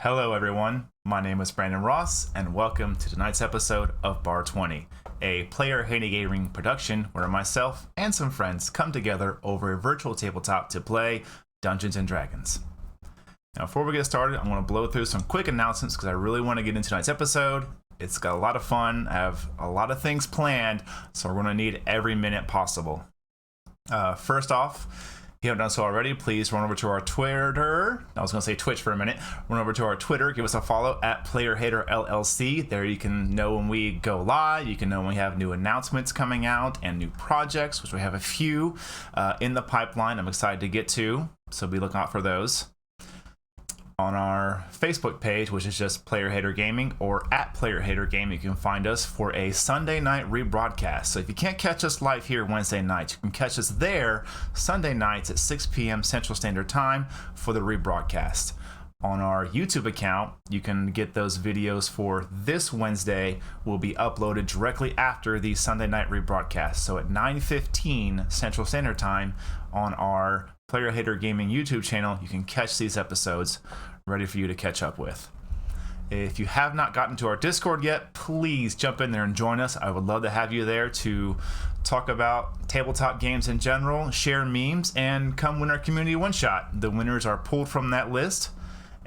Hello, everyone. My name is Brandon Ross, and welcome to tonight's episode of Bar20, a player-hating gaming production where myself and some friends come together over a virtual tabletop to play Dungeons and Dragons. Now, before we get started, I'm going to blow through some quick announcements because I really want to get into tonight's episode. It's got a lot of fun. I have a lot of things planned, so we're going to need every minute possible. First off, if you haven't done so already, please run over to our Twitter. I was going to say Twitch for a minute. Run over to our Twitter. Give us a follow at PlayerHaterLLC. There you can know when we go live. You can know when we have new announcements coming out and new projects, which we have a few in the pipeline I'm excited to get to. So be looking out for those. On our Facebook page, which is just Player Hater Gaming, or at Player Hater Gaming, you can find us for a Sunday night rebroadcast. So if you can't catch us live here Wednesday nights, you can catch us there Sunday nights at 6 p.m. Central Standard Time for the rebroadcast. On our YouTube account, you can get those videos for this Wednesday will be uploaded directly after the Sunday night rebroadcast. So at 9:15 Central Standard Time on our Player Hater Gaming YouTube channel, you can catch these episodes ready for you to catch up with. If you have not gotten to our Discord yet, please jump in there and join us. I would love to have you there to talk about tabletop games in general, share memes, and come win our community one-shot. The winners are pulled from that list,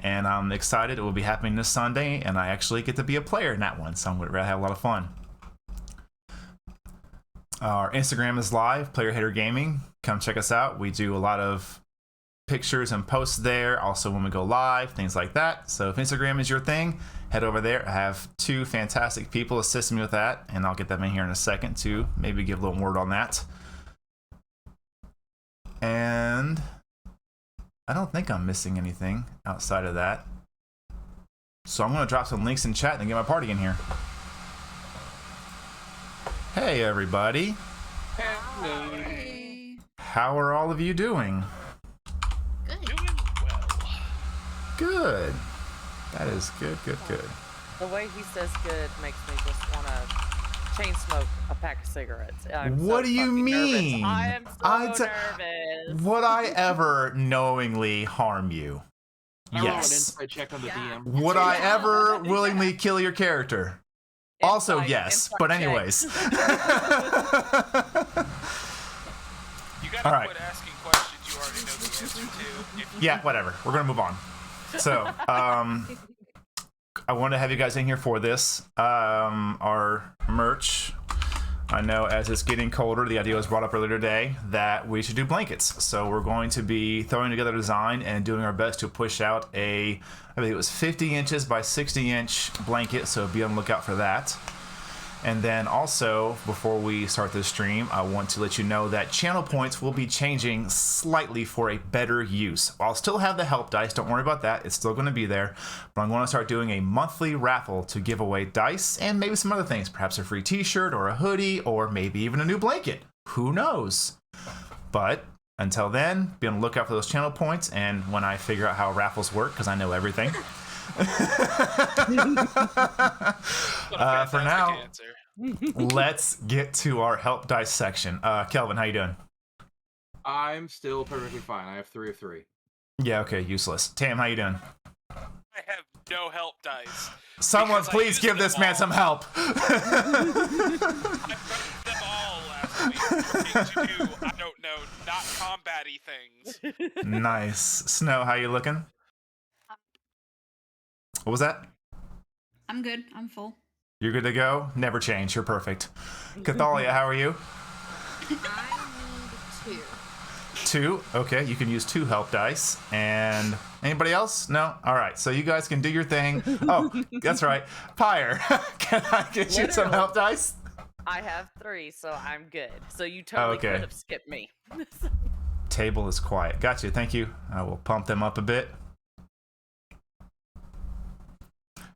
and I'm excited. It will be happening this Sunday, and I actually get to be a player in that one, so I'm going to have a lot of fun. Our Instagram is live, Player Hater Gaming. Come check us out. We do a lot of pictures and posts there, also when we go live, things like that. So if Instagram is your thing, head over there. I have two fantastic people assisting me with that, and I'll get them in here in a second to maybe give a little word on that. And I don't think I'm missing anything outside of that. So I'm going to drop some links in chat and get my party in here. Hey, everybody. Hello. Hey. How are all of you doing? Good. Doing well. Good. That is good. The way he says good makes me just want to chain smoke a pack of cigarettes. What do you mean? Nervous. I am so nervous. Would I ever knowingly harm you? I roll an Yes. insight check on the Yeah. DM. Would I ever willingly kill your character? Also, Insight- yes. insight But check. anyways. You gotta All right. quit asking questions you already know the answer to. If Yeah, whatever. We're gonna move on. So, I want to have you guys in here for this. Our merch. I know as it's getting colder, the idea was brought up earlier today that we should do blankets. So we're going to be throwing together a design and doing our best to push out I think it was 50 inches by 60 inch blanket. So be on the lookout for that. And then also, before we start this stream, I want to let you know that channel points will be changing slightly for a better use. I'll still have the help dice, don't worry about that, it's still going to be there. But I'm going to start doing a monthly raffle to give away dice and maybe some other things, perhaps a free t-shirt or a hoodie or maybe even a new blanket. Who knows? But until then, be on the lookout for those channel points, and when I figure out how raffles work, because I know everything. For now, let's get to our help dice section. Kelvin, how you doing? I'm still perfectly fine. I have 3 of 3. Yeah, okay, useless. Tam, how you doing? I have no help dice. Someone Because I please used give them this man all. some help. I burned them all last week. Trying to do, I don't know, not combat-y things. Nice. Snow, how you looking? What was that? I'm good. I'm full. You're good to go? Never change. You're perfect. Cathalia, how are you? I need 2. 2. Okay, you can use 2 help dice. And anybody else? No? All right, so you guys can do your thing. Oh, that's right. Pyre, can I get you some help dice? I have 3, so I'm good. So you totally Okay. could have skipped me. Table is quiet. Gotcha. Thank you. I will pump them up a bit.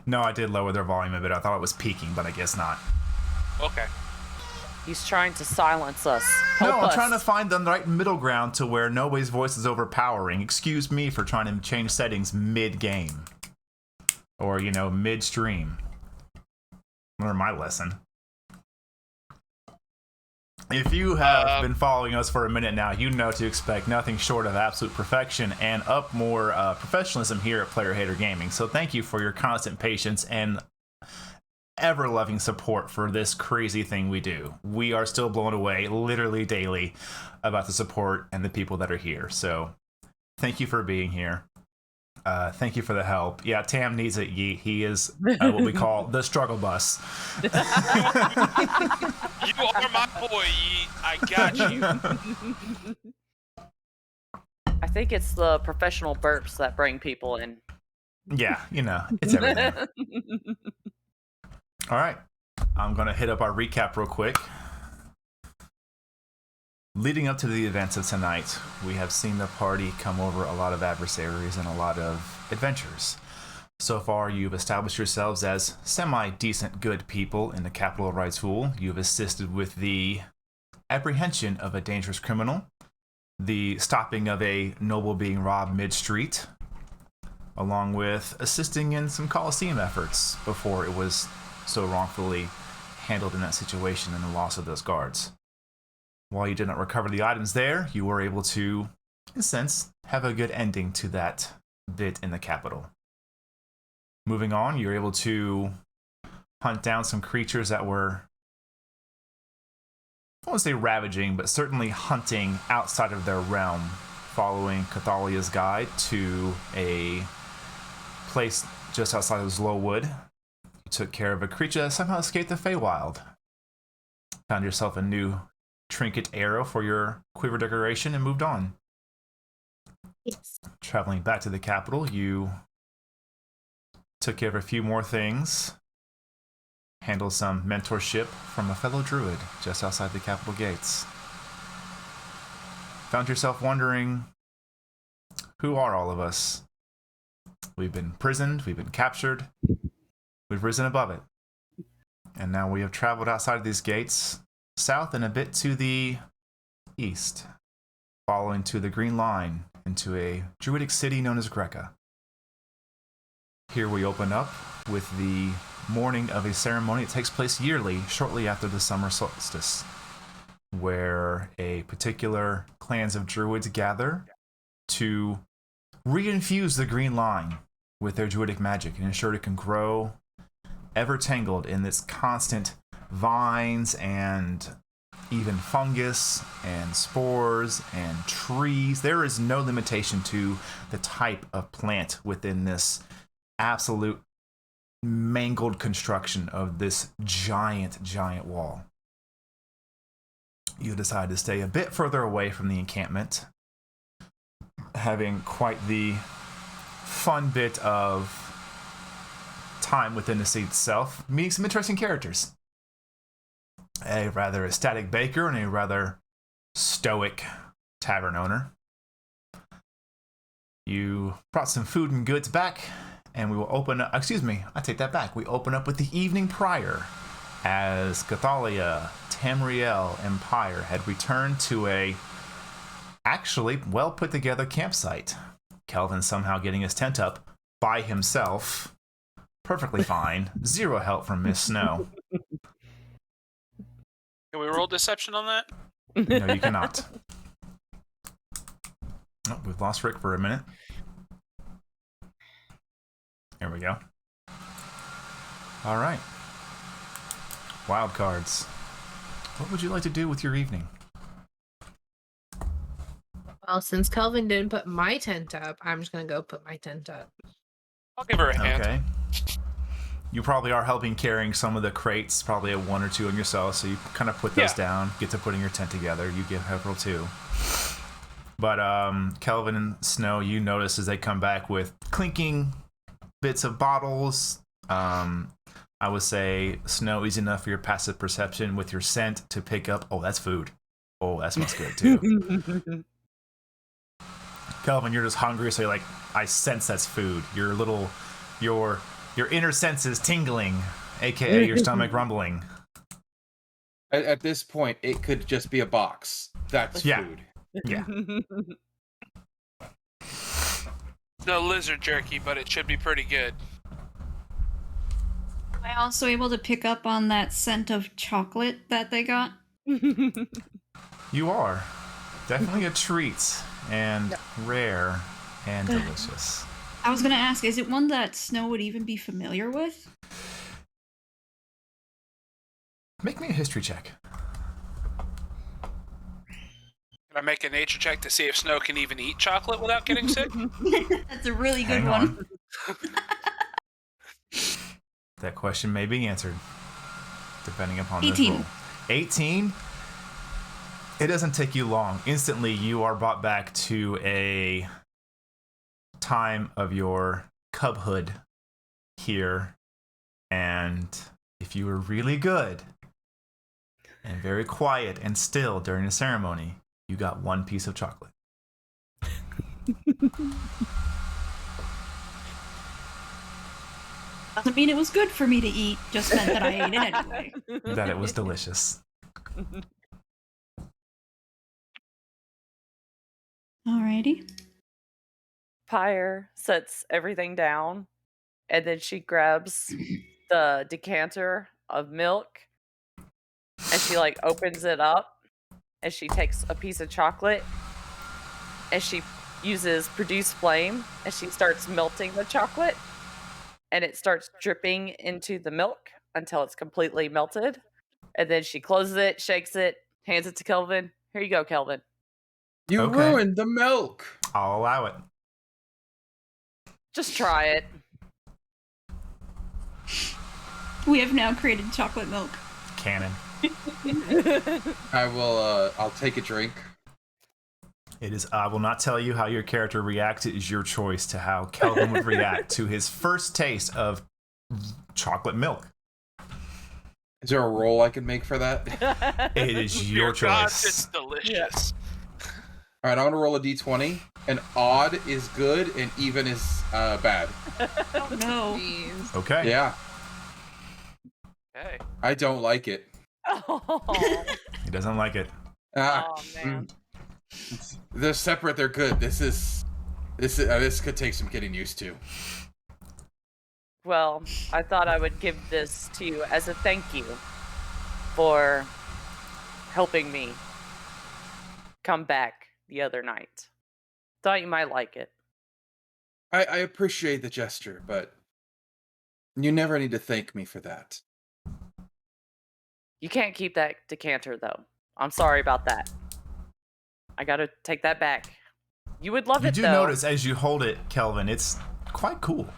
No, I did lower their volume a bit. I thought it was peaking, but I guess not. Okay. He's trying to silence us. No, Help I'm us. trying to find the right middle ground to where nobody's voice is overpowering. Excuse me for trying to change settings mid-game. Or, mid-stream. Learn my lesson. If you have been following us for a minute now, you know to expect nothing short of absolute perfection and up more professionalism here at Player Hater Gaming. So thank you for your constant patience and ever-loving support for this crazy thing we do. We are still blown away, literally daily, about the support and the people that are here. So thank you for being here. Thank you for the help. Yeah, Tam needs it. He is what we call the struggle bus. You are my boy, Yeet. I got you. I think it's the professional burps that bring people in. Yeah, you know, it's everything. All right, I'm going to hit up our recap real quick. Leading up to the events of tonight, we have seen the party come over a lot of adversaries and a lot of adventures. So far, you've established yourselves as semi-decent good people in the capital of Raitul. You've assisted with the apprehension of a dangerous criminal, the stopping of a noble being robbed mid-street, along with assisting in some Coliseum efforts before it was so wrongfully handled in that situation and the loss of those guards. While you did not recover the items there, you were able to, in a sense, have a good ending to that bit in the capital. Moving on, you're able to hunt down some creatures that were, I won't say ravaging, but certainly hunting outside of their realm, following Cathalia's guide to a place just outside of Zlowwood. You took care of a creature that somehow escaped the Feywild. Found yourself a new trinket arrow for your quiver decoration and moved on. Yes. Traveling back to the capital, you took care of a few more things. Handled some mentorship from a fellow druid just outside the capital gates. Found yourself wondering, who are all of us? We've been imprisoned, we've been captured, we've risen above it. And now we have traveled outside of these gates, south and a bit to the east, following to the Green Line into a druidic city known as Greca. Here we open up with the morning of a ceremony that takes place yearly, shortly after the summer solstice, where a particular clans of druids gather to reinfuse the Green Line with their druidic magic and ensure it can grow ever tangled in this constant vines and even fungus and spores and trees. There is no limitation to the type of plant within this absolute mangled construction of this giant wall. You decide to stay a bit further away from the encampment, having quite the fun bit of time within the city itself, meeting some interesting characters. A rather ecstatic baker and a rather stoic tavern owner. You brought some food and goods back, and we will open up, excuse me, I take that back. We open up with the evening prior, as Cathalia, Tamriel, and Pyre had returned to a actually well put together campsite. Kelvin somehow getting his tent up by himself, perfectly fine, zero help from Miss Snow. Can we roll deception on that? No, you cannot. Oh, we've lost Rick for a minute. There we go. All right. Wild cards. What would you like to do with your evening? Well, since Kelvin didn't put my tent up, I'm just gonna go put my tent up. I'll give her a hand. Okay. You probably are helping carrying some of the crates, probably a one or two on yourself, so you kind of put those down, get to putting your tent together. You give Heverl too. But Kelvin and Snow, you notice as they come back with clinking bits of bottles. I would say Snow easy enough for your passive perception with your scent to pick up. Oh, that's food. Oh, that smells good too. Kelvin, you're just hungry, so you're like, I sense that's food. Your inner senses tingling, aka your stomach rumbling. At this point, it could just be a box. That's food. Yeah. No lizard jerky, but it should be pretty good. Am I also able to pick up on that scent of chocolate that they got? You are. Definitely a treat, and rare and delicious. I was gonna ask, is it one that Snow would even be familiar with? Make me a history check. Can I make a nature check to see if Snow can even eat chocolate without getting sick? That's a really good Hang one. on. That question may be answered, depending upon this 18. roll. 18? It doesn't take you long. Instantly, you are brought back to a time of your cubhood here. And if you were really good and very quiet and still during the ceremony, you got one piece of chocolate. Doesn't mean it was good for me to eat, just meant that I ate it anyway. That it was delicious. Alrighty. Pyre sets everything down, and then she grabs the decanter of milk, and she like opens it up, and she takes a piece of chocolate, and she uses produce flame, and she starts melting the chocolate, and it starts dripping into the milk until it's completely melted, and then she closes it, shakes it, hands it to Kelvin. Here you go, Kelvin. You Okay. ruined the milk. I'll allow it. Just try it. We have now created chocolate milk. Canon. I'll take a drink. It is. I will not tell you how your character reacts. It is your choice to how Kelvin would react to his first taste of chocolate milk. Is there a roll I can make for that? It is your God, choice. it's delicious. All right, I'm gonna roll a d20. And odd is good, and even is bad. Oh no. Jeez. Okay. Yeah, Hey. I don't like it. Oh, He doesn't like it. Ah, man. they're separate. They're good. This could take some getting used to. Well, I thought I would give this to you as a thank you for helping me come back the other night. Thought you might like it. I appreciate the gesture, but you never need to thank me for that. You can't keep that decanter, though. I'm sorry about that. I gotta take that back. You would love You it, do though. notice as you hold it, Kelvin, it's quite cool.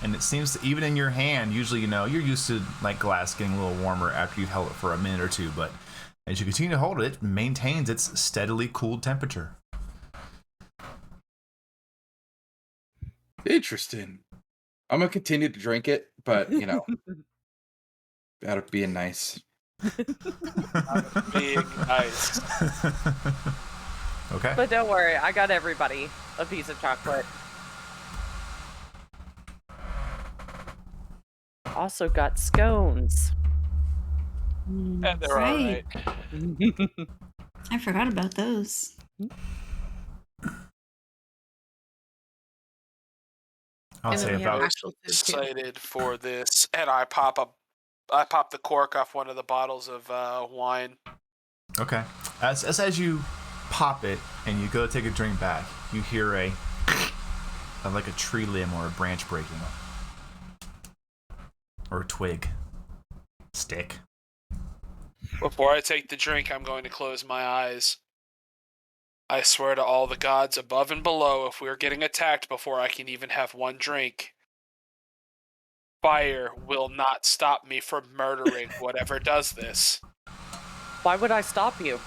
And it seems to, even in your hand, usually, you're used to like glass getting a little warmer after you've held it for a minute or two, but as you continue to hold it, it maintains its steadily cooled temperature. Interesting. I'm gonna continue to drink it, but out of being nice. Being nice. Okay. But don't worry, I got everybody a piece of chocolate. Also got scones. And they're Right. alright. I forgot about those. I'll And say then we have about actual food, too. Excited for this, and I pop the cork off one of the bottles of wine. Okay. As you pop it and you go take a drink back, you hear of like a tree limb or a branch breaking. Or a twig. Stick. Before I take the drink, I'm going to close my eyes. I swear to all the gods above and below, if we're getting attacked before I can even have one drink, fire will not stop me from murdering whatever does this. Why would I stop you?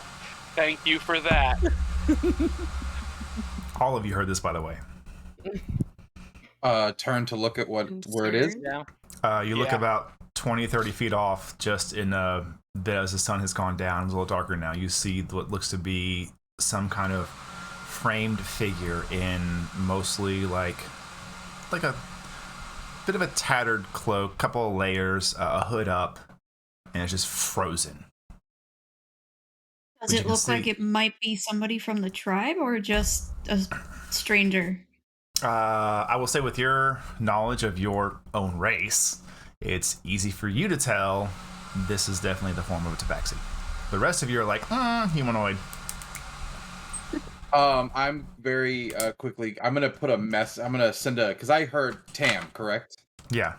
Thank you for that. All of you heard this, by the way. Turn to look at where it is. Concerned? Yeah. You look Yeah. about 20, 30 feet off, just in a bit as the sun has gone down. It's a little darker now. You see what looks to be some kind of framed figure in mostly like a bit of a tattered cloak, couple of layers, a hood up, and it's just frozen. Does Which you it can look like see. it might be somebody from the tribe or just a stranger? I will say with your knowledge of your own race, it's easy for you to tell this is definitely the form of a tabaxi. The rest of you are like, humanoid. I'm very quickly. I'm gonna put a mess. I'm gonna send a because I heard Tam, correct? Yeah.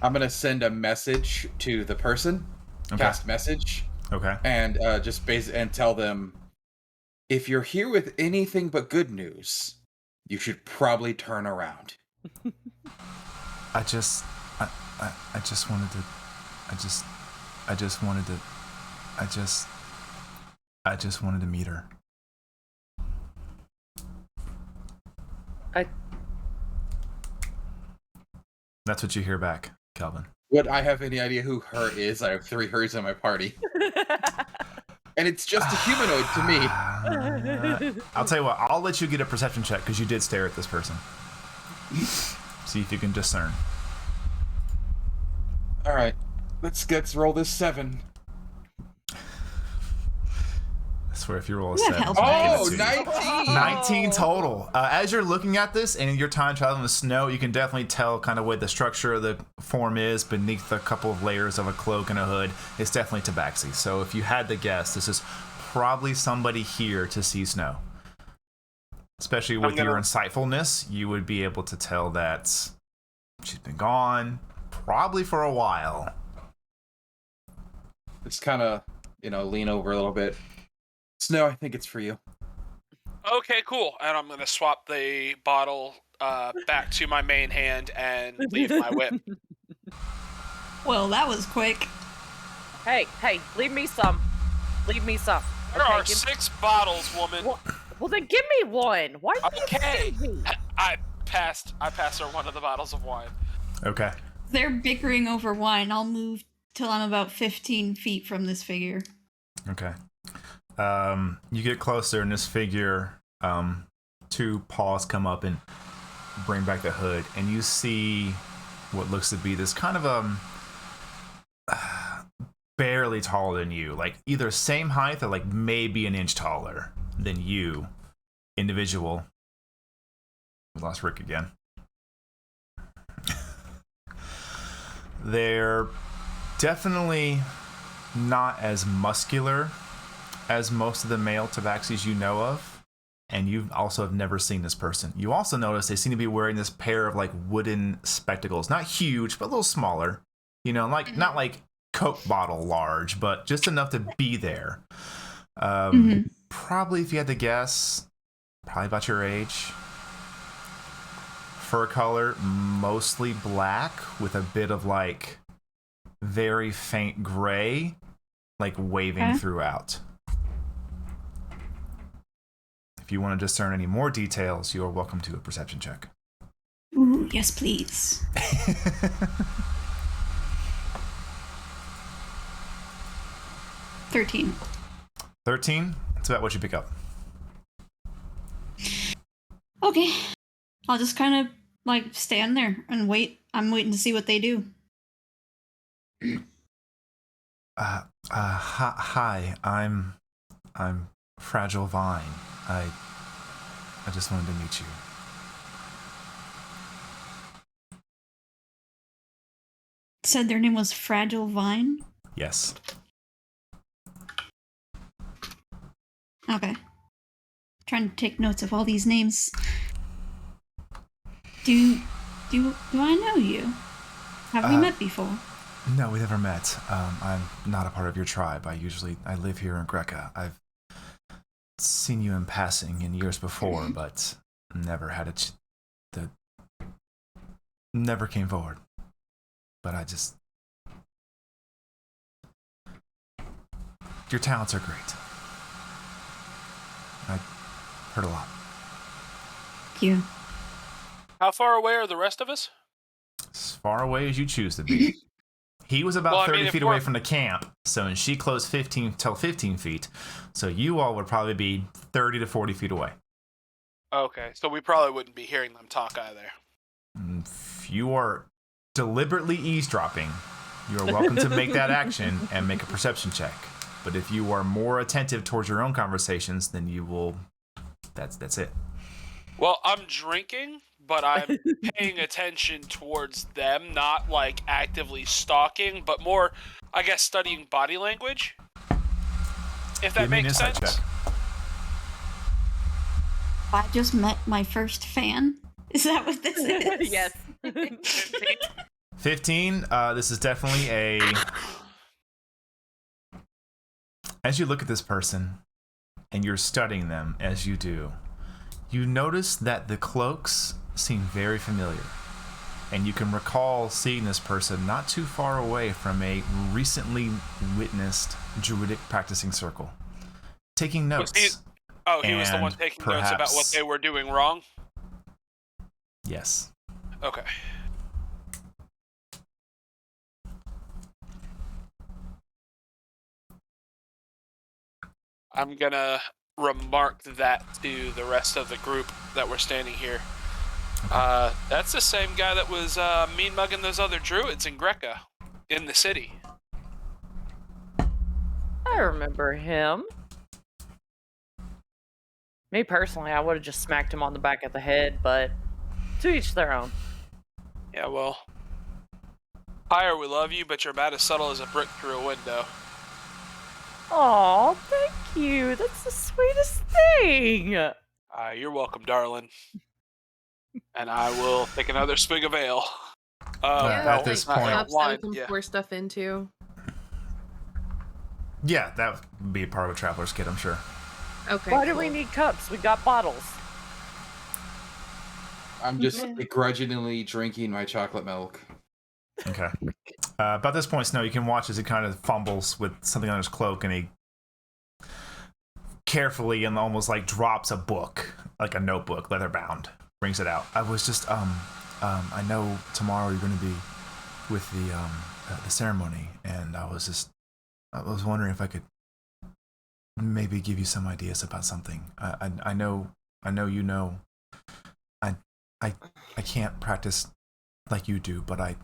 I'm gonna send a message to the person. Okay. Cast message Okay. and just and tell them if you're here with anything but good news, you should probably turn around. I just wanted to. I just wanted to meet her. That's what you hear back, Calvin. Would I have any idea who her is? I have 3 hers in my party. And it's just a humanoid to me. I'll tell you what, I'll let you get a perception check because you did stare at this person. See if you can discern. All right, let's roll this 7. I swear if you roll a You have 7, health I'll give dice. it to you. 19! 19 total. As you're looking at this and your time traveling in the snow, you can definitely tell kind of what the structure of the form is beneath a couple of layers of a cloak and a hood. It's definitely Tabaxi. So if you had to guess, this is probably somebody here to see snow. Especially with your insightfulness, you would be able to tell that she's been gone probably for a while. Just kind of, lean over a little bit. Snow, I think it's for you. Okay, cool. And I'm gonna swap the bottle back to my main hand and leave my whip. Well, that was quick. Hey, leave me some. Leave me some. There are 6 bottles, woman. Well, then give me one. Why? Okay. I passed her one of the bottles of wine. Okay. They're bickering over wine. I'll move till I'm about 15 feet from this figure. Okay. You get closer and this figure, 2 paws come up and bring back the hood, and you see what looks to be this kind of barely taller than you, like either same height or like maybe an inch taller than you individual. We lost Rick again. They're definitely not as muscular as most of the male Tabaxis you know of, and you also have never seen this person. You also notice they seem to be wearing this pair of like wooden spectacles, not huge, but a little smaller. Like not like Coke bottle large, but just enough to be there. Probably, if you had to guess, probably about your age. Fur color, mostly black with a bit of like very faint gray, like waving throughout. If you want to discern any more details, you are welcome to a perception check. Ooh, yes, please. 13. 13? That's about what you pick up. Okay. I'll just kind of like stand there and wait. I'm waiting to see what they do. Hi, I'm Fragile Vine. I just wanted to meet you. Said their name was Fragile Vine? Yes. Okay. Trying to take notes of all these names. Do I know you? Have we met before? No, we never met. I'm not a part of your tribe. I live here in Greca. I've seen you in passing in years before, but never had never came forward. But your talents are great. I heard a lot. Thank you. How far away are the rest of us? As far away as you choose to be. He was about 30 feet away from the camp, so and she closed 15 feet. So you all would probably be 30 to 40 feet away. Okay, so we probably wouldn't be hearing them talk either. If you are deliberately eavesdropping, you are welcome to make that action and make a perception check. But if you are more attentive towards your own conversations, then you will... That's it. Well, I'm drinking, but I'm paying attention towards them, not like actively stalking, but more, I guess, studying body language. if that Give me an makes insight sense. check. I just met my first fan. Is that what this is? Yes. 15. This is definitely a. As you look at this person, and you're studying them as you do, you notice that the cloaks seem very familiar. And you can recall seeing this person not too far away from a recently witnessed druidic practicing circle. Taking notes. He was the one And taking notes about what perhaps- they were doing wrong? Yes. Okay. I'm gonna remark that to the rest of the group that were standing here. That's the same guy that was mean mugging those other druids in Greca in the city. I remember him. Me personally, I would have just smacked him on the back of the head, but to each their own. Yeah, well, Pyre, we love you, but you're about as subtle as a brick through a window. Aw, thank you. That's the sweetest thing. You're welcome, darling. And I will take another swig of ale. At this point- cups that wine, we can yeah. pour stuff into. Yeah, that would be part of a traveler's kit, I'm sure. Okay. Why do we cool. need cups? We got bottles. I'm just begrudgingly drinking my chocolate milk. Okay. About this point, Snow, you can watch as he kind of fumbles with something on his cloak, and he carefully and almost like drops a book, like a notebook, leather bound, brings it out. I was just, I know tomorrow you're going to be with the ceremony, and I was wondering if I could maybe give you some ideas about something. I know you know. I can't practice like you do, but I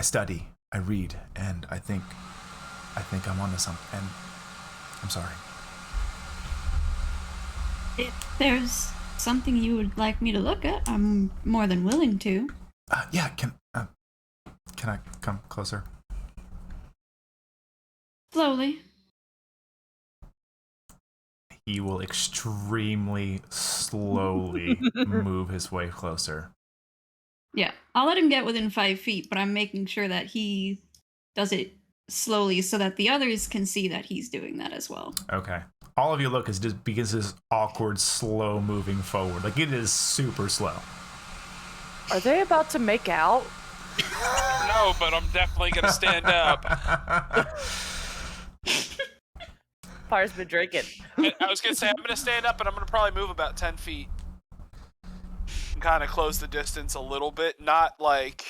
study, I read, and I think I'm onto something. And I'm sorry. If there's something you would like me to look at, I'm more than willing to. Yeah. Can I come closer? Slowly. He will extremely slowly move his way closer. Yeah, I'll let him get within 5 feet, but I'm making sure that he does it slowly so that the others can see that he's doing that as well. Okay. All of you look as it just begins this awkward, slow moving forward. Like it is super slow. Are they about to make out? No, but I'm definitely gonna stand up. Fire's been drinking. I was gonna say I'm gonna stand up, and I'm gonna probably move about 10 feet. And kind of close the distance a little bit, not like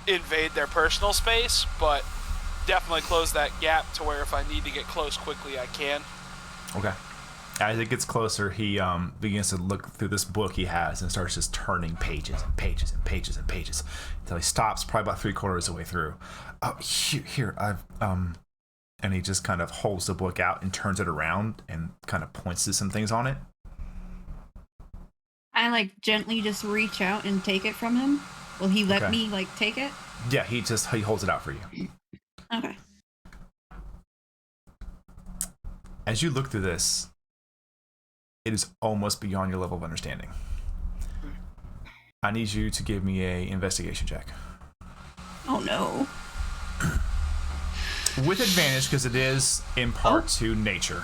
invade their personal space, but definitely close that gap to where if I need to get close quickly, I can. Okay. As it gets closer, he begins to look through this book he has and starts just turning pages and pages and pages and pages until he stops probably about 3/4 of the way through. Here, I've and he just kind of holds the book out and turns it around and kind of points to some things on it. I like gently just reach out and take it from him. Will he let Okay. me like take it? Yeah, he holds it out for you. Okay. As you look through this, it is almost beyond your level of understanding. I need you to give me a investigation check. Oh no. With advantage, because it is in part to nature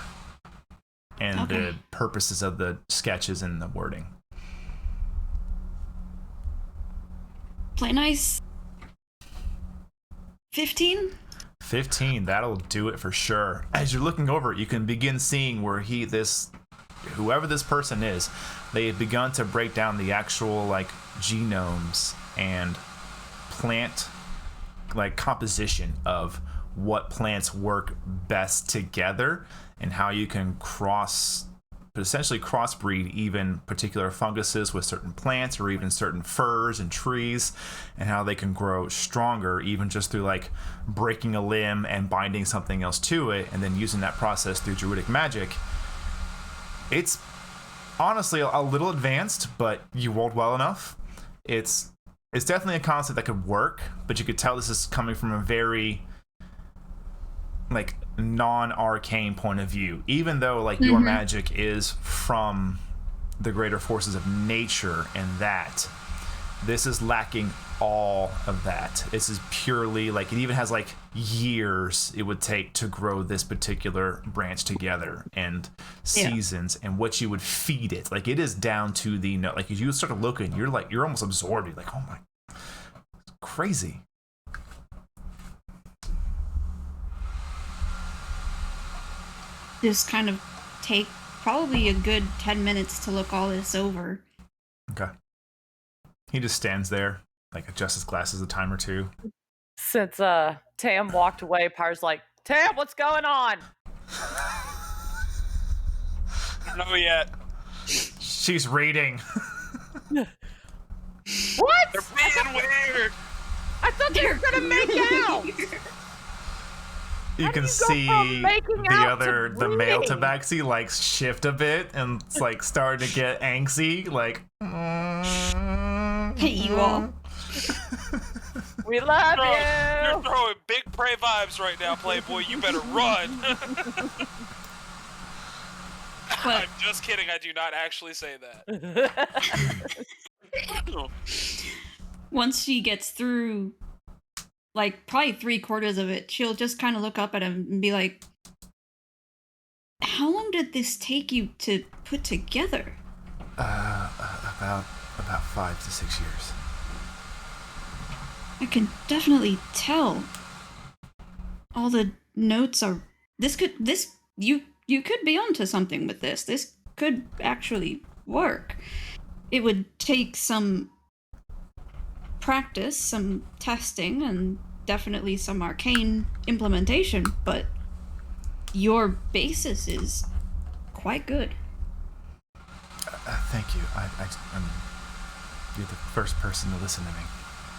and Okay. the purposes of the sketches and the wording. Play nice. 15? 15, that'll do it for sure. As you're looking over it, you can begin seeing where whoever this person is, they have begun to break down the actual like genomes and plant like composition of what plants work best together and how you can essentially crossbreed even particular funguses with certain plants or even certain furs and trees, and how they can grow stronger even just through like breaking a limb and binding something else to it and then using that process through druidic magic. It's honestly a little advanced, but you rolled well enough. It's definitely a concept that could work, but you could tell this is coming from a very like non-arcane point of view, even though like your magic is from the greater forces of nature, and that this is lacking all of that. This is purely like, it even has like years it would take to grow this particular branch together, and seasons, and what you would feed it. Like, it is down to the like, as you start looking, you're almost absorbed. You're like, oh my, crazy. Just kind of take probably a good 10 minutes to look all this over. Okay. He just stands there, like adjusts his glasses a time or two. Since Tam walked away, Pyre's like, Tam, what's going on? I don't know yet. She's reading. What? They're being weird. I thought they were gonna make out. You can see the male tabaxi like shift a bit, and it's like starting to get angsty, like Hey, you all. We love you. You're throwing big prey vibes right now, Playboy. You better run. I'm just kidding. I do not actually say that. Once she gets through, like, probably 3/4 of it, she'll just kind of look up at him and be like, how long did this take you to put together? About 5 to 6 years. I can definitely tell. All the notes are... You could be onto something with this. This could actually work. It would take some practice, some testing, and definitely some arcane implementation, but your basis is quite good. Thank you. You're the first person to listen to me.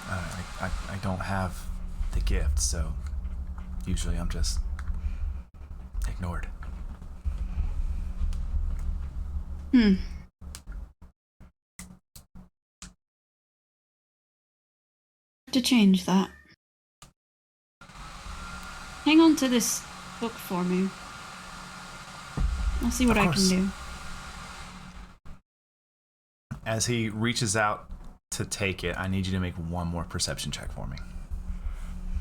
I don't have the gift, so usually I'm just ignored. To change that. Hang on to this book for me. I'll see what I can do. As he reaches out to take it, I need you to make one more perception check for me.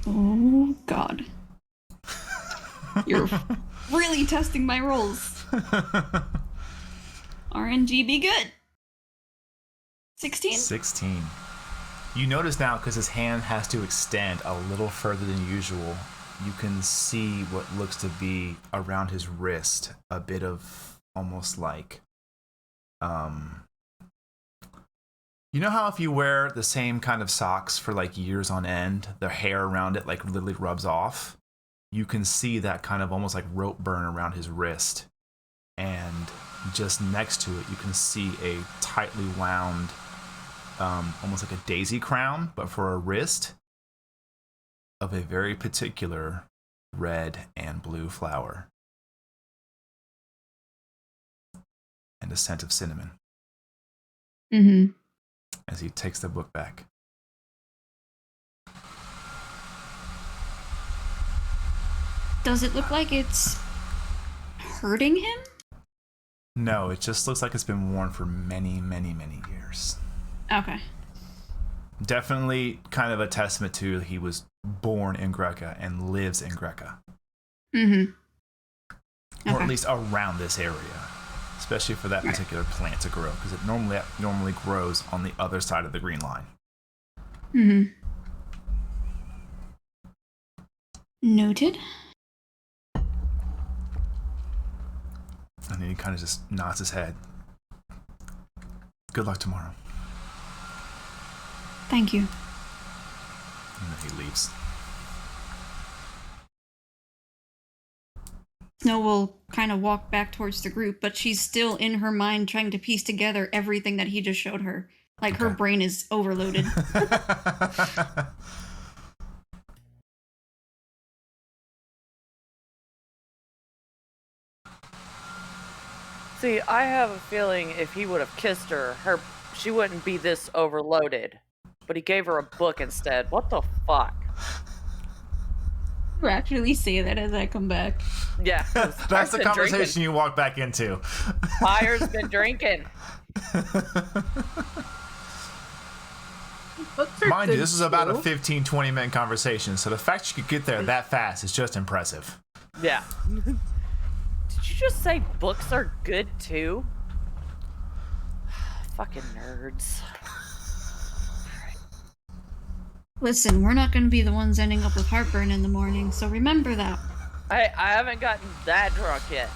Oh, God. You're really testing my rolls. RNG be good. 16? 16. You notice now, because his hand has to extend a little further than usual, you can see what looks to be around his wrist a bit of almost like, you know how if you wear the same kind of socks for like years on end, the hair around it like literally rubs off? You can see that kind of almost like rope burn around his wrist. And just next to it, you can see a tightly wound, almost like a daisy crown, but for a wrist, of a very particular red and blue flower. And a scent of cinnamon. Mm-hmm. As he takes the book back. Does it look like it's hurting him? No, it just looks like it's been worn for many, many, many years. Okay. Definitely kind of a testament to he was born in Greca and lives in Greca. Mm-hmm. Okay. Or at least around this area. Especially for that particular plant to grow, because it normally grows on the other side of the green line. Mm-hmm. Noted. And then he kind of just nods his head. Good luck tomorrow. Thank you. And then he leaves. Snow will kind of walk back towards the group, but she's still in her mind trying to piece together everything that he just showed her. Like, her brain is overloaded. See, I have a feeling if he would have kissed her, she wouldn't be this overloaded. But he gave her a book instead. What the fuck? You actually say that as I come back. Yeah. 'cause That's Pyre's the been conversation drinking. you walk back into. Pyre's been drinking. Books are Mind you, good this is about a too. 15, 20-minute conversation, so the fact you could get there that fast is just impressive. Yeah. Did you just say books are good too? Fucking nerds. Listen, we're not going to be the ones ending up with heartburn in the morning, so remember that. I haven't gotten that drunk yet.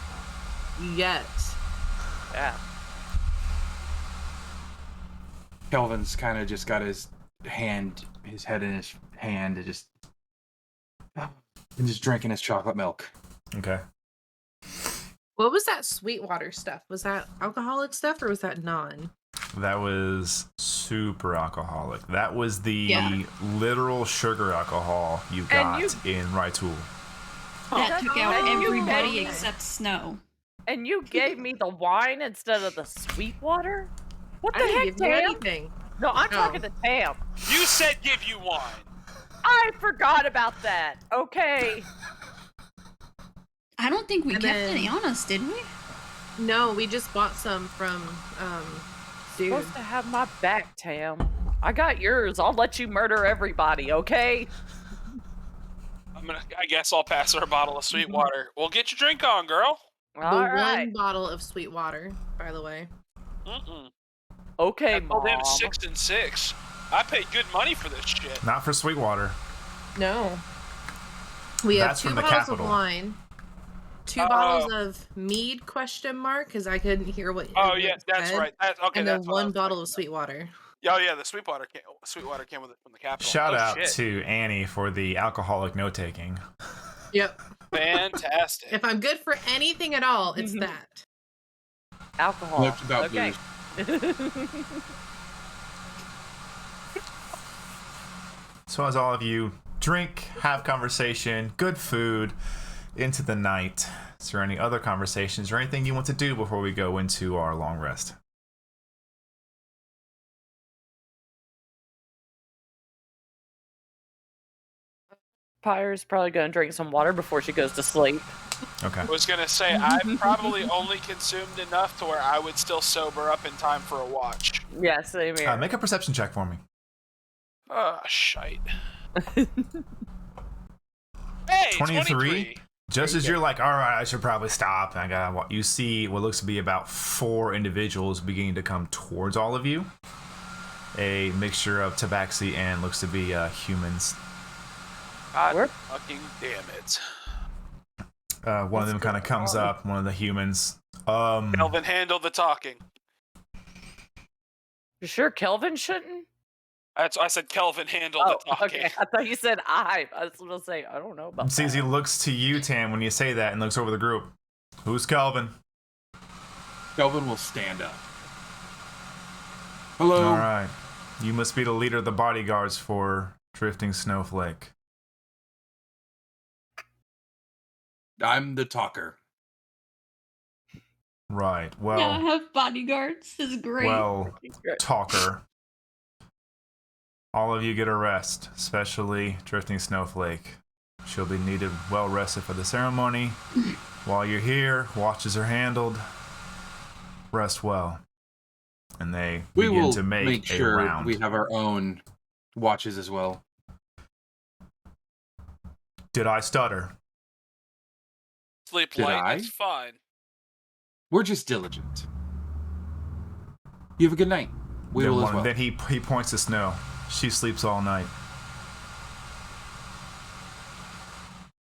Yet. Yeah. Kelvin's kind of just got his head in his hand, and just drinking his chocolate milk. Okay. What was that Sweetwater stuff? Was that alcoholic stuff or was that non? That was super alcoholic. That was the Yeah. literal sugar alcohol you And got you- in Raitul. That took out And you everybody gave- except Snow. And you gave me the wine instead of the sweet water? What I the didn't heck, give you Tam? anything. No, I'm No. talking to Tam. You said give you wine. I forgot about that. Okay. I don't think we And kept then- any on us, did we? No, we just bought some from dude. Supposed to have my back, Tam. I got yours. I'll let you murder everybody, okay? I guess I'll pass her a bottle of sweet water. Well, get your drink on, girl. The All one right. bottle of Sweetwater, by the way. Mm-mm. Okay, I told him Mom. 6 and 6. I paid good money for this shit. Not for Sweetwater. No. We have That's 2 from the bottles capital. of wine, 2 bottles of mead ? Because I couldn't hear what. Oh it yeah, that's said, right. That's okay. And then that's what I 1 was bottle of thinking Sweetwater. Oh yeah, the Sweetwater came with it from the capital. Shout Oh, out shit. to Annie for the alcoholic note taking. Yep. Fantastic. If I'm good for anything at all, it's that. Alcohol. Notes about okay. So as all of you drink, have conversation, good food, into the night, is there any other conversations or anything you want to do before we go into our long rest? Pyre's probably gonna drink some water before she goes to sleep. Okay. I was gonna say I've probably only consumed enough to where I would still sober up in time for a watch. Yeah, same here. Make a perception check for me. Shite. Hey, 23. Just as you're like, all right, I should probably stop. I got. You see what looks to be about 4 individuals beginning to come towards all of you. A mixture of tabaxi and looks to be humans. God fucking damn it. One of them kind of comes up. One of the humans. Kelvin, handle the talking. You sure Kelvin shouldn't? That's I said Kelvin, handle the talking. Okay. I thought you said I. I was gonna say I don't know about See, as he that. looks to you, Tam, when you say that, and looks over the group. Who's Kelvin? Kelvin will stand up. Hello. All right. You must be the leader of the bodyguards for Drifting Snowflake. I'm the talker. Right. Yeah, Well, have bodyguards. This is great. well, talker. All of you get a rest, especially Drifting Snowflake. She'll be needed well rested for the ceremony. While you're here, watches are handled. Rest well. And they We begin will to make a sure round. we have our own watches as well. Did I stutter? Sleep Did light, I? it's fine. We're just diligent. You have a good night. We Then, will as well. then he points to Snow. She sleeps all night.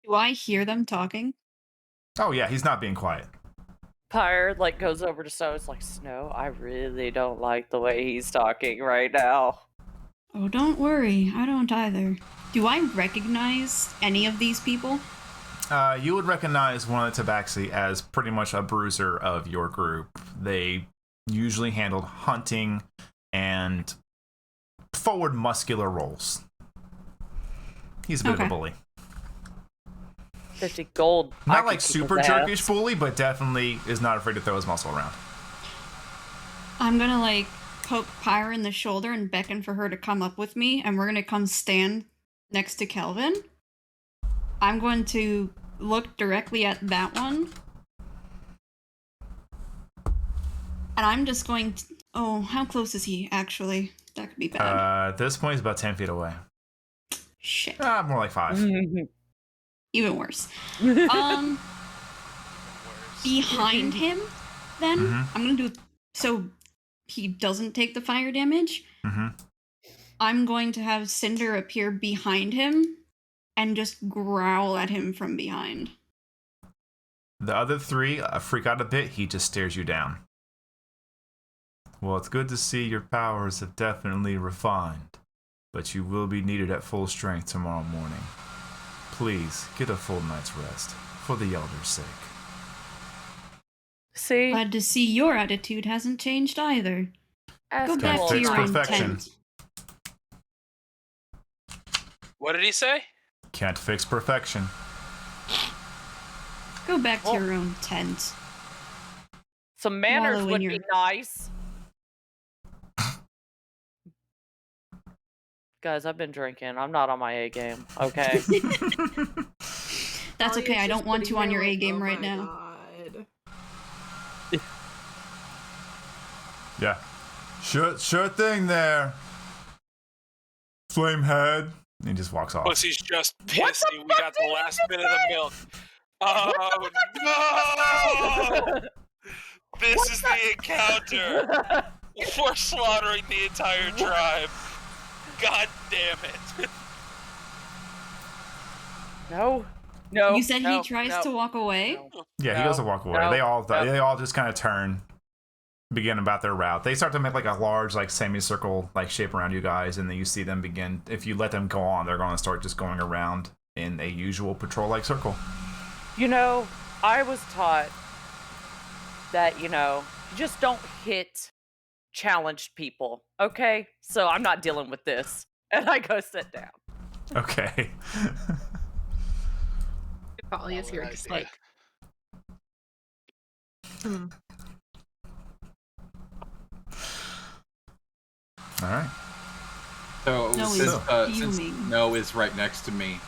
Do I hear them talking? Oh yeah, he's not being quiet. Pyre like goes over to Snow. It's like Snow. I really don't like the way he's talking right now. Oh, don't worry. I don't either. Do I recognize any of these people? You would recognize one of the Tabaxi as pretty much a bruiser of your group. They usually handled hunting and forward muscular roles. He's a bit of a Okay. bully. 50 gold. I Not could like kick super his ass. jerkish bully, but definitely is not afraid to throw his muscle around. I'm gonna like poke Pyre in the shoulder and beckon for her to come up with me, and we're gonna come stand next to Kelvin. I'm going to look directly at that one. And I'm just going to... Oh, how close is he, actually? That could be bad. At this point, he's about 10 feet away. Shit. More like 5. Even worse. Worse. Behind him, then, Mhm. I'm going to do... So he doesn't take the fire damage. Mm-hmm. I'm going to have Cinder appear behind him and just growl at him from behind. The other 3 freak out a bit. He just stares you down. Well, it's good to see your powers have definitely refined, but you will be needed at full strength tomorrow morning. Please, get a full night's rest, for the Elder's sake. See? Glad to see your attitude hasn't changed either. Ask Go him back all to the fix your time. perfection. intent. What did he say? Can't fix perfection. Go back to your own tent. Some manners Wallow in would your- be nice. Guys, I've been drinking. I'm not on my A game. Okay. That's okay, I don't want you on your A game right now. God. Yeah. Sure thing there. Flamehead. And he just walks off. Pussy's just pissing. We got the last bit of the milk. Oh no! This is the encounter. We're slaughtering the entire tribe. God damn it. No. No. You said no, he tries no, to walk away? no. Yeah, he goes to walk away. no, they all no. just kind of turn, begin about their route. They start to make like a large like semicircle like shape around you guys, and then you see them begin. If you let them go on, they're going to start just going around in a usual patrol like circle. You know, I was taught that, you just don't hit challenged people, okay? So I'm not dealing with this. And I go sit down. Okay. Polly here, just like, All right. So No, since, he's since fuming. No is right next to me,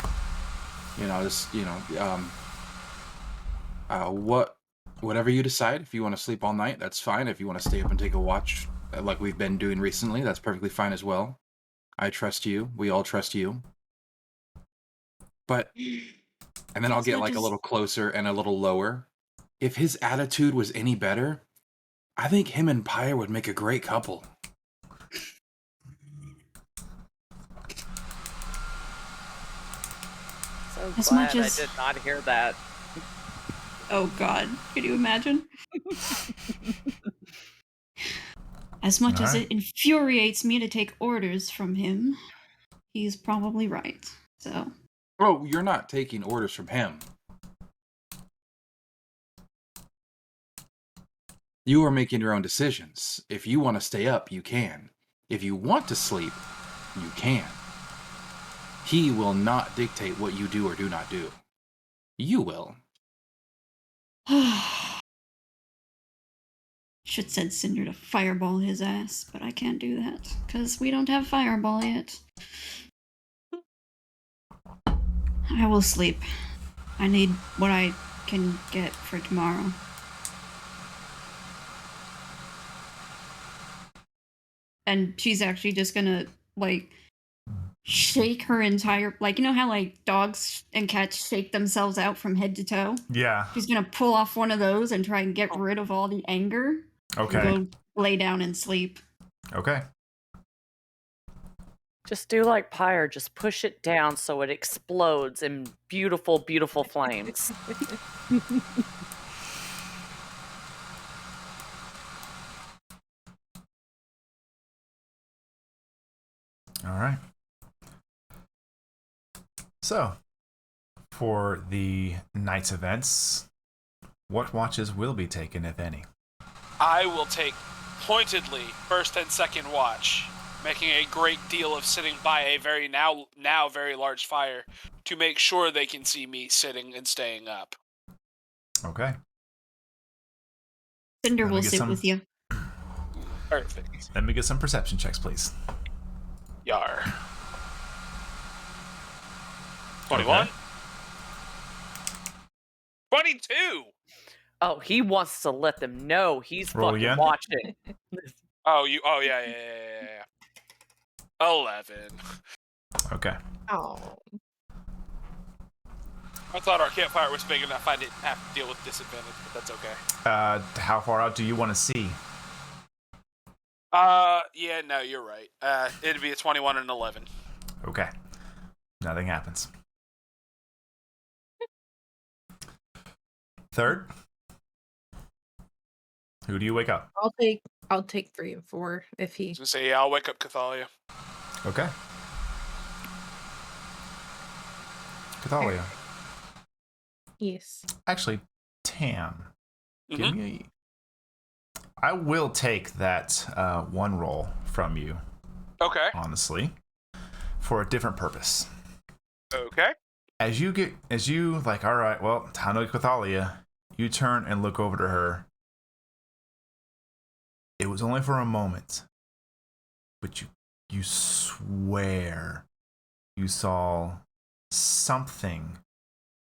whatever you decide. If you want to sleep all night, that's fine. If you want to stay up and take a watch, like we've been doing recently, that's perfectly fine as well. I trust you. We all trust you. But, and then I'll It's get not like a just- little closer and a little lower. If his attitude was any better, I think him and Pyre would make a great couple. So As glad much as- I did not hear that. Oh god, can you imagine? As much as Alright. it infuriates me to take orders from him, he's probably right. So, Oh, you're not taking orders from him. You are making your own decisions. If you want to stay up, you can. If you want to sleep, you can. He will not dictate what you do or do not do. You will. should said Cinder to fireball his ass, but I can't do that because we don't have fireball yet. I will sleep. I need what I can get for tomorrow. And she's actually just gonna like shake her entire, like, you know how like dogs and cats shake themselves out from head to toe? Yeah. She's gonna pull off one of those and try and get rid of all the anger. Okay. And go lay down and sleep. Okay. Just do like Pyre, just push it down so it explodes in beautiful, beautiful flames. All right. So, for the night's events, what watches will be taken, if any? I will take pointedly first and second watch, making a great deal of sitting by a very now very large fire to make sure they can see me sitting and staying up. Okay. Cinder Let me will get sit some- with you. Perfect. Let me get some perception checks, please. Yar. 21. Okay. 22! Oh, he wants to let them know he's Roll fucking again. watching. Oh, yeah. 11. Okay. Oh. I thought our campfire was big enough I didn't have to deal with disadvantage, but that's okay. How far out do you want to see? Yeah, no, you're right. It'd be a 21 and 11. Okay. Nothing happens. Third. Who do you wake up? I'll take 3 and 4 if I he. was gonna say, yeah, I'll wake up Cathalia. Okay. Cathalia. Yes. Actually, Tam. Give Mhm. me I will take that one roll from you, Okay. honestly, for a different purpose. Okay. As you like, all right, well, time to look with Thalia, you turn and look over to her. It was only for a moment, but you swear you saw something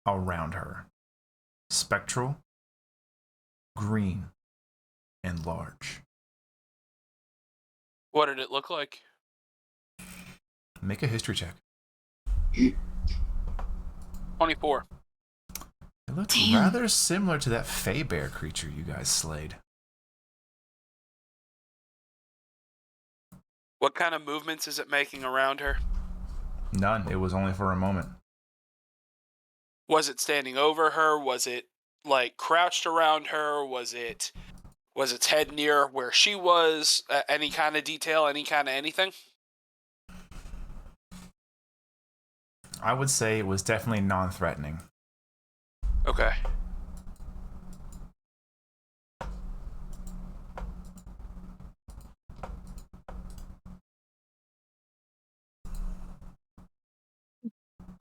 around her. Spectral, green, and large. What did it look like? Make a history check. 24. It looked Damn. rather similar to that Fey Bear creature you guys slayed. What kind of movements is it making around her? None. It was only for a moment. Was it standing over her? Was it like crouched around her? Was its head near where she was? Any kind of detail? Any kind of anything? I would say it was definitely non-threatening. Okay.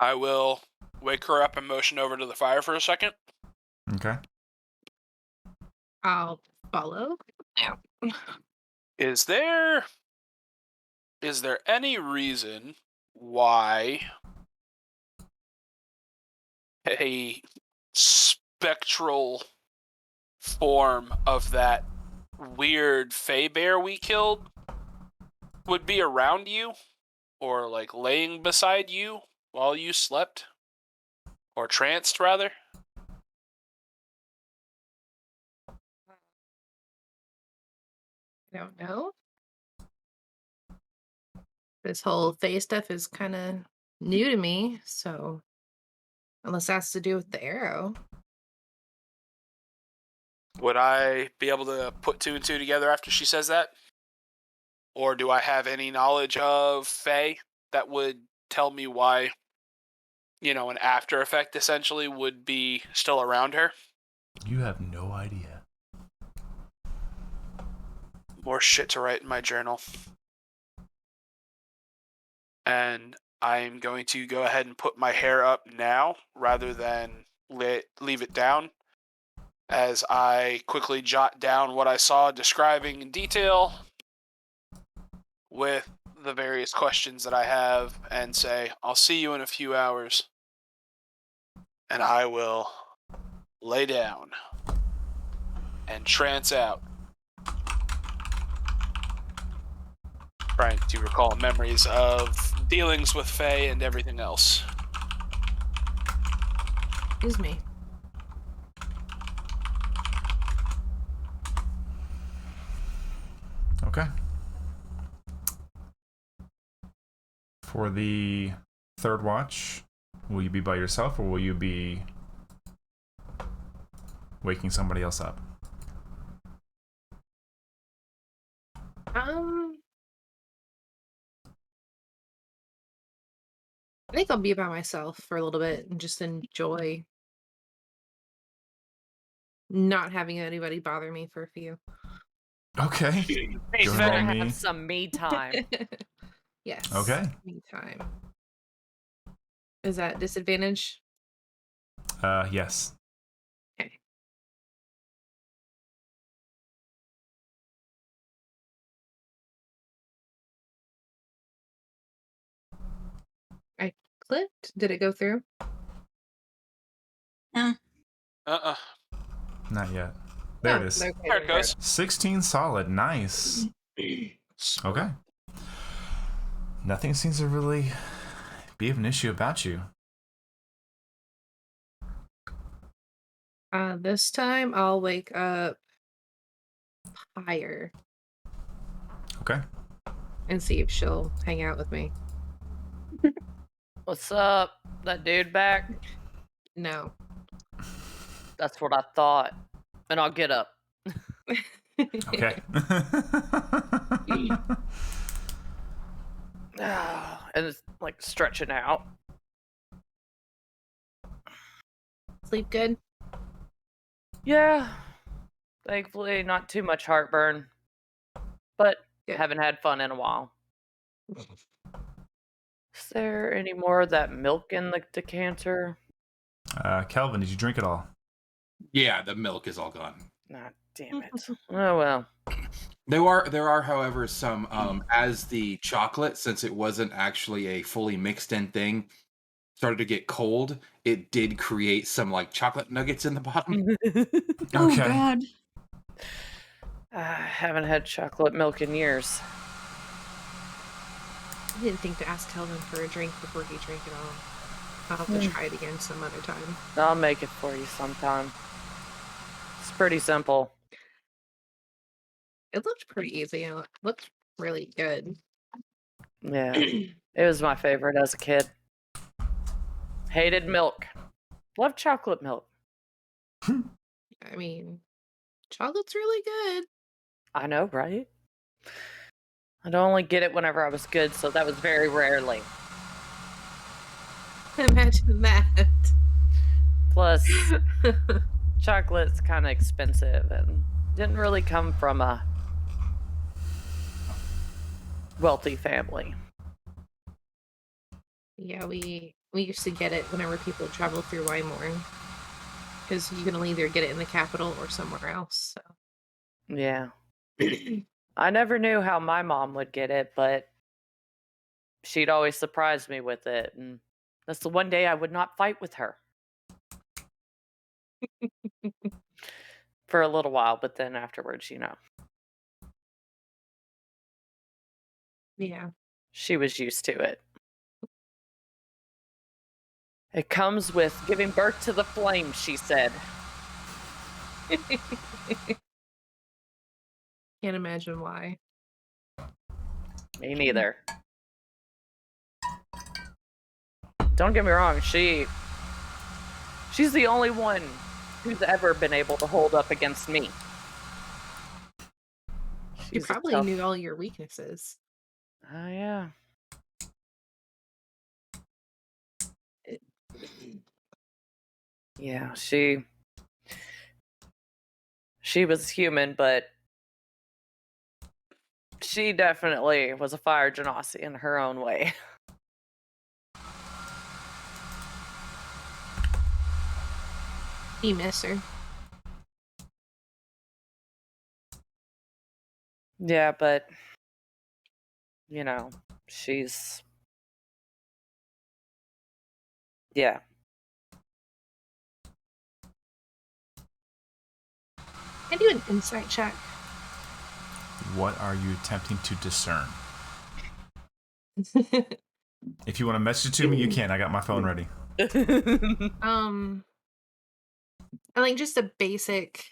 I will wake her up and motion over to the fire for a second. Okay. I'll follow. Is there any reason why a spectral form of that weird Fey bear we killed would be around you, or like laying beside you while you slept, or tranced rather? I don't know. This whole Fae stuff is kind of new to me, so unless it has to do with the arrow. Would I be able to put 2 and 2 together after she says that? Or do I have any knowledge of Fae that would tell me why, an after effect essentially would be still around her? You have no idea. More shit to write in my journal. And I'm going to go ahead and put my hair up now rather than leave it down, as I quickly jot down what I saw, describing in detail with the various questions that I have, and say, I'll see you in a few hours. And I will lay down and trance out, trying to recall memories of dealings with Fae and everything else. Excuse me. Okay. For the third watch, will you be by yourself or will you be waking somebody else up? I think I'll be by myself for a little bit and just enjoy not having anybody bother me for a few. Okay. He's Go gonna roll me. have some me time. Yes. Okay. Me time. Is that disadvantage? Yes. Okay. I clicked. Did it go through? Yeah. Not yet. There it is. Okay, There it goes. 16 solid. Nice. Okay. Nothing seems to really be of an issue about you. This time I'll wake up Pyre Okay. and see if she'll hang out with me. What's up? That dude back? No. That's what I thought. And I'll get up. Okay. And it's like stretching out. Sleep good? Yeah. Thankfully, not too much heartburn. But Good. haven't had fun in a while. Is there any more of that milk in the decanter? Kelvin, did you drink it all? Yeah, the milk is all gone. Ah, damn it. Oh well. There are, however, some as the chocolate, since it wasn't actually a fully mixed in thing, started to get cold. It did create some like chocolate nuggets in the bottom. Oh Okay. God. I haven't had chocolate milk in years. I didn't think to ask Kelvin for a drink before he drank it all. I'll have to try it again some other time. I'll make it for you sometime. It's pretty simple. It looked pretty easy. It looked really good. Yeah. It was my favorite as a kid. Hated milk. Loved chocolate milk. I mean, chocolate's really good. I know, right? I'd only get it whenever I was good, so that was very rarely. Imagine that. Plus, chocolate's kind of expensive and didn't really come from a wealthy family. Yeah, we used to get it whenever people travel through Wymorn. Because you can only either get it in the capital or somewhere else. Yeah. I never knew how my mom would get it, but she'd always surprise me with it. And that's the one day I would not fight with her. For a little while, but then afterwards, Yeah. she was used to it. It comes with giving birth to the flame, she said. Can't imagine why. Me neither. Don't get me wrong, she's the only one who's ever been able to hold up against me. You She's a probably tough- knew all your weaknesses. Oh yeah. Yeah, she was human, but she definitely was a fire genasi in her own way. You miss her. Yeah, but she's yeah. I do an insight check. What are you attempting to discern? If you want to message it to me, you can. I got my phone ready. I like just a basic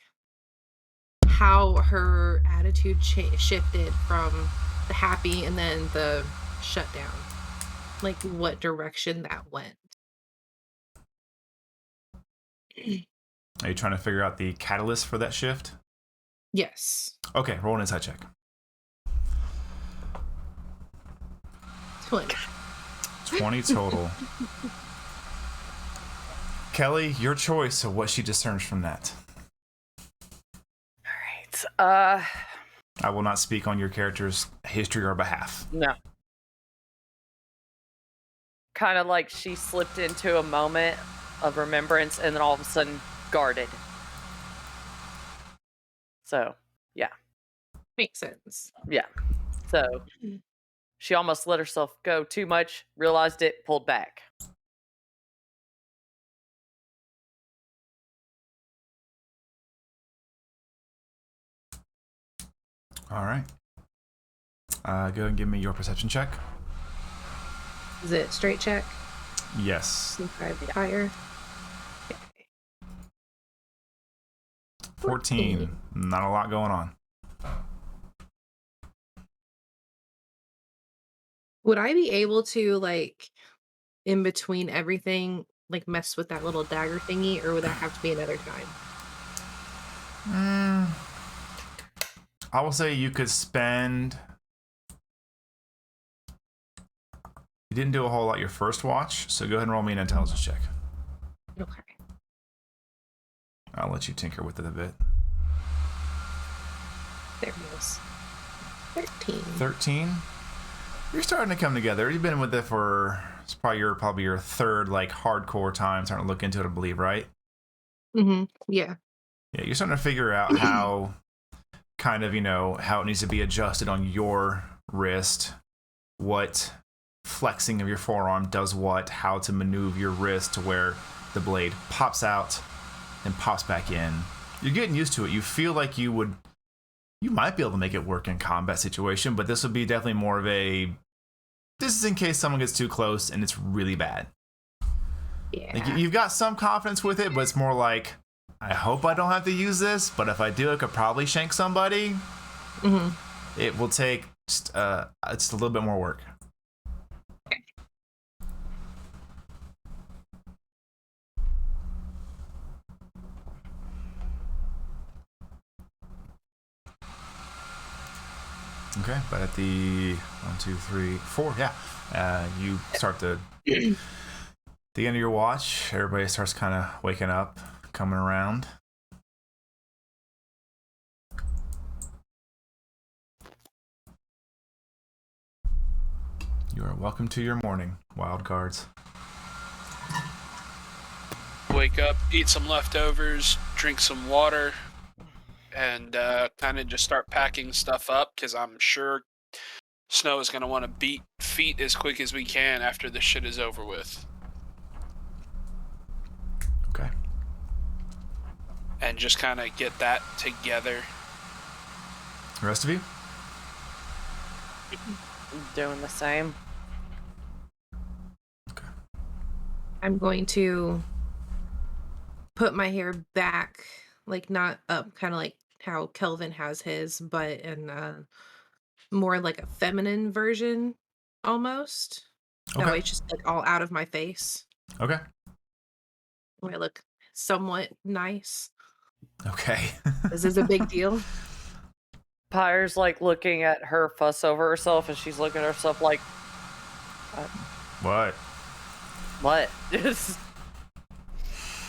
how her attitude shifted from the happy and then the shutdown. Like what direction that went. Are you trying to figure out the catalyst for that shift? Yes. Okay, roll an insight check. 20. 20 total. Kelly, your choice of what she discerns from that. Alright. I will not speak on your character's history or behalf. No. Kind of like she slipped into a moment of remembrance and then all of a sudden guarded. So, yeah. Makes sense. Yeah. So, she almost let herself go too much, realized it, pulled back. All right. Go ahead and give me your perception check. Is it straight check? Yes. 5 higher. 14. Not a lot going on. Would I be able to, like, in between everything, like, mess with that little dagger thingy, or would that have to be another time? I will say you could spend... You didn't do a whole lot your first watch, so go ahead and roll me an intelligence check. Okay. I'll let you tinker with it a bit. There it is. 13. 13. You're starting to come together. You've been with it for... It's probably your third, like, hardcore time starting to look into it, I believe, right? Mm-hmm. Yeah. Yeah, you're starting to figure out how... kind of, how it needs to be adjusted on your wrist. What flexing of your forearm does what. How to maneuver your wrist to where the blade pops out and pops back in. You're getting used to it. You feel like you might be able to make it work in combat situation, but this would be definitely more of a... This is in case someone gets too close and it's really bad. Yeah. Like, you've got some confidence with it, but it's more like, I hope I don't have to use this, but if I do, I could probably shank somebody. Mm-hmm. It will take just a little bit more work. Okay, but at the 1, 2, 3, 4, you start to the end of your watch. Everybody starts kind of waking up, coming around. You are welcome to your morning, wild cards. Wake up, eat some leftovers, drink some water, and kind of just start packing stuff up, because I'm sure Snow is going to want to beat feet as quick as we can after this shit is over with. Okay. And just kind of get that together. The rest of you? Doing the same. Okay. I'm going to put my hair back, like not up, kind of like how Kelvin has his, but in more like a feminine version almost. That Okay. way it's just like all out of my face. Okay. I look somewhat nice. Okay. This is a big deal. Pyre's like looking at her fuss over herself, and she's looking at herself like, What? what?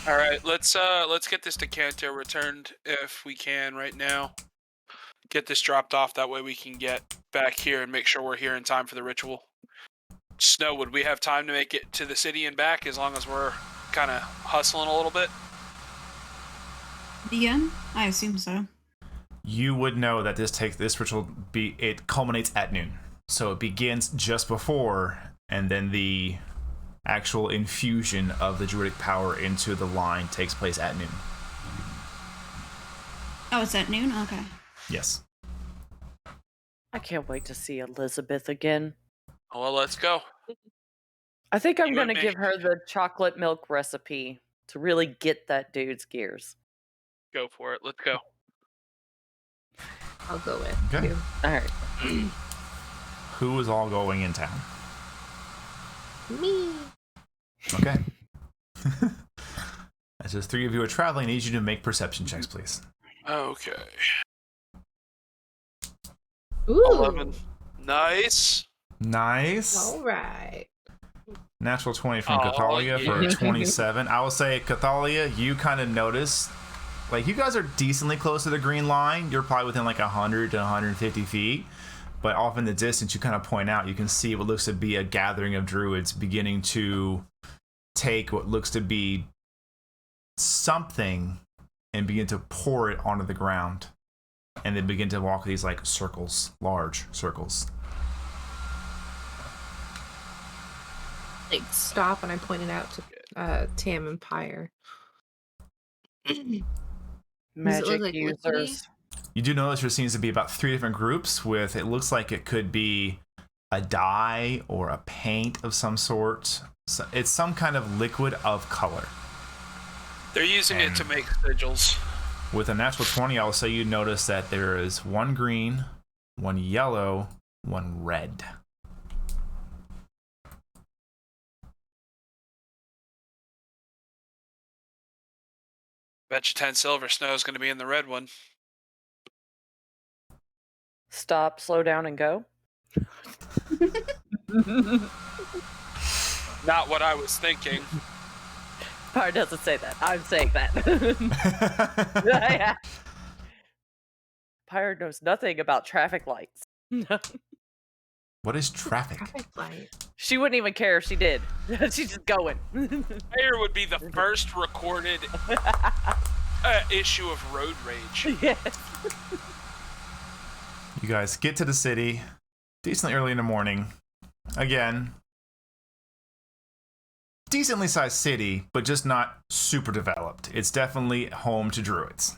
All right, let's get this decanter returned if we can right now. Get this dropped off, that way we can get back here and make sure we're here in time for the ritual. Snow, would we have time to make it to the city and back as long as we're kind of hustling a little bit? Yeah, I assume so. You would know that this ritual it culminates at noon. So it begins just before, and then the actual infusion of the druidic power into the line takes place at noon. Oh, it's at noon? Okay. Yes. I can't wait to see Elizabeth again. Well, let's go. I think I'm You going to and me. give her the chocolate milk recipe to really get that dude's gears. Go for it. Let's go. I'll go with Okay. you. All right. Who is all going in town? Me. Okay. As the three of you are traveling, I need you to make perception checks, please. Okay. Ooh. 11. Nice. Nice. All right. Natural 20 from Oh, Cathalia for yeah. a 27. I will say, Cathalia, you kind of notice, like, you guys are decently close to the green line. You're probably within like 100 to 150 feet. But off in the distance, you kind of point out, you can see what looks to be a gathering of druids beginning to take what looks to be something and begin to pour it onto the ground. And they begin to walk these like circles, large circles. Like stop, and I pointed out to Tam and Pyre. Magic like users. You do notice there seems to be about 3 different groups with, it looks like it could be a dye or a paint of some sort. So it's some kind of liquid of color. They're using it to make sigils. With a natural 20, I'll say you notice that there is 1 green, 1 yellow, 1 red. Bet you 10 silver Snow's going to be in the red one. Stop, slow down, and go. Not what I was thinking. Pyre doesn't say that. I'm saying that. Yeah. Pyre knows nothing about traffic lights. What is traffic? Traffic light. She wouldn't even care if she did. She's just going. Pyre would be the first recorded issue of road rage. Yes. You guys get to the city decently early in the morning. Again, decently sized city, but just not super developed. It's definitely home to druids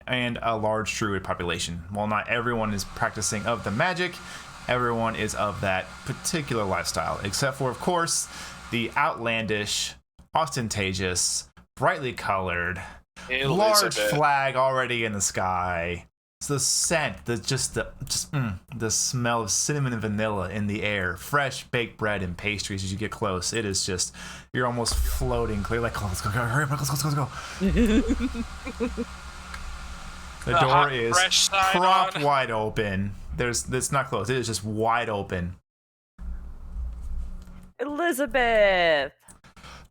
and a large druid population. While not everyone is practicing of the magic, everyone is of that particular lifestyle, except for, of course, the outlandish, ostentatious, brightly colored, large flag already in the sky. It's the scent, the smell of cinnamon and vanilla in the air, fresh baked bread and pastries as you get close. It is just, you're almost floating clear, like, oh, let's go, hurry up, let's go. The door is propped wide open. It's not closed, it is just wide open. Elizabeth!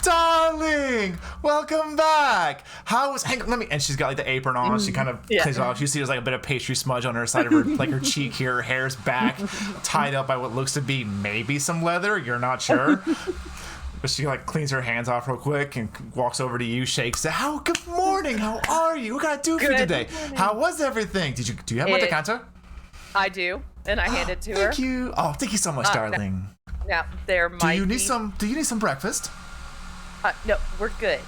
Darling, welcome back. Hang on, and she's got like the apron on. She kind of cleans it off. You see there's like a bit of pastry smudge on her side of her, like her cheek here. Her hair's back, tied up by what looks to be maybe some leather. You're not sure. But she like cleans her hands off real quick and walks over to you, shakes it. Good morning. How are you? What can I do for you today? Morning. How was everything? Do you have my decanter? I do, and I hand it to her. Thank you. Oh, thank you so much, darling. Yeah, there might Do you need some breakfast? No, we're good.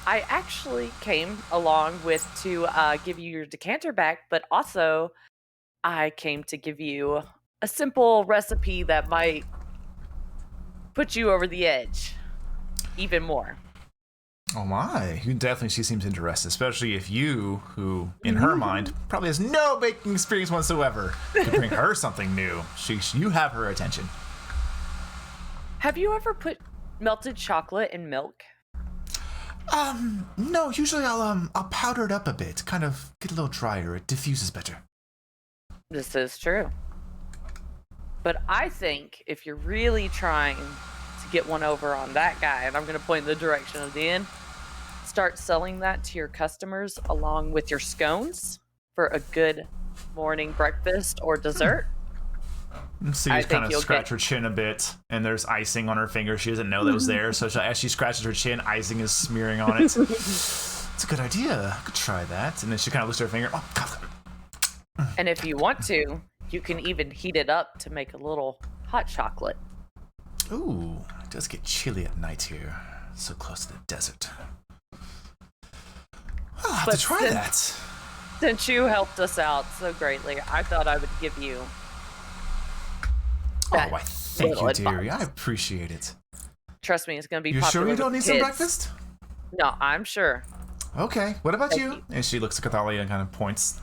I actually came along to give you your decanter back, but also I came to give you a simple recipe that might put you over the edge even more. Oh my, she seems interested, especially if you, who in her mind probably has no baking experience whatsoever, could bring her something new. You have her attention. Have you ever put melted chocolate in milk? No, usually I'll powder it up a bit, kind of get a little drier, it diffuses better. This is true. But I think if you're really trying to get one over on that guy, and I'm going to point in the direction of the inn, start selling that to your customers along with your scones for a good morning breakfast or dessert. So you kind of scratch her chin a bit, and there's icing on her finger. She doesn't know that was there, so as she scratches her chin, icing is smearing on it. It's a good idea. I could try that. And then she kind of looks at her finger. Oh, God. And if you want to, you can even heat it up to make a little hot chocolate. Ooh, it does get chilly at night here. So close to the desert. I'll have to try that. Since you helped us out so greatly, I thought I would give you I thank you, dearie. I appreciate it. Trust me, it's going to be You popular sure you don't with need kids. some breakfast? No, I'm sure. Okay, what about you? And she looks at Cathalia and kind of points.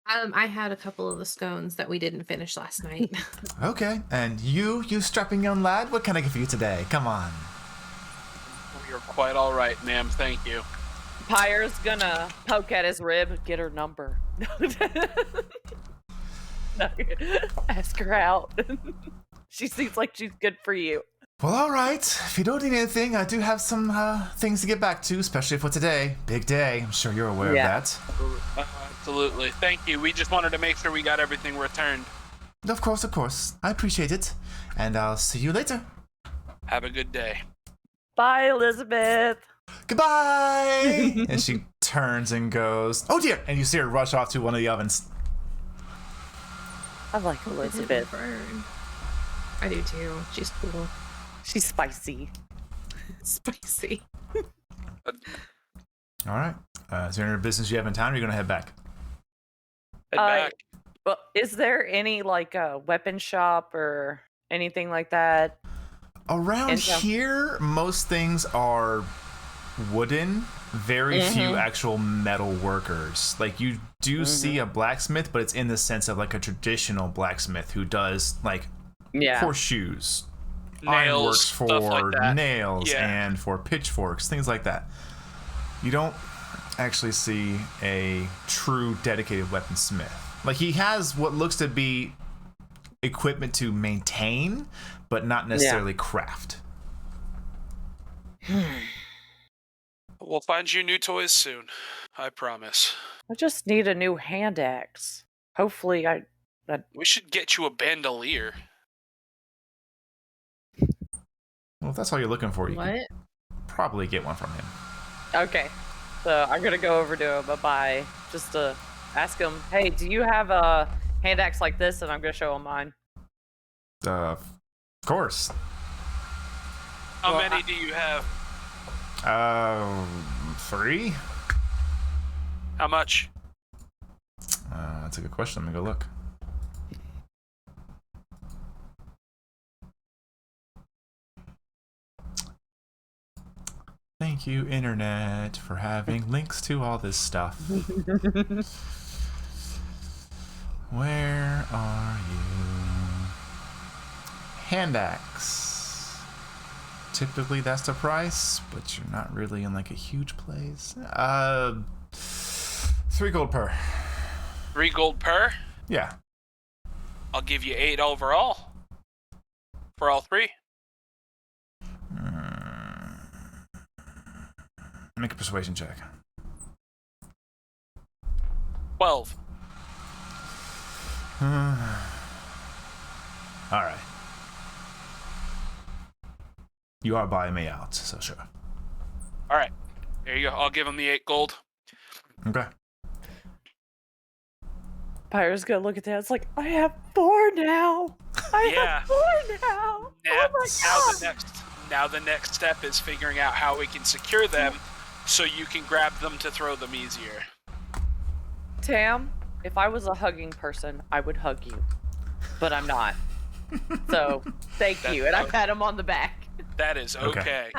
I had a couple of the scones that we didn't finish last night. Okay, and you strapping young lad, what can I get for you today? Come on. You're quite all right, ma'am. Thank you. Pyre's gonna poke at his rib, get her number. No, ask her out. She seems like she's good for you. Well, all right. If you don't need anything, I do have some things to get back to, especially for today. Big day. I'm sure you're aware of that. Absolutely. Thank you. We just wanted to make sure we got everything returned. Of course. I appreciate it. And I'll see you later. Have a good day. Bye, Elizabeth. Goodbye! And she turns and goes, oh dear! And you see her rush off to one of the ovens. I like Elizabeth. I do too. She's cool. She's spicy. Spicy. All right. Is there any business you have in town, or are you going to head back? Head back. Well, is there any like a weapon shop or anything like that? Around here, most things are wooden. Very few actual metal workers. Like, you do see a blacksmith, but it's in the sense of like a traditional blacksmith who does like horseshoes, ironworks for like nails and for pitchforks, things like that. You don't actually see a true dedicated weaponsmith. Like, he has what looks to be equipment to maintain, but not necessarily craft. We'll find you new toys soon. I promise. I just need a new hand axe. Hopefully, We should get you a bandolier. Well, if that's all you're looking for, you What? can probably get one from him. Okay. So I'm gonna go over to him just to ask him, hey, do you have a hand axe like this? And I'm gonna show him mine. Of course. How many do you have? 3? How much? That's a good question. Let me go look. Thank you, Internet, for having links to all this stuff. Where are you? Hand axe. Typically that's the price, but you're not really in like a huge place. 3 gold per. 3 gold per? Yeah. I'll give you 8 overall. For all 3. Make a persuasion check. 12. Alright. You are buying me out, so sure. Alright. There you go. I'll give him the 8 gold. Okay. Pyro's gonna look at that. It's like, I have 4 now. I have 4 now. Now, Oh my god. now the next step is figuring out how we can secure them so you can grab them to throw them easier. Tam, if I was a hugging person, I would hug you. But I'm not. So, thank you. And I pat him on the back. That is okay.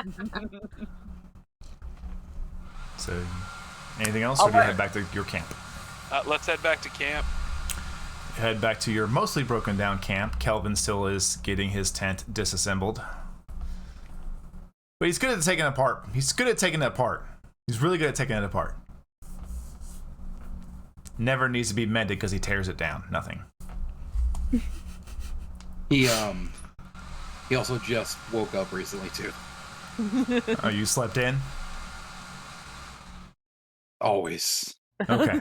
So, anything else, or do you head back to your camp? Let's head back to camp. Head back to your mostly broken down camp. Kelvin still is getting his tent disassembled. But he's good at taking it apart. He's good at taking it apart. He's really good at taking it apart. Never needs to be mended because he tears it down. Nothing. He also just woke up recently too. Oh, you slept in? Always. Okay.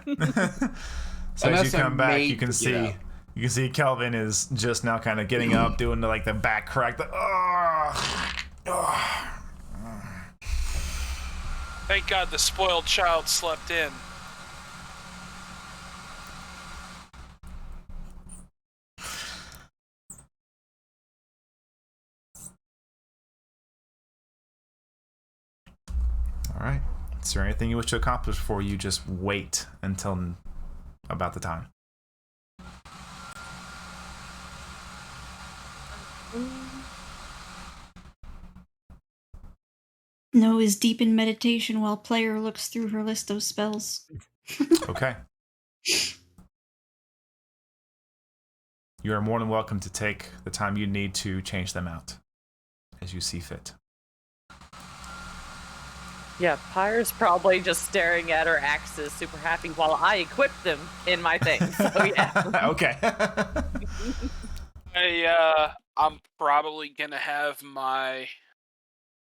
So as Unless you come I'm back, made you can to get see up. Kelvin is just now kind of getting up, doing the back crack. Thank God the spoiled child slept in. All right. Is there anything you wish to accomplish before you just wait until about the time? No is deep in meditation while player looks through her list of spells. Okay. You are more than welcome to take the time you need to change them out as you see fit. Yeah, Pyre's probably just staring at her axes, super happy, while I equip them in my things. So yeah. Okay. I'm probably gonna have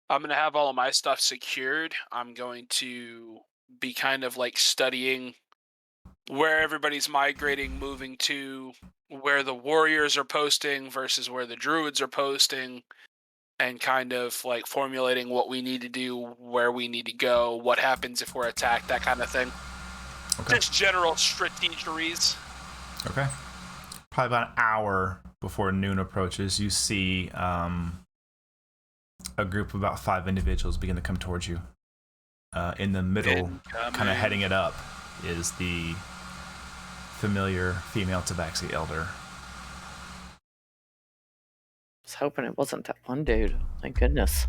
all of my stuff secured. I'm going to be kind of like studying where everybody's migrating, moving to, where the warriors are posting versus where the druids are posting, and kind of like formulating what we need to do, where we need to go, what happens if we're attacked, that kind of thing. Okay. Just general strategeries. Okay. Probably about an hour before noon approaches, you see a group of about 5 individuals begin to come towards you. In the middle, kind of heading it up, is the familiar female tabaxi elder. I was hoping it wasn't that one dude. Thank goodness.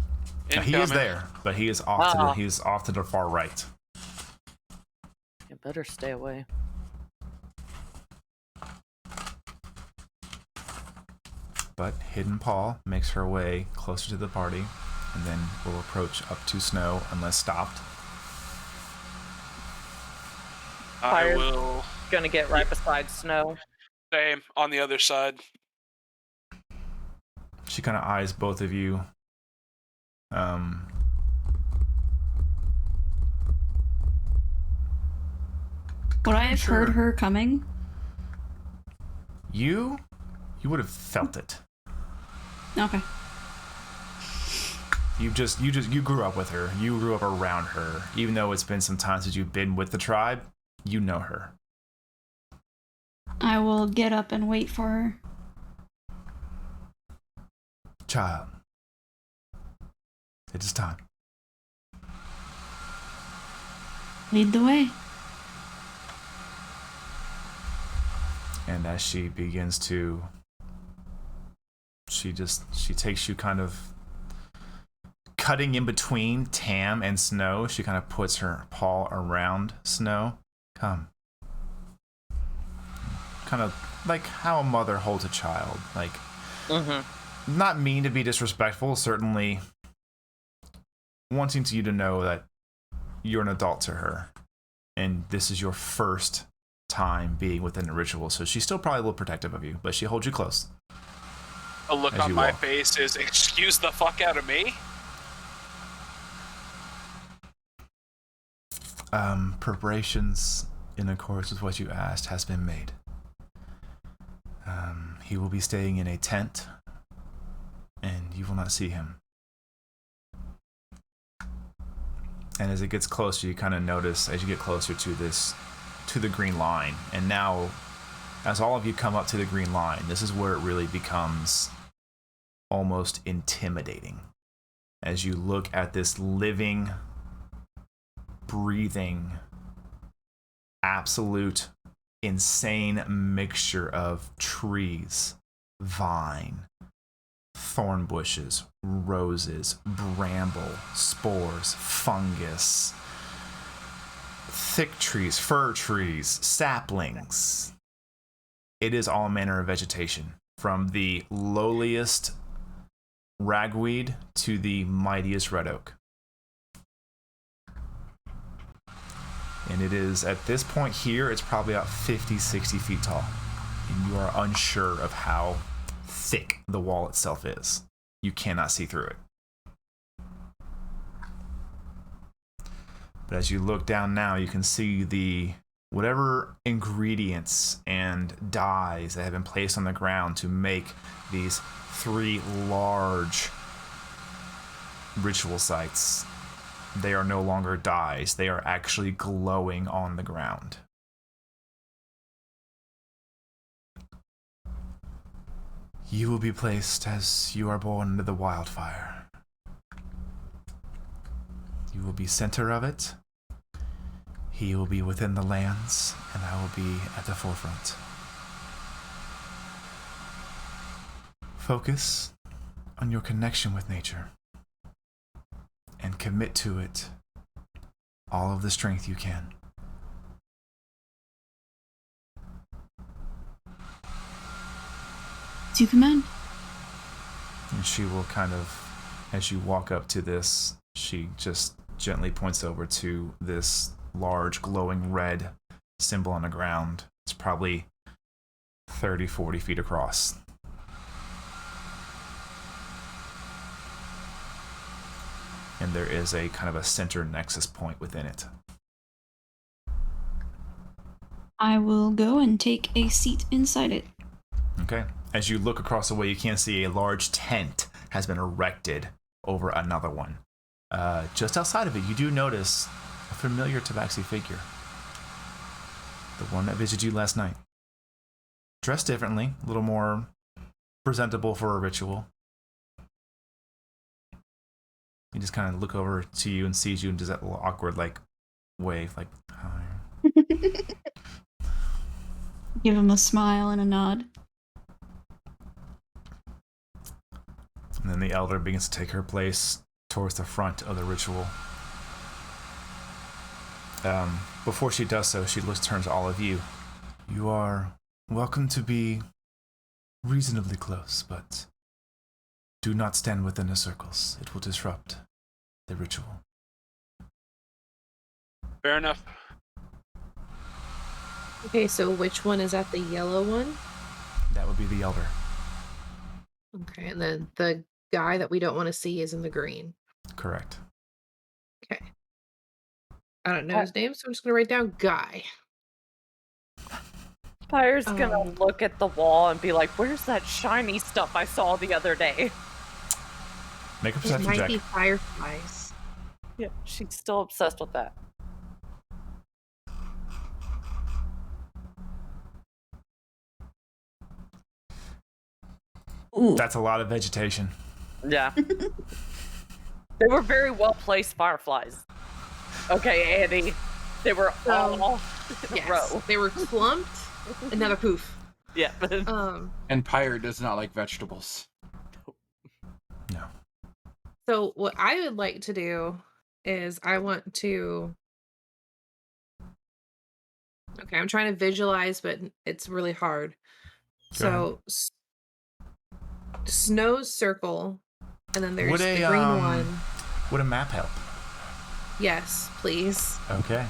Now, he is Incoming. there, but he is off to the far right. You better stay away. But Hidden Paw makes her way closer to the party, and then will approach up to Snow unless stopped. I Fire's will. Gonna get right beside Snow. Same on the other side. She kind of eyes both of you. Would I have heard her coming? You would have felt it. Okay. You grew up with her. You grew up around her. Even though it's been some time since you've been with the tribe, you know her. I will get up and wait for her. Child, it is time. Lead the way. And as she begins to, she takes you kind of cutting in between Tam and Snow. She kind of puts her paw around Snow. Come. Kind of like how a mother holds a child. Like, not mean to be disrespectful, certainly wanting you to know that you're an adult to her. And this is your first time being within the ritual, so she's still probably a little protective of you, but she holds you close. A look As on you my walk. face is, excuse the fuck out of me? Preparations in accordance with what you asked has been made. He will be staying in a tent, and you will not see him. And as it gets closer, you kind of notice, as you get closer to the green line, and now, as all of you come up to the green line, this is where it really becomes almost intimidating. As you look at this living, breathing, absolute, insane mixture of trees, vine, thorn bushes, roses, bramble, spores, fungus, thick trees, fir trees, saplings. It is all manner of vegetation, from the lowliest ragweed to the mightiest red oak. And it is, at this point here, it's probably about 50, 60 feet tall. And you are unsure of how thick the wall itself is. You cannot see through it. But as you look down now, you can see the whatever ingredients and dyes that have been placed on the ground to make these 3 large ritual sites. They are no longer dyes. They are actually glowing on the ground. You will be placed as you are born into the wildfire. You will be center of it. He will be within the lands, and I will be at the forefront. Focus on your connection with nature, and commit to it all of the strength you can. As you command. And she will kind of, as you walk up to this, she just gently points over to this large glowing red symbol on the ground. It's probably 30, 40 feet across. And there is a kind of a center nexus point within it. I will go and take a seat inside it. Okay. As you look across the way, you can see a large tent has been erected over another one. Just outside of it, you do notice a familiar tabaxi figure. The one that visited you last night. Dressed differently, a little more presentable for a ritual. He just kind of look over to you and sees you and does that little awkward, like, wave, like, hi. Give him a smile and a nod. And then the elder begins to take her place towards the front of the ritual. Before she does so, she turns to all of you. You are welcome to be reasonably close, but do not stand within the circles. It will disrupt the ritual. Fair enough. Okay, so which one is that? The yellow one? That would be the elder. Okay, and then the guy that we don't want to see is in the green. Correct. Okay. I don't know his name, so I'm just gonna write down Guy. Pyre's gonna look at the wall and be like, "Where's that shiny stuff I saw the other day?" Make a It perception might check. be fireflies. Yeah, she's still obsessed with that. Ooh. That's a lot of vegetation. Yeah. They were very well placed fireflies. Okay, Andy. They were all in a Yes, row. they were clumped. Another poof. Yeah. And Pyre does not like vegetables. No. So what I would like to do is I want to. Okay, I'm trying to visualize, but it's really hard. Go So Snow's circle, and then there's Would the a, green one. Would a map help? Yes, please. Okay.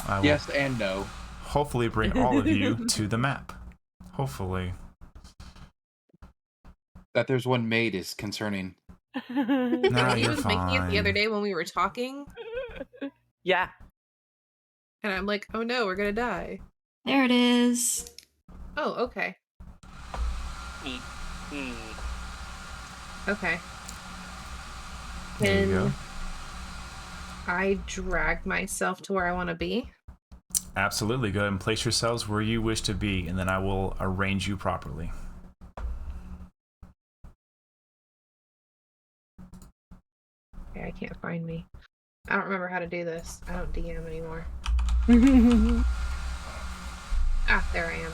I will Yes and no. hopefully bring all of you to the map. Hopefully. That there's one made is concerning. No, He you're was making it the other fine. day when we were talking, Yeah. and I'm like, oh no, we're gonna die. There it is. Oh, okay. Okay. There you go. Can I drag myself to where I want to be? Absolutely. Go ahead and place yourselves where you wish to be, and then I will arrange you properly. Okay, I can't find me. I don't remember how to do this. I don't DM anymore. Ah, there I am.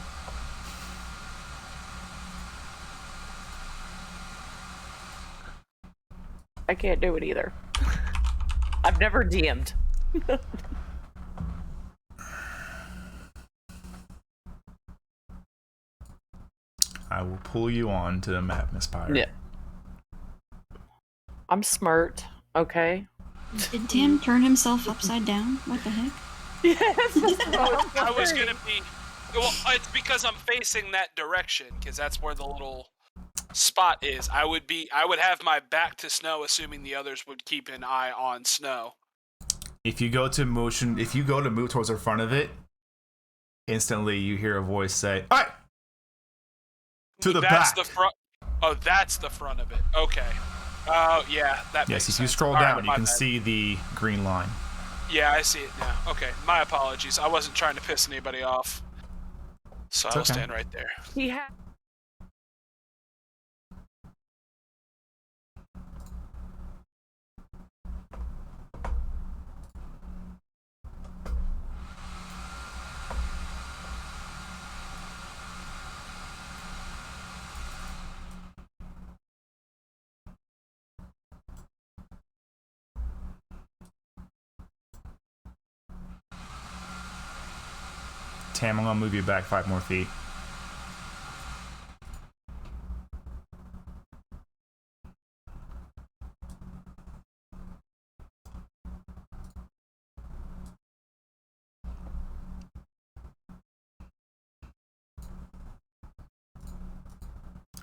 I can't do it either. I've never DM'd. I will pull you on to the map, Miss Pyre. Yeah. I'm smart, okay? Did Tim turn himself upside down? What the heck? Yes. I was gonna be. Well, it's because I'm facing that direction, because that's where the little spot is. I would have my back to Snow, assuming the others would keep an eye on Snow. If you go to move towards the front of it, instantly you hear a voice say, "All right, to the That's back." the front. Oh, that's the front of it. Okay. Oh, yeah, that makes Yes, if sense. you scroll All right, down, you my can bad. see the green line. Yeah, I see it now. Okay, my apologies. I wasn't trying to piss anybody off. So I'll okay. stand right there. He had. Tam, I'm gonna move you back 5 more feet.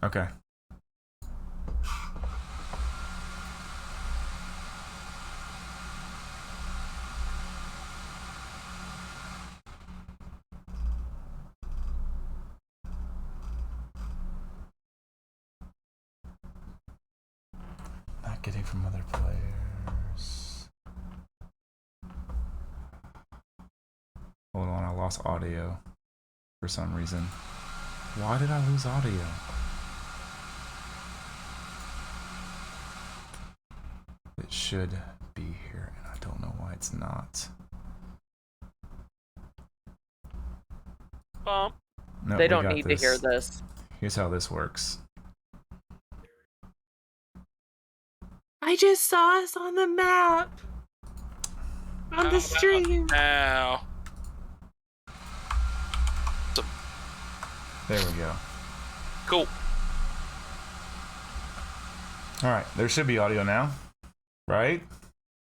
Okay. Not getting from other players. Hold on, I lost audio for some reason. Why did I lose audio? It should be here, and I don't know why it's not. Bump. No, They we don't got need to hear this. Here's how this works. I just saw us on the map. On the stream. Now. There we go. Cool. All right, there should be audio now, right?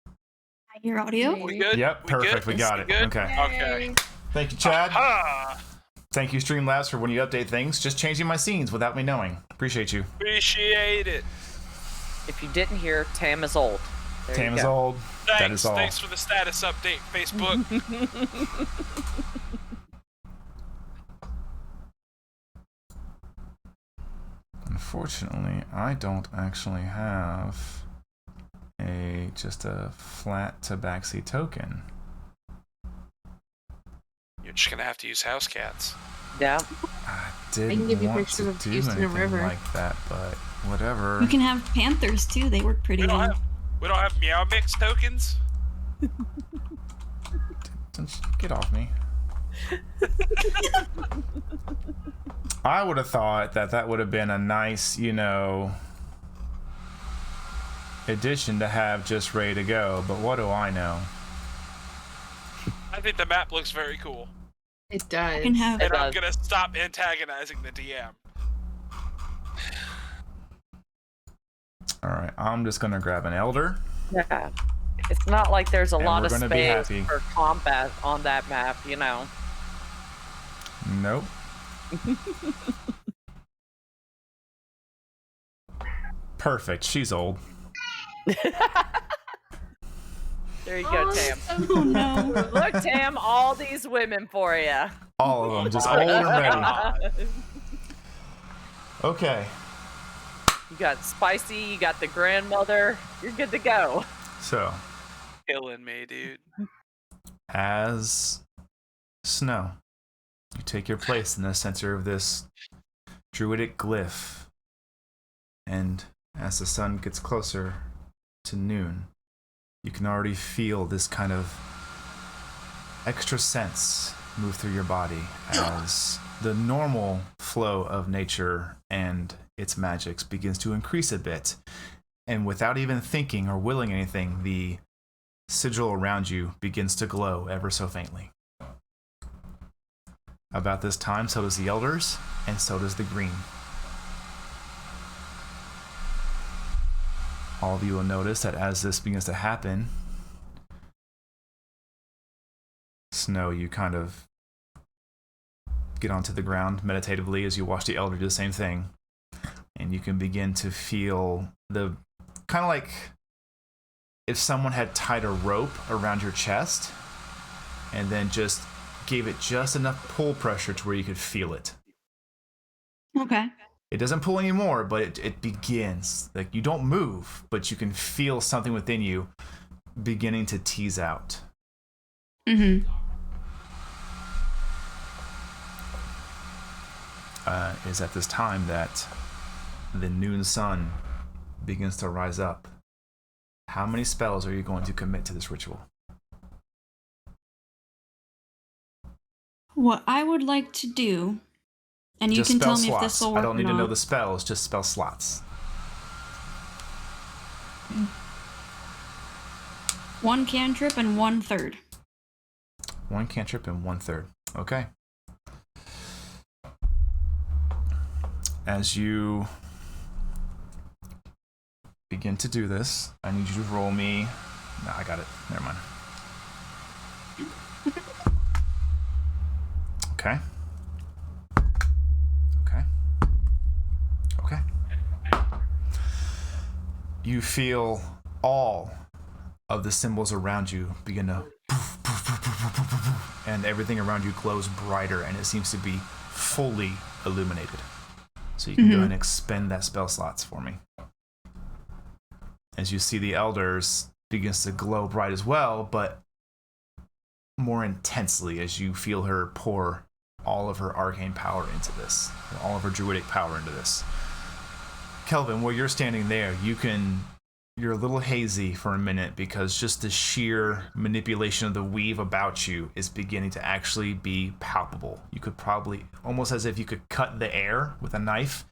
I hear audio. We good? Yep, We perfect. good? We got We it. good? Okay. Okay. Thank you, Chad. Ah, Thank you, Streamlabs, for when you update things, just changing my scenes without me knowing. Appreciate you. appreciate it. If you didn't hear, Tam is old. There Tam you is go. old. That Thanks. is all. Thanks for the status update, Facebook. Unfortunately, I don't actually have just a flat tabaxi token. You're just gonna have to use house cats. Yeah. I didn't can give you want pictures to of do Houston and anything River. like that, but whatever. You can have panthers too. They work pretty We don't well. have meow mix tokens. Get off me. I would have thought that would have been a nice, addition to have just ready to go, but what do I know? I think the map looks very cool. It does. You can have. And I'm does. gonna stop antagonizing the DM. Alright, I'm just gonna grab an elder. Yeah. It's not like there's a And lot we're of gonna be space happy. for combat on that map, you know. Nope. Perfect, she's old. There you go, Tam. Oh no. Look, Tam, all these women for you. All of them, just old and ready. Okay, You got Spicy, you got the grandmother. You're good to go. so Killing me, dude. as Snow, you take your place in the center of this druidic glyph, and as the sun gets closer to noon, you can already feel this kind of extra sense move through your body as the normal flow of nature and its magics begins to increase a bit. And without even thinking or willing anything, the sigil around you begins to glow ever so faintly. About this time, so does the elders, and so does the green. All of you will notice that as this begins to happen, Snow, you kind of get onto the ground meditatively as you watch the elder do the same thing. And you can begin to feel the kind of like if someone had tied a rope around your chest and then just gave it just enough pull pressure to where you could feel it. Okay. It doesn't pull anymore, but it begins. Like, you don't move, but you can feel something within you beginning to tease out. Mm-hmm. Is at this time that the noon sun begins to rise up. How many spells are you going to commit to this ritual? What I would like to do, and you Just can spell tell me slots. if this will work I don't need or to know not. the spells, just spell slots. One cantrip and 1/3. One cantrip and 1/3. Okay. As you begin to do this, I need you to roll me. No, I got it. Never mind. Okay. Okay. Okay. You feel all of the symbols around you begin to poof, poof, poof, poof, poof, poof, poof, and everything around you glows brighter and it seems to be fully illuminated. So you can go ahead and expend that spell slots for me. As you see the elders begins to glow bright as well, but more intensely as you feel her pour all of her arcane power into this, all of her druidic power into this. Kelvin, where you're standing there, you can you're a little hazy for a minute because just the sheer manipulation of the weave about you is beginning to actually be palpable. You could probably, almost as if you could cut the air with a knife,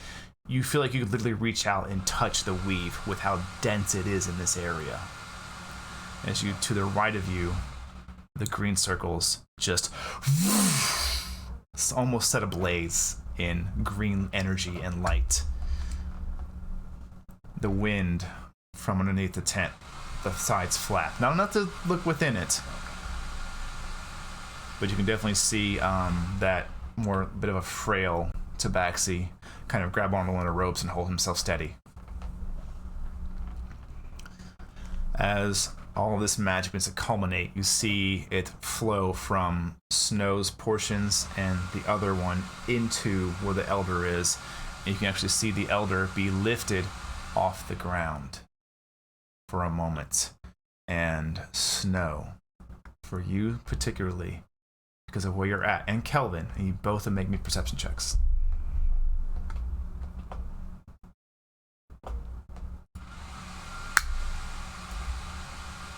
you feel like you could literally reach out and touch the weave with how dense it is in this area. As you, to the right of you, the green circles just almost set ablaze in green energy and light. The wind from underneath the tent, the sides flap. Not enough to look within it, but you can definitely see that more bit of a frail Tabaxi kind of grab onto one of the ropes and hold himself steady. As all of this magic begins to culminate, you see it flow from Snow's portions and the other one into where the Elder is. And you can actually see the Elder be lifted off the ground for a moment. And Snow, for you particularly, because of where you're at, and Kelvin, and you both will make me perception checks.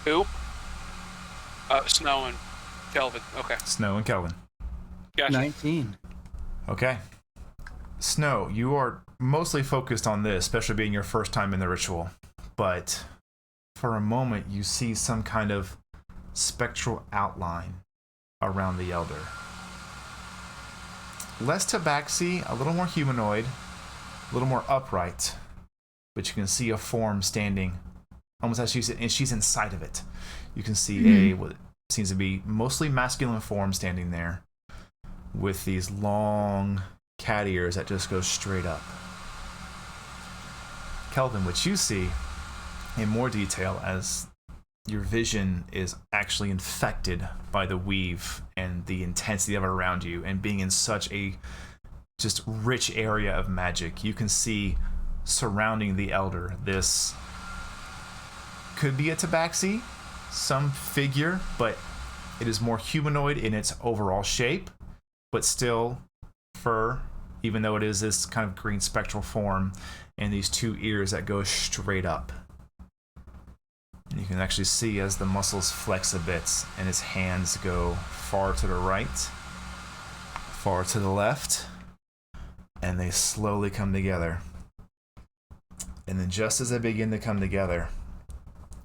Who? Snow and Kelvin. Okay. Snow and Kelvin. Gotcha. 19. Okay. Snow, you are mostly focused on this, especially being your first time in the ritual. But for a moment, you see some kind of spectral outline around the Elder. Less tabaxi, a little more humanoid, a little more upright. But you can see a form standing almost as she's inside of it. You can see what seems to be mostly masculine form standing there with these long cat ears that just go straight up. Kelvin, what you see in more detail as your vision is actually infected by the weave and the intensity of it around you, and being in such a just rich area of magic, you can see surrounding the Elder this could be a tabaxi, some figure, but it is more humanoid in its overall shape, but still fur, even though it is this kind of green spectral form, and these two ears that go straight up. And you can actually see as the muscles flex a bit and his hands go far to the right, far to the left, and they slowly come together. And then just as they begin to come together,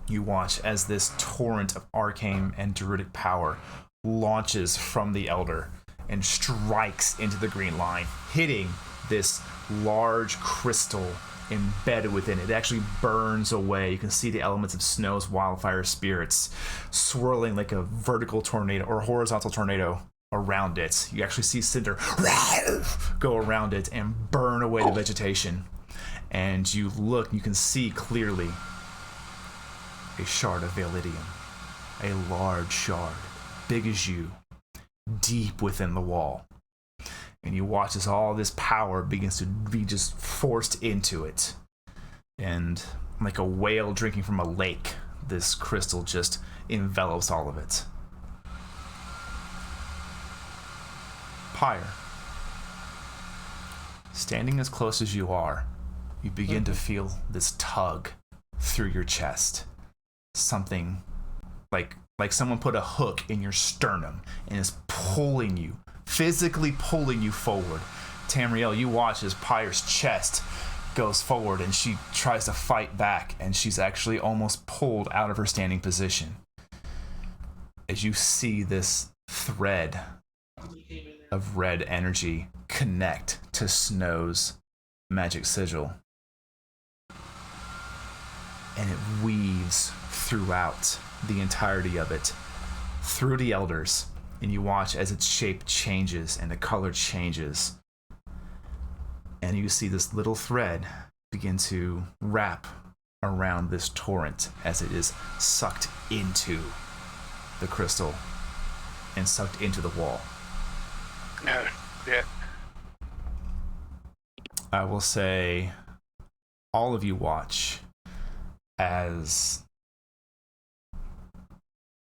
you watch as this torrent of arcane and druidic power launches from the Elder and strikes into the green line, hitting this large crystal embedded within it. It actually burns away. You can see the elements of Snow's wildfire spirits swirling like a vertical tornado or horizontal tornado around it. You actually see cinder go around it and burn away the vegetation. And you look, you can see clearly a shard of Validium, a large shard, big as you, deep within the wall. And you watch as all this power begins to be just forced into it. And like a whale drinking from a lake, this crystal just envelops all of it. Pyre, standing as close as you are, you begin to feel this tug through your chest. Something like someone put a hook in your sternum and is pulling you, physically pulling you forward. Tamriel, you watch as Pyre's chest goes forward and she tries to fight back, and she's actually almost pulled out of her standing position. As you see this thread of red energy connect to Snow's magic sigil, and it weaves throughout the entirety of it, through the Elders, and you watch as its shape changes and the color changes, and you see this little thread begin to wrap around this torrent as it is sucked into the crystal and sucked into the wall. Yeah. I will say all of you watch as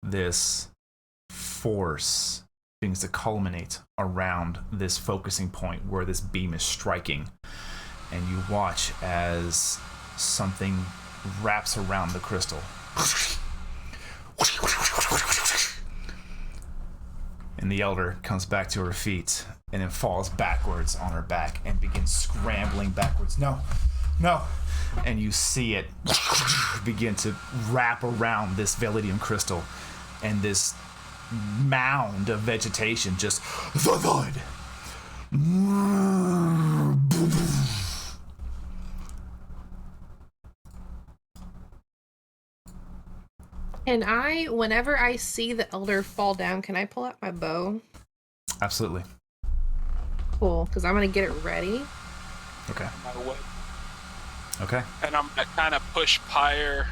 this force begins to culminate around this focusing point where this beam is striking, and you watch as something wraps around the crystal. And the elder comes back to her feet and then falls backwards on her back and begins scrambling backwards. No. And you see it begin to wrap around this Validium crystal, and this mound of vegetation just thud. And whenever I see the elder fall down, can I pull out my bow? Absolutely. Cool, because I'm going to get it ready. Okay. My way. Okay. And I'm gonna kind of push Pyre,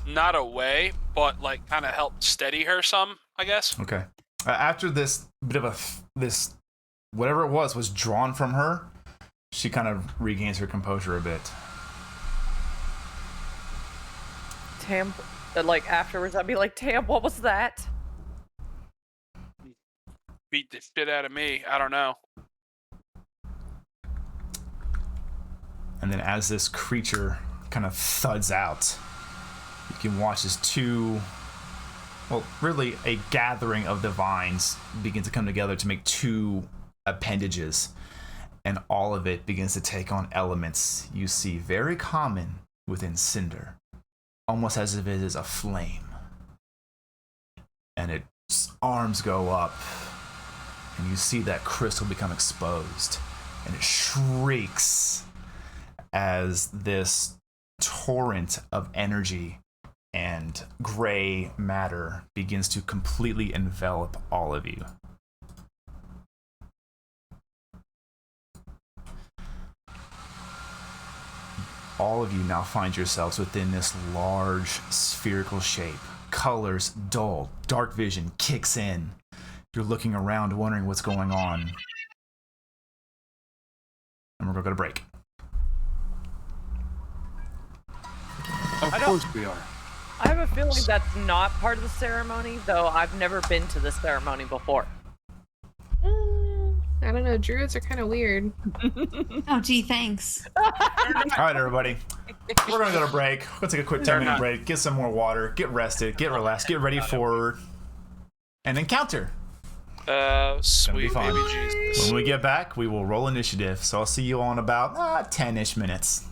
not away, but like kind of help steady her some, I guess. Okay. After this bit of this whatever it was drawn from her, she kind of regains her composure a bit. Tam, like afterwards, I'd be like, Tam, what was that? Beat the shit out of me. I don't know. And then as this creature kind of thuds out, you can watch as really a gathering of divines begin to come together to make two appendages. And all of it begins to take on elements you see very common within Cinder, almost as if it is a flame. And its arms go up, and you see that crystal become exposed, and it shrieks as this torrent of energy and gray matter begins to completely envelop all of you. All of you now find yourselves within this large spherical shape. Colors dull, dark vision kicks in. You're looking around wondering what's going on. And we're going to go to break. Of course we are. I have a feeling that's not part of the ceremony, though I've never been to the ceremony before. I don't know. Druids are kind of weird. Oh, gee, thanks. All right, everybody. We're going to go to break. Let's take a quick 10-minute break. Get some more water. Get rested. Get relaxed. Get ready for an encounter. Sweet fun. baby Jesus. When we get back, we will roll initiative. So I'll see you all in about 10-ish minutes.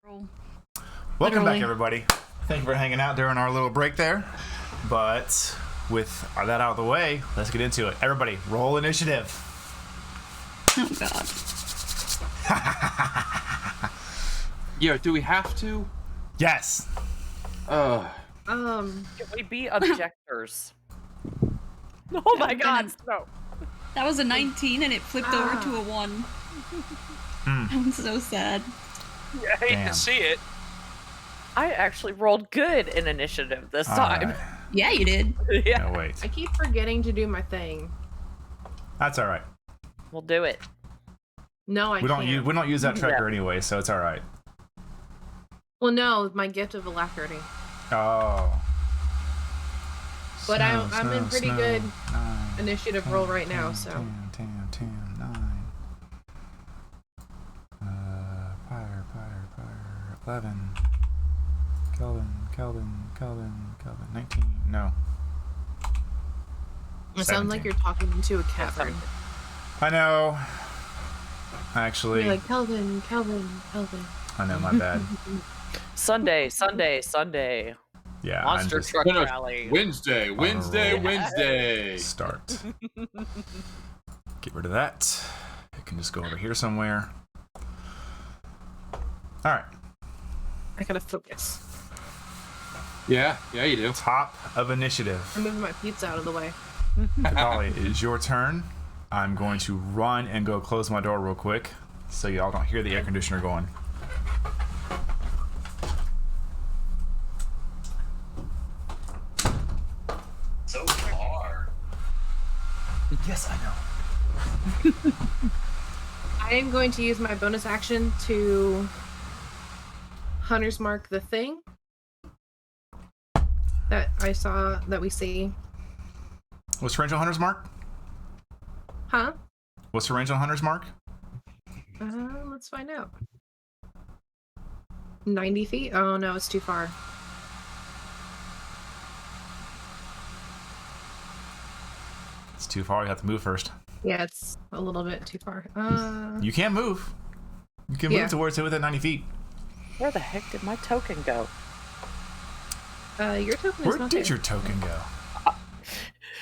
Welcome Literally. back, everybody. Thank you for hanging out during our little break there. But with that out of the way, let's get into it. Everybody, roll initiative. Oh god. Yeah, do we have to? Yes. Can we be objectors? Oh my god, no. That was a 19 and it flipped over to a 1. I'm so sad. Yeah, I hate Damn. to see it. I actually rolled good in initiative this All time. right. Yeah, you did. Yeah, No, wait. I keep forgetting to do my thing. That's all right. we'll do it. No, I We don't can't. use that tracker anyway, so it's all right. Well, no, my gift of alacrity. Oh. But Snow, I'm in snow, pretty snow. good 9, initiative 10, roll right now, 10, so. 10, 9. Fire. 11. Kelvin. 19. No. It 17. sounds like you're talking into a cavern. I know. Actually, You're like, Kelvin. I know, my bad. Sunday. Yeah, Monster I'm just truck rally. Wednesday. roll. Start. Get rid of that. It can just go over here somewhere. All right. I gotta focus. Yeah, you do. Top of initiative. I'm moving my pizza out of the way. Holly, it is your turn. I'm going to run and go close my door real quick so y'all don't hear the air conditioner going. So far. Yes, I know. I am going to use my bonus action to Hunter's Mark the thing that we see. What's the range on Hunter's Mark? Huh? What's the range on Hunter's Mark? Let's find out. 90 feet? Oh no, it's too far. It's too far. You have to move first. Yeah, it's a little bit too far. You can't move. You can Yeah. move towards it within 90 feet. Where the heck did my token go? Your token is Where not did there. your token go?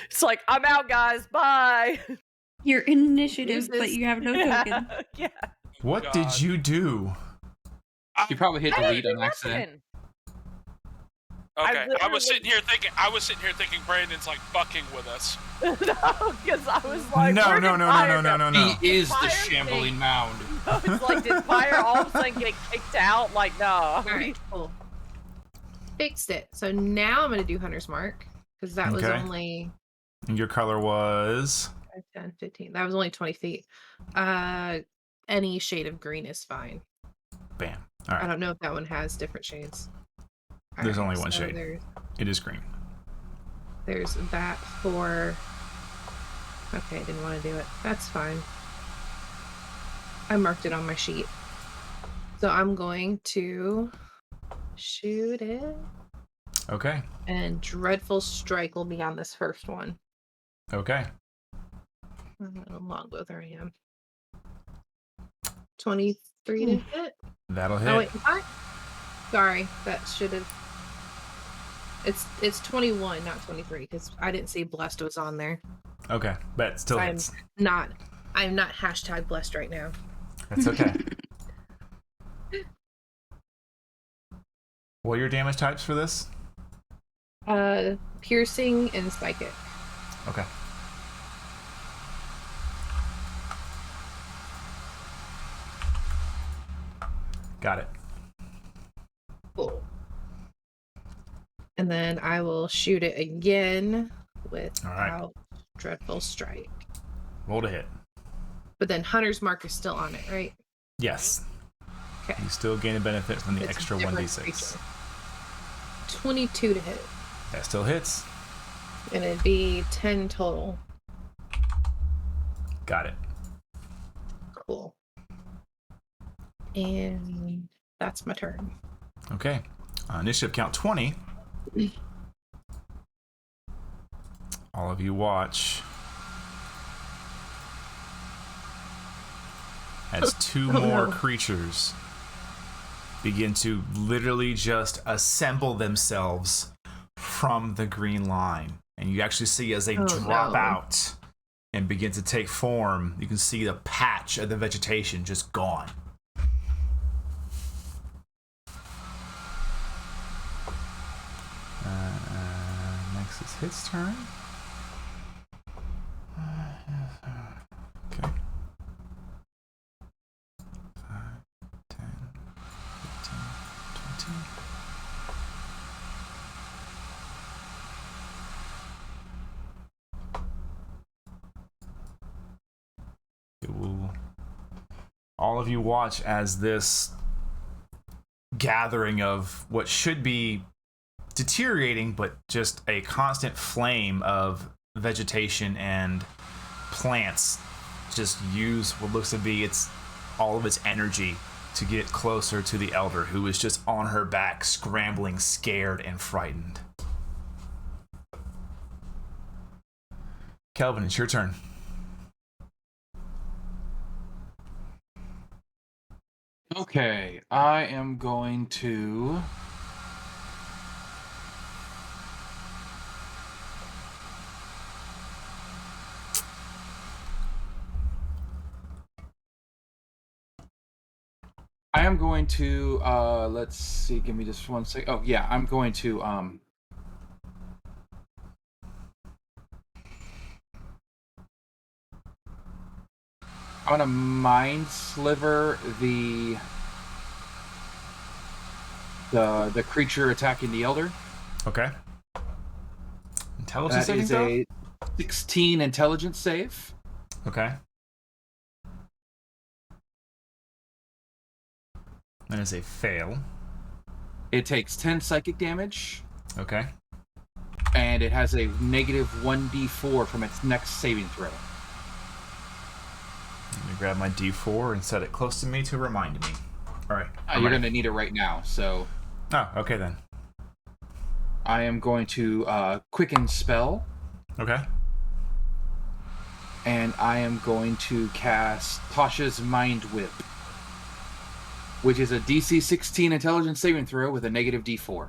It's like, I'm out, guys. Bye. You're in initiative, Use but this. you have no Yeah. token. Yeah. What God. did you do? You probably hit I didn't delete do on accident. nothing. Okay, I was sitting here thinking Brandon's like fucking with us. No, because I was like, No, where no, did no, Fire no, no, go? no, no. He is the Fire shambling thing. mound. I was like, did Fire all of a sudden get kicked out? Like, no. Alright, cool. Fixed it. So now I'm gonna do Hunter's Mark. Because that was Okay. only And your color was 5, 10, 15. That was only 20 feet. Any shade of green is fine. bam. All I right. don't know if that one has different shades. There's Alright, only one so shade. It is green. There's that for... Okay, I didn't want to do it. That's fine. I marked it on my sheet. So I'm going to shoot it. Okay. And Dreadful Strike will be on this first one. Okay. Longbow, there I am. 23 to hit. That'll hit. Oh wait, sorry, that should have. It's 21, not 23, because I didn't see blessed was on there. Okay. But it still hits. I'm not hashtag blessed right now. That's okay. What are your damage types for this? Piercing and psychic. Okay. Got it. Cool. And then I will shoot it again without Dreadful Strike. Roll to hit. But then Hunter's Mark is still on it, right? Yes. Okay. You still gain a benefit from the It's a extra different 1d6. creature. 22 to hit. That still hits. And it'd be 10 total. Got it. Cool. And that's my turn. Okay. Initiative count 20. All of you watch as two Oh, more no. creatures begin to literally just assemble themselves from the green line. And you actually see as they drop out and begin to take form, you can see the patch of the vegetation just gone. Next is his turn. Okay. 5, 10, 15, 20. It will. All of you watch as this gathering of what should be deteriorating, but just a constant flame of vegetation and plants just use what looks to be all of its energy to get closer to the elder, who is just on her back, scrambling, scared and frightened. Kelvin, it's your turn. Okay, I am going to... let's see, give me just 1 second. Oh, yeah, I'm going to, I want to mind sliver the creature attacking the elder. Okay. Intelligence That saving is throw? a 16 intelligence save. Okay. That is a fail. It takes 10 psychic damage, Okay. and it has a negative 1d4 from its next saving throw. Let me grab my D4 and set it close to me to remind me. All right. You're going to need it right now, so Oh, okay then. I am going to quicken spell, Okay. and I am going to cast Tasha's Mind Whip, which is a DC 16 intelligence saving throw with a negative D4.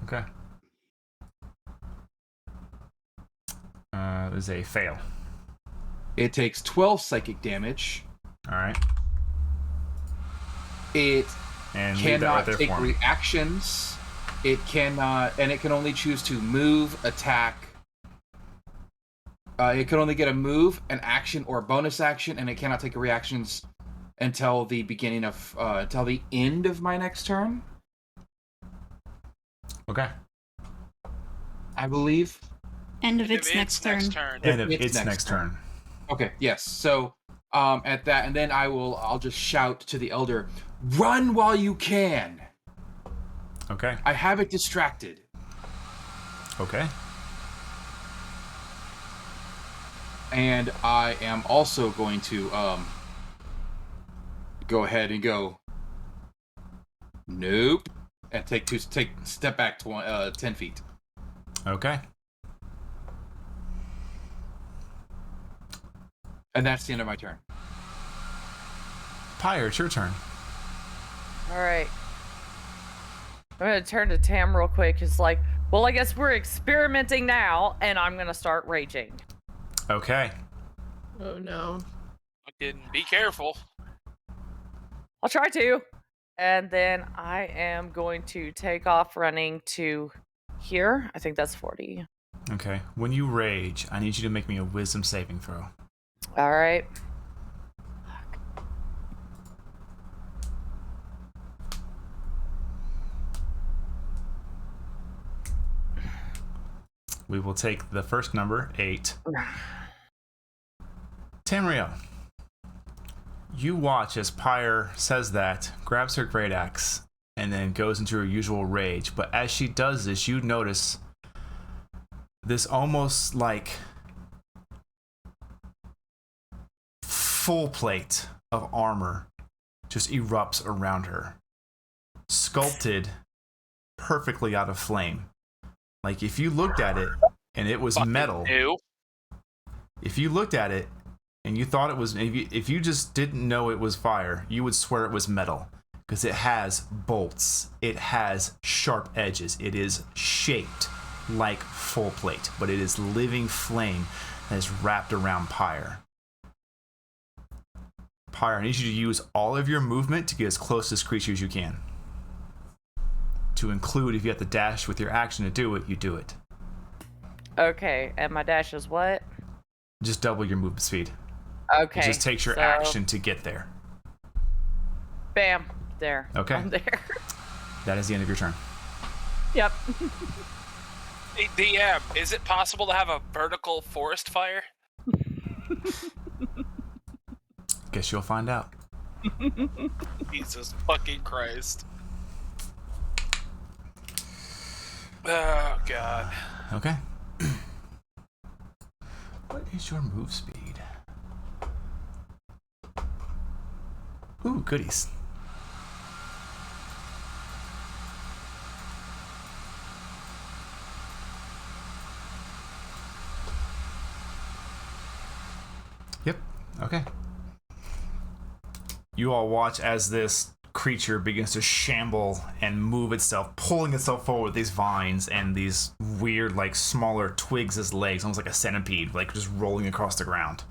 Okay. It is a fail. It takes 12 psychic damage. All right. It And leave that right cannot there take for me. reactions. It cannot, and it can only choose to move, attack. It can only get a move, an action, or a bonus action, and it cannot take reactions until the until the end of my next turn, Okay. I believe. End of If its next turn. End of Its its next next turn. Okay, yes. So, at that, and then I'll just shout to the elder, "Run while you can!" Okay. I have it distracted. Okay. And I am also going to go ahead and go, nope, and step back 10 feet. Okay. And that's the end of my turn. Pyre, it's your turn. All right. I'm going to turn to Tam real quick. It's like, well, I guess we're experimenting now, and I'm going to start raging. Okay. Oh no. Fucking be careful. I'll try to. And then I am going to take off running to here. I think that's 40. Okay. When you rage, I need you to make me a wisdom saving throw. All right. We will take the first number, 8. Tamriel, you watch as Pyre says that, grabs her great axe, and then goes into her usual rage. But as she does this, you notice this almost like full plate of armor just erupts around her, sculpted perfectly out of flame. Like if you looked at it and it was Fucking metal, new. if you looked at it and you thought it was, if you just didn't know it was fire, you would swear it was metal because it has bolts. It has sharp edges. It is shaped like full plate, but it is living flame that is wrapped around Pyre. Pyre, I need you to use all of your movement to get as close to this creature as you can. To include, if you have to dash with your action to do it, you do it. Okay, and my dash is what? Just double your movement speed. Okay. It just takes your action to get there. Bam. There. Okay. I'm there. That is the end of your turn. Yep. Hey, DM, is it possible to have a vertical forest fire? Guess you'll find out. Jesus fucking Christ. Oh, God. Okay. What is your move speed? Ooh, goodies. Yep. Okay. You all watch as this creature begins to shamble and move itself, pulling itself forward with these vines and these weird, like, smaller twigs as legs, almost like a centipede, like just rolling across the ground.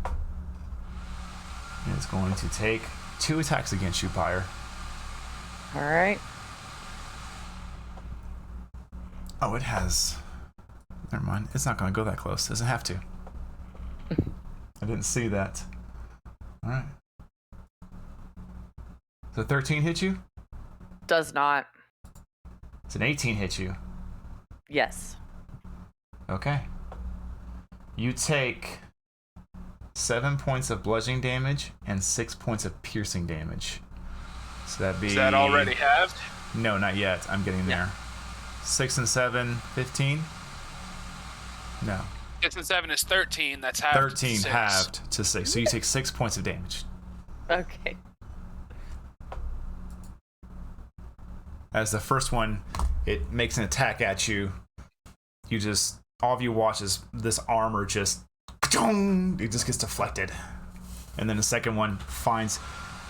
And it's going to take 2 attacks against you, Pyre. All right. Oh, it has... Never mind. It's not going to go that close. It doesn't have to. I didn't see that. All right. So 13 hit you? Does not. It's an 18 hit you. Yes. Okay. You take 7 points of bludgeoning damage and 6 points of piercing damage. So that'd be... Is that already halved? No, not yet. I'm getting there. 6 and 7, 15? No. 6 and 7 is 13. That's halved. 13 to 6. halved to 6. So you take 6 points of damage. Okay. As the first one, it makes an attack at you. You just... All of you watch as this armor just... It just gets deflected. And then the second one finds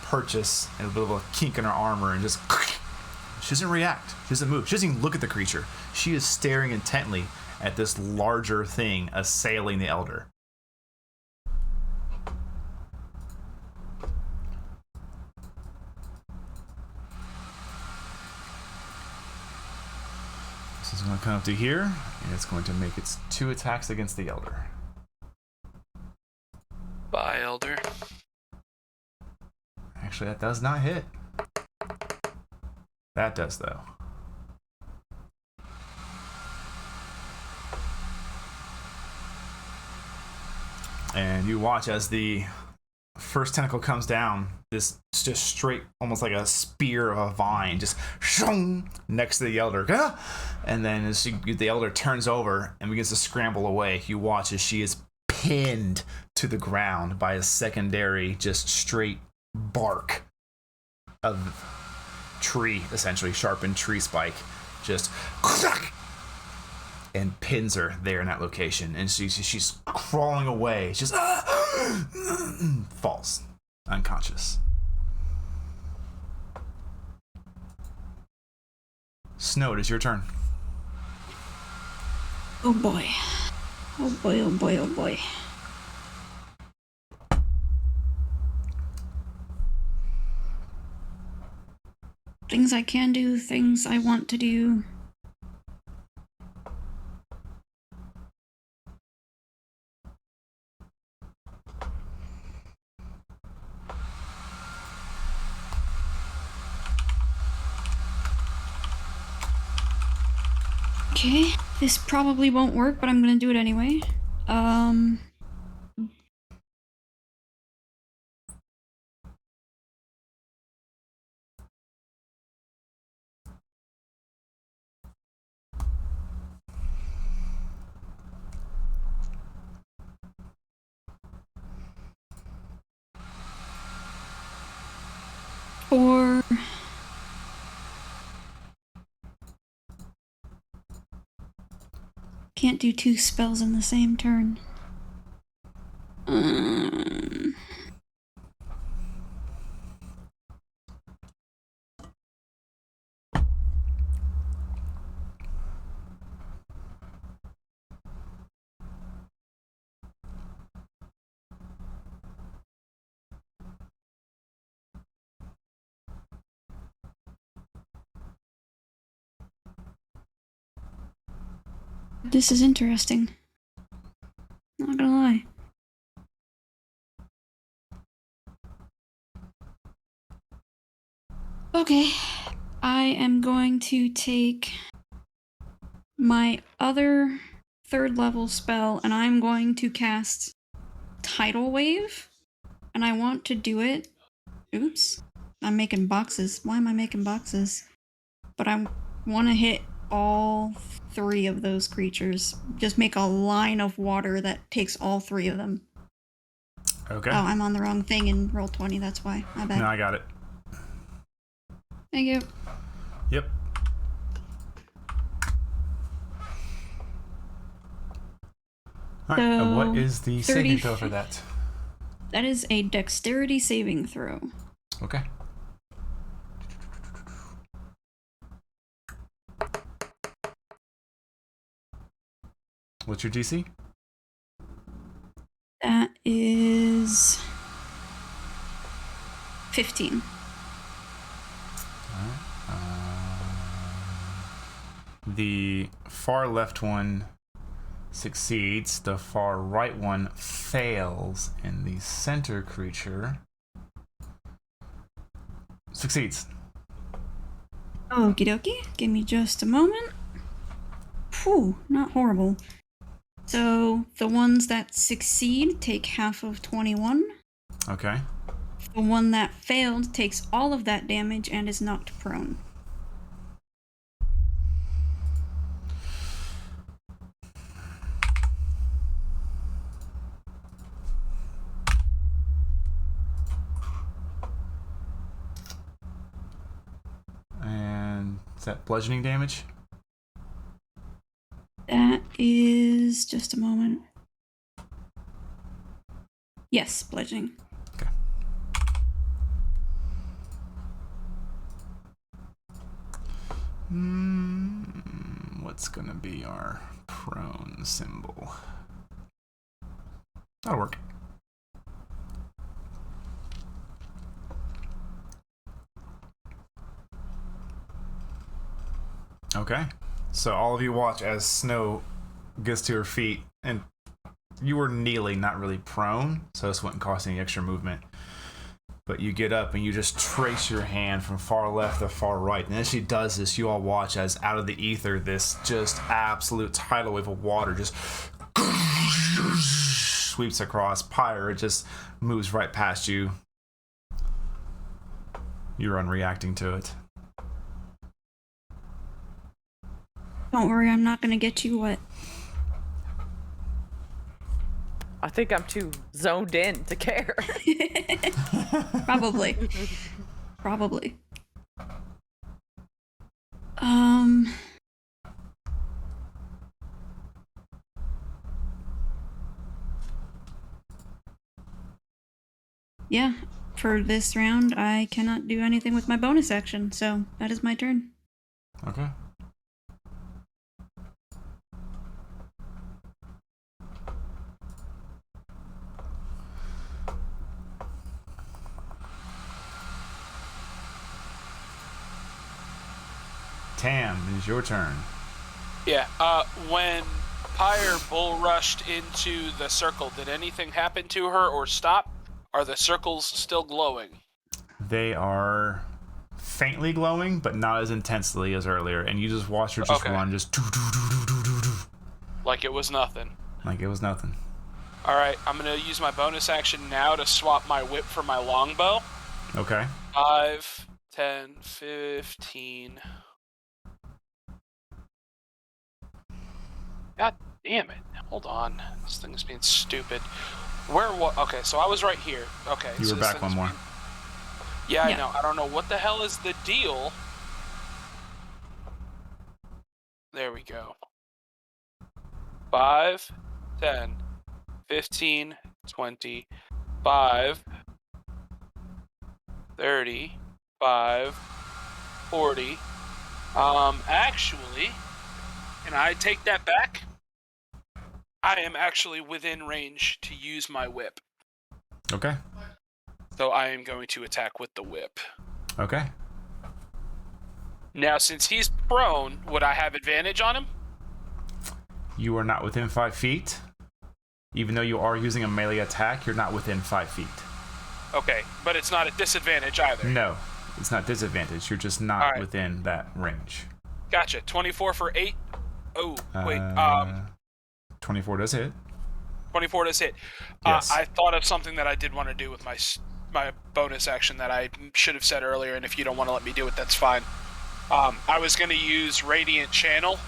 purchase and a bit of a kink in her armor and just... She doesn't react. She doesn't move. She doesn't even look at the creature. She is staring intently at this larger thing assailing the Elder. This is going to come up to here, and it's going to make its 2 attacks against the Elder. Bye, Elder. Actually, that does not hit. That does, though. And you watch as the first tentacle comes down, this just straight, almost like a spear of a vine, just shung next to the Elder. And then as the Elder turns over and begins to scramble away, you watch as she is pinned to the ground by a secondary, just straight bark of tree, essentially sharpened tree spike, just and pins her there in that location, and she's crawling away. She's falls unconscious. Snow, it is your turn. Oh boy. Oh boy, oh boy, oh boy. Things I can do, things I want to do. Okay, this probably won't work, but I'm gonna do it anyway. Or can't do 2 spells in the same turn. This is interesting. Not gonna lie. Okay, I am going to take my other 3rd level spell and I'm going to cast Tidal Wave. And I want to do it. Oops. I'm making boxes. Why am I making boxes? But I want to hit all 3 of those creatures. Just make a line of water that takes all 3 of them. Okay. Oh, I'm on the wrong thing in Roll20, that's why. My bad. No, I got it. Thank you. Yep. All right. So, What is the 30 saving throw for that? That is a dexterity saving throw. Okay. What's your DC? That is 15. The far left one succeeds, the far right one fails, and the center creature succeeds. Okie dokie. Give me just a moment. Whew, not horrible. So the ones that succeed take half of 21. Okay. The one that failed takes all of that damage and is knocked prone. And is that bludgeoning damage? That is just a moment. Yes, bludgeoning. Okay. What's gonna be our prone symbol? That'll work. Okay. So all of you watch as Snow gets to her feet, and you were kneeling, not really prone, so this wouldn't cost any extra movement. But you get up and you just trace your hand from far left to far right. And as she does this, you all watch as out of the ether, this just absolute tidal wave of water just sweeps across. Pyre, it just moves right past you. You're unreacting to it. Don't worry, I'm not gonna get you wet. I think I'm too zoned in to care. Probably. Probably. Yeah, for this round, I cannot do anything with my bonus action, so that is my turn. Okay. Tam, it is your turn. Yeah. When Pyre bull rushed into the circle, did anything happen to her or stop? Are the circles still glowing? They are faintly glowing, but not as intensely as earlier. And you just watch her just run, just do. Like it was nothing. Like it was nothing. All right, I'm going to use my bonus action now to swap my whip for my longbow. Okay. 5, 10, 15. God damn it. Hold on. This thing's being stupid. Okay, so I was right here. Okay. You so were this back one thing's more. Yeah, Yeah. I know. I don't know what the hell is the deal. There we go. 5, 10, 15, 20, 5, 30, 5, 40. Actually, and I take that back. I am actually within range to use my whip. Okay. So I am going to attack with the whip. Okay. Now, since he's prone, would I have advantage on him? You are not within 5 feet. Even though you are using a melee attack, you're not within 5 feet. Okay, but it's not a disadvantage either. No, it's not disadvantage. You're just not Alright. within that range. Gotcha. 24 for 8. Oh, wait. 24 does hit. 24 does hit. Yes. I thought of something that I did want to do with my bonus action that I should have said earlier, and if you don't want to let me do it, that's fine. I was going to use Radiant Channel.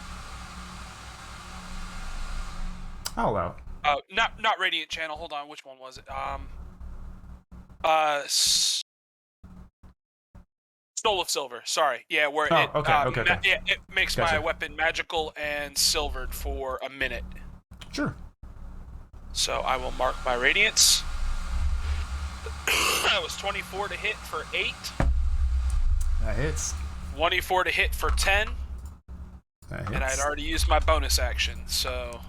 I'll allow it. Not Radiant Channel. Hold on, which one was it? Soul of Silver. Sorry. Yeah, where okay. it makes Gotcha. my weapon magical and silvered for a minute. Sure. So I will mark my radiance. That was 24 to hit for 8. That hits. 24 to hit for 10. That hits. And I'd already used my bonus action, so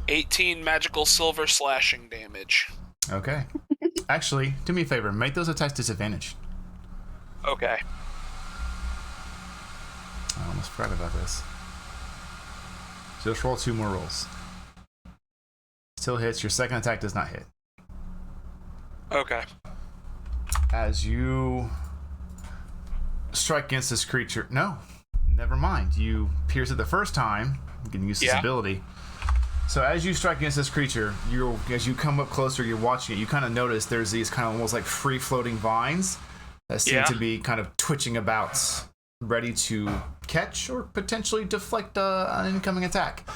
18 magical silver slashing damage. Okay. Actually, do me a favor. Make those attacks disadvantaged. Okay. I almost forgot about this. Just roll 2 more rolls. Still hits. Your second attack does not hit. Okay. As you strike against this creature... No. Never mind. You pierce it the first time. You can use this ability. So as you strike against this creature, as you come up closer, you're watching it, you kind of notice there's these kind of almost like free-floating vines that seem to be kind of twitching about, ready to catch or potentially deflect an incoming attack.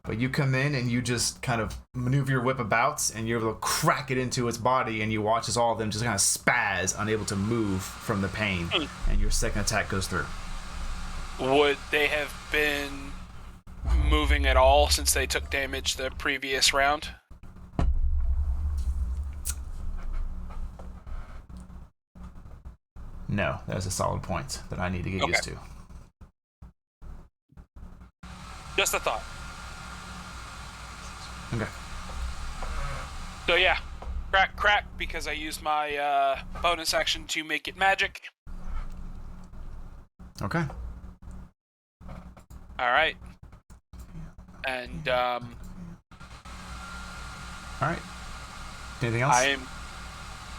But you come in and you just kind of maneuver your whip about, and you're able to crack it into its body, and you watch as all of them just kind of spaz, unable to move from the pain, and your second attack goes through. Would they have been moving at all since they took damage the previous round? No, that is a solid point that I need to get used to. Just a thought. Okay. So yeah, crack, because I used my bonus action to make it magic. Okay. Alright. And, Alright. Anything else? I am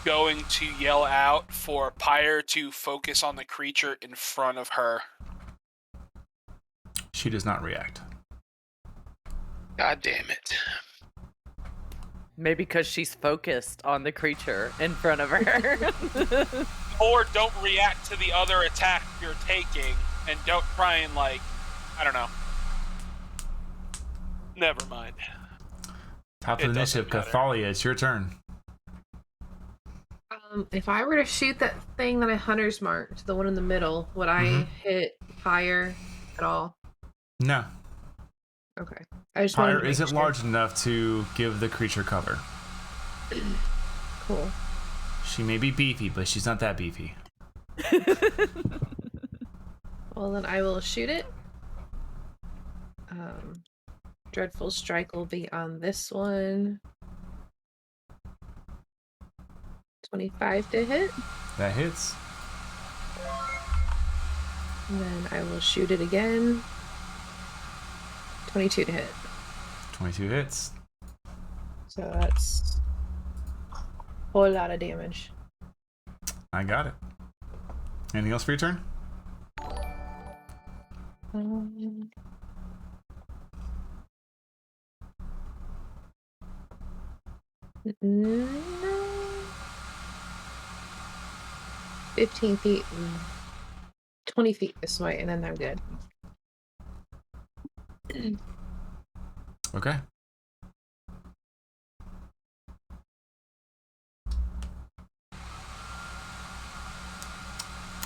going to yell out for Pyre to focus on the creature in front of her. She does not react. God damn it. Maybe because she's focused on the creature in front of her. Or don't react to the other attack you're taking, and don't try and, like, I don't know. Never mind. Top of the initiative, Cathalia, it's your turn. If I were to shoot that thing that I hunter's marked, the one in the middle, would I hit Pyre at all? No. Okay. I just wanted Pyre to make isn't sure. large enough to give the creature cover. Cool. She may be beefy, but she's not that beefy. Well, then I will shoot it. Dreadful Strike will be on this one. 25 to hit. That hits. And then I will shoot it again. 22 to hit. 22 hits. So that's a whole lot of damage. I got it. Anything else for your turn? No. 15 feet. 20 feet this way, and then I'm good. Okay.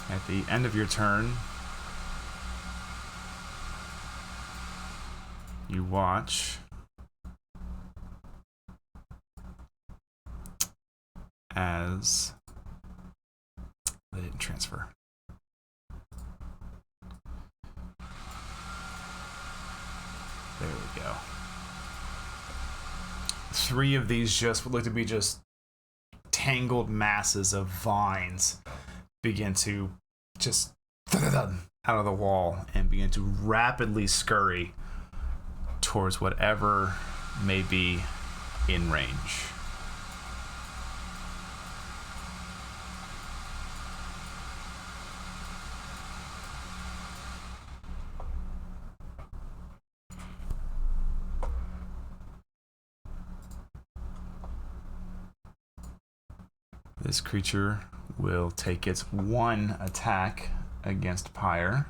At the end of your turn, you watch as they didn't transfer. There we go. 3 of these just look to be just tangled masses of vines begin to just out of the wall and begin to rapidly scurry towards whatever may be in range. This creature will take its one attack against Pyre.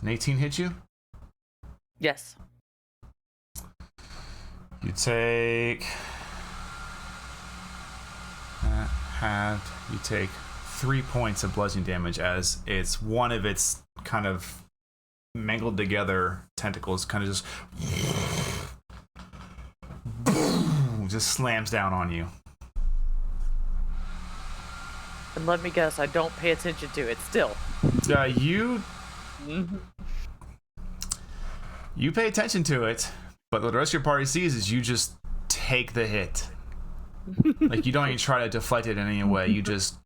An 18 hit you? Yes. You take... You take 3 points of bludgeoning damage as it's one of its kind of mangled together tentacles kind of just slams down on you. And let me guess, I don't pay attention to it still. You pay attention to it, but what the rest of your party sees is you just take the hit. Like, you don't even try to deflect it in any way. You just...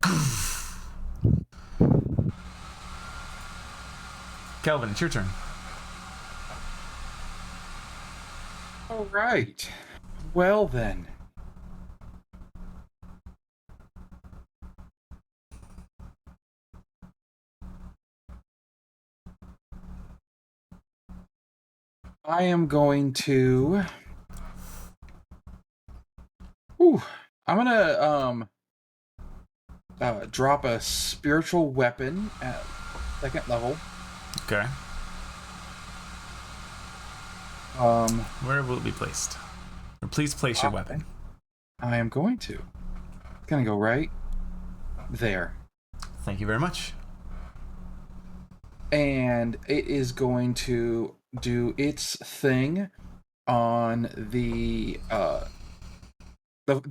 Kelvin, it's your turn. All right. Well, then. I am going to... I'm gonna drop a spiritual weapon at 2nd level. Okay. Where will it be placed? Or please place your weapon. I am going to. It's gonna go right there. Thank you very much. And it is going to do its thing on the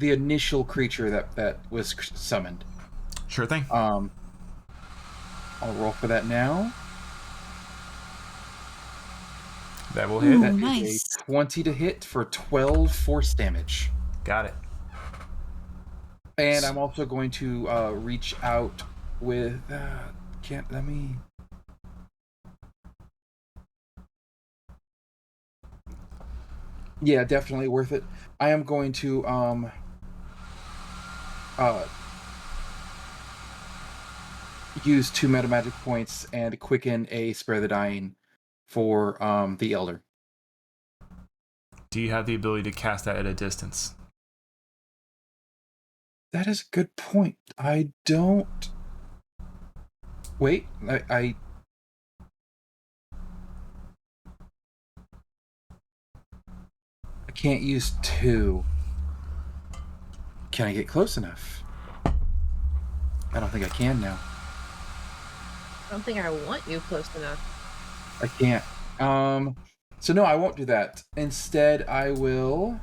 initial creature that was summoned. Sure thing. I'll roll for that now. That will hit. Ooh, That is nice. a 20 to hit for 12 force damage. Got it. And I'm also going to reach out with... Yeah, definitely worth it. I am going to use 2 meta magic points and quicken a Spare the Dying for the Elder. Do you have the ability to cast that at a distance? That is a good point. I don't... Wait, I can't use 2. Can I get close enough? I don't think I can now. I don't think I want you close enough. I can't. So no, I won't do that. Instead, I will...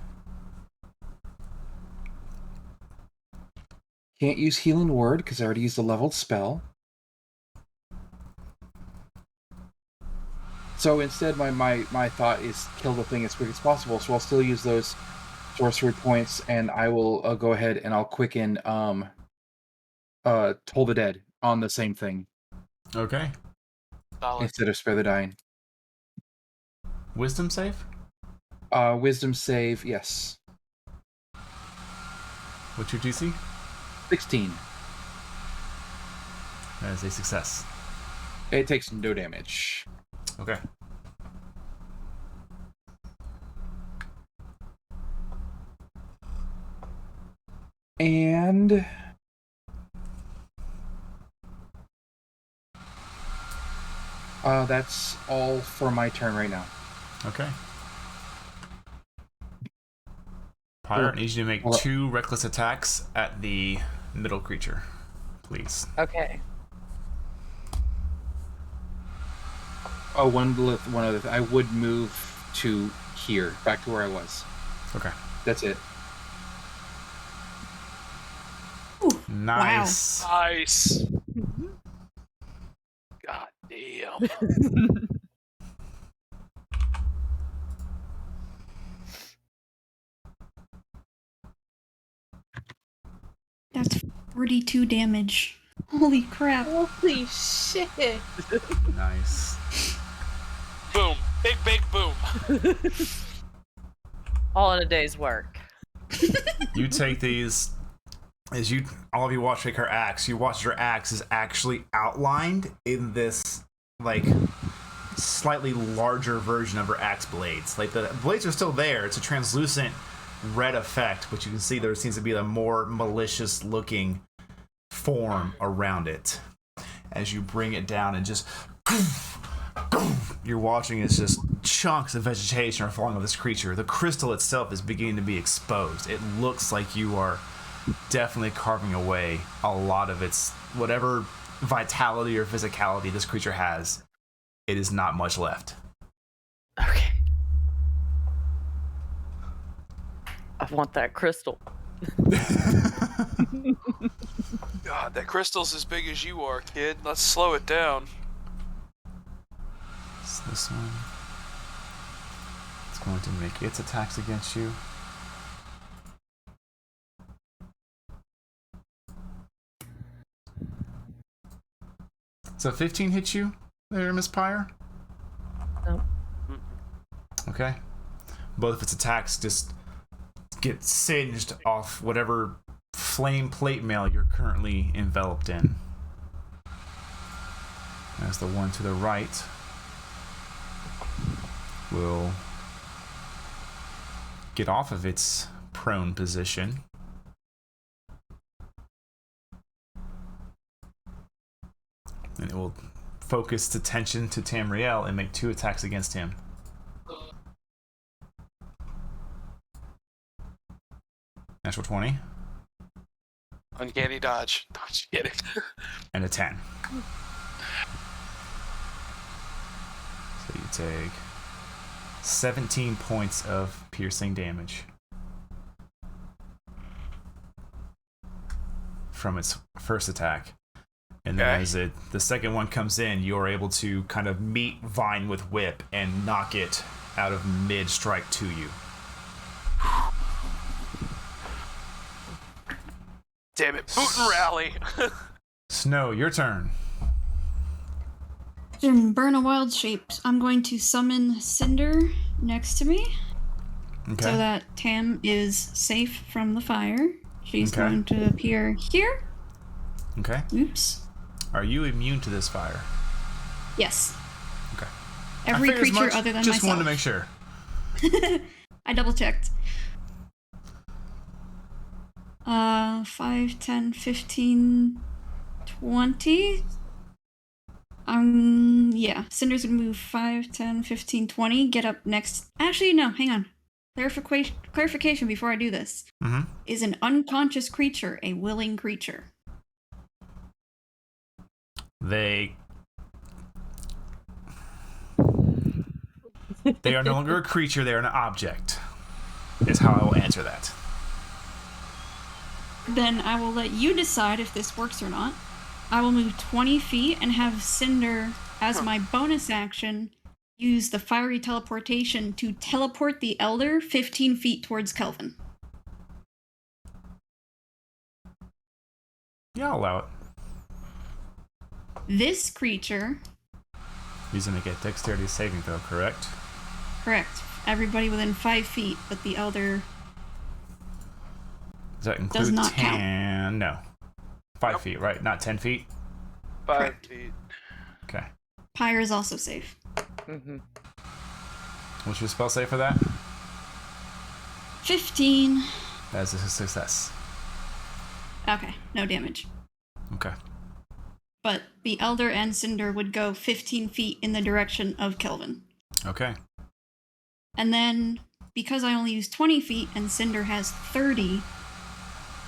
Can't use Healing Word because I already used a leveled spell. So instead, my thought is kill the thing as quick as possible. So I'll still use those sorcery points, and I will go ahead and I'll quicken Toll the Dead on the same thing. Okay. Solid. Instead of Spare the Dying. Wisdom save? Wisdom save, yes. What's your DC? 16. That is a success. It takes no damage. Okay. And... that's all for my turn right now. Okay. Pyre needs you to make 2 reckless attacks at the middle creature, please. Okay. Oh, one other thing. I would move to here, back to where I was. Okay. That's it. Ooh, Nice. Nice. God damn. That's 42 damage. Holy crap. Holy shit. Nice. Boom. Big boom. All in a day's work. You take these, as you all of you watch take her axe. You watch her axe is actually outlined in this like slightly larger version of her axe blades. Like the blades are still there. It's a translucent red effect, but you can see there seems to be a more malicious looking form around it. As you bring it down and just you're watching as just chunks of vegetation are falling on this creature. The crystal itself is beginning to be exposed. It looks like you are definitely carving away a lot of its whatever vitality or physicality this creature has. It is not much left. Okay. I want that crystal. God, that crystal's as big as you are, kid. Let's slow it down. It's this one. It's going to make its attacks against you. So 15 hits you there, Miss Pyre? Nope. Okay. Both of its attacks just get singed off whatever flame plate mail you're currently enveloped in. As the one to the right will get off of its prone position. And it will focus its attention to Tamriel and make 2 attacks against him. Natural 20. Uncanny dodge. No, just kidding. And a 10. So you take 17 points of piercing damage from its first attack. And then Okay. as the second one comes in, you're able to kind of meet Vine with Whip and knock it out of mid-strike to you. Damn it. Boot and rally. Snow, your turn. In Burn a Wild Shape, I'm going to summon Cinder next to me Okay. so that Tam is safe from the fire. She's Okay. going to appear here. Okay. Oops. Are you immune to this fire? Yes. Okay. Every I figured as creature much, other than just myself. wanted to make sure. I double checked. 5, 10, 15, 20. Yeah. Cinder's gonna move 5, 10, 15, 20. Get up next. Actually, no, hang on. Clarification before I do this. Mm-hmm. Is an unconscious creature a willing creature? They are no longer a creature, they are an object, is how I will answer that. Then I will let you decide if this works or not. I will move 20 feet and have Cinder, as my bonus action, use the fiery teleportation to teleport the Elder 15 feet towards Kelvin. Yeah, I'll allow it. This creature, He's going to get dexterity saving throw, correct? correct, everybody within 5 feet, but the Elder Does that include not count. 10? No. 5 Nope. feet, right? Not 10 feet? 5 Correct. feet. Okay. Pyre is also safe. Mm-hmm. What's your spell save for that? 15. That is a success. Okay, no damage. Okay. But the Elder and Cinder would go 15 feet in the direction of Kelvin. Okay. And then, because I only use 20 feet and Cinder has 30,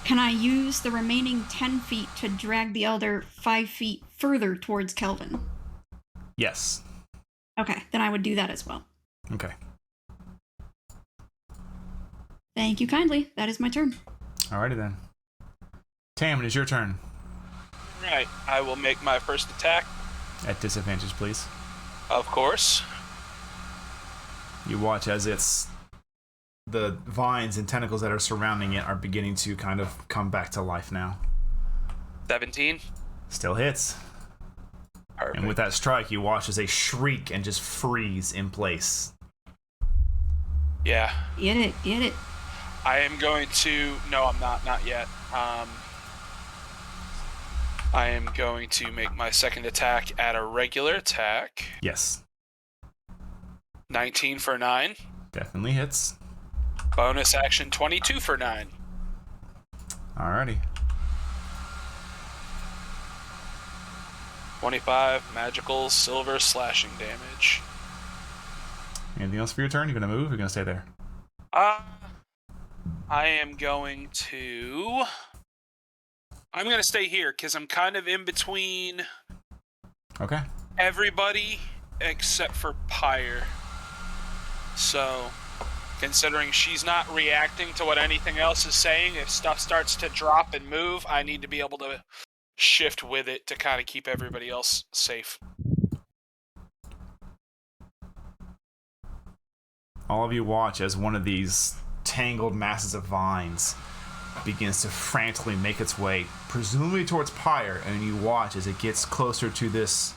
can I use the remaining 10 feet to drag the Elder 5 feet further towards Kelvin? Yes. Okay, then I would do that as well. Okay. Thank you kindly. That is my turn. Alrighty then. Tam, it is your turn. Right. I will make my first attack, At disadvantage, please. of course. You watch as the vines and tentacles that are surrounding it are beginning to kind of come back to life now. 17. Still hits. Perfect. And with that strike, you watch as they shriek and just freeze in place. Yeah. Get it. I am going to... No, I'm not. Not yet. I am going to make my second attack at a regular attack. Yes. 19 for 9. Definitely hits. Bonus action 22 for 9. Alrighty. 25 magical silver slashing damage. Anything else for your turn? You gonna move? Or you gonna stay there? I am going to... I'm going to stay here because I'm kind of in between Okay. everybody except for Pyre. So, considering she's not reacting to what anything else is saying, if stuff starts to drop and move, I need to be able to shift with it to kind of keep everybody else safe. All of you watch as one of these tangled masses of vines begins to frantically make its way, presumably towards Pyre, and you watch as it gets closer to this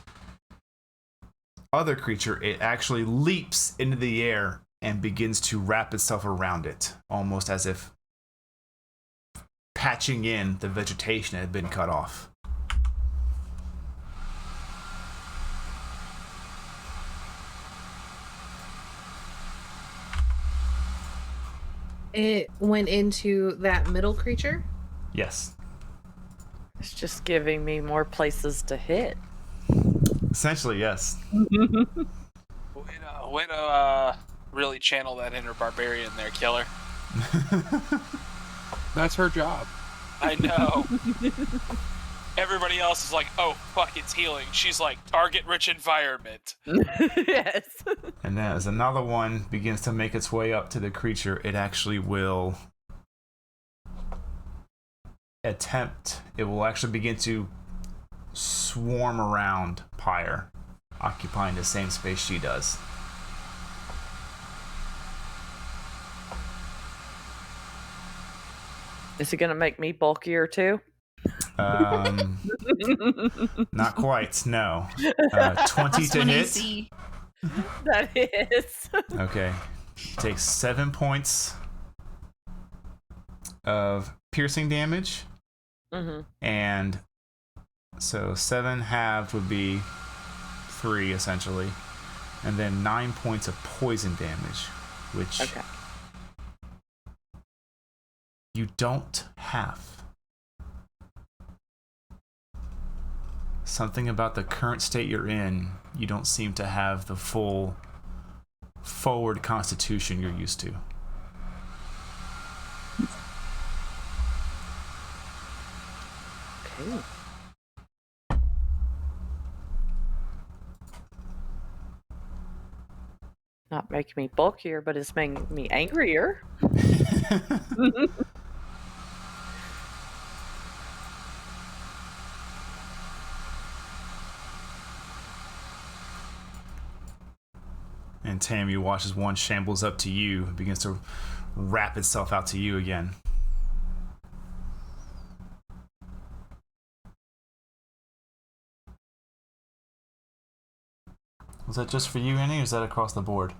other creature. It actually leaps into the air and begins to wrap itself around it, almost as if patching in the vegetation that had been cut off. It went into that middle creature. Yes. It's just giving me more places to hit. Essentially, yes. Way to really channel that inner barbarian there, Killer. That's her job. I know. Everybody else is like, oh, fuck, it's healing. She's like, target-rich environment. Yes. And then as another one begins to make its way up to the creature, it actually will it will actually begin to swarm around Pyre, occupying the same space she does. Is it gonna make me bulkier too? Not quite, no. 20 to hit. That is. Okay. Takes 7 points of piercing damage. Mm-hmm. And so 7 halved would be 3, essentially. And then 9 points of poison damage, which you don't have. Something about the current state you're in, you don't seem to have the full forward constitution you're used to. Okay. Not making me bulkier, but it's making me angrier. And Tam, you watch as one shambles up to you and begins to wrap itself out to you again. Was that just for you, Annie, or is that across the board?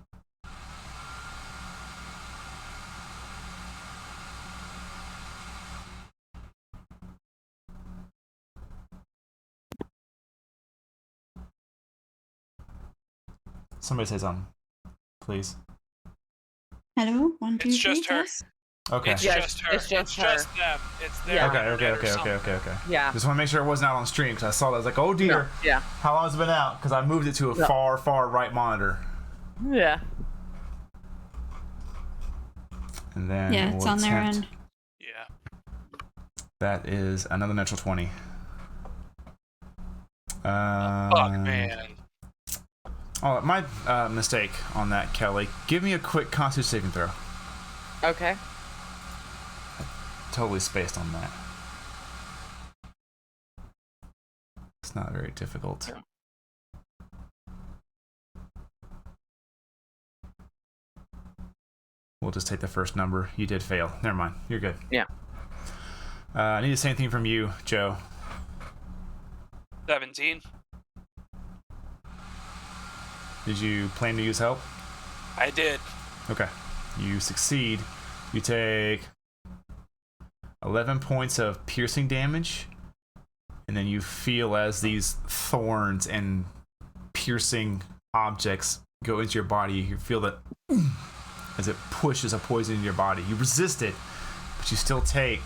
Somebody say something, please. Hello? 1, 2, 3. It's just her. Test? Okay. It's Yeah, just her. it's just her. them. It's their Yeah. Okay. Yeah. Just want to make sure it wasn't out on stream because I saw that. I was like, oh dear. No. Yeah. How long has it been out? Because I moved it to a No. far right monitor. Yeah. And then Yeah, it's we'll on their attempt- end. Yeah. That is another natural 20. Fuck, man. Oh, my mistake on that, Kelly. Give me a quick Constitution saving throw. Okay. Totally spaced on that. It's not very difficult. We'll just take the first number. You did fail. Never mind. You're good. Yeah. I need the same thing from you, Joe. 17. Did you plan to use help? I did. Okay. You succeed. You take 11 points of piercing damage, and then you feel as these thorns and piercing objects go into your body. You feel that as it pushes a poison into your body. You resist it, but you still take,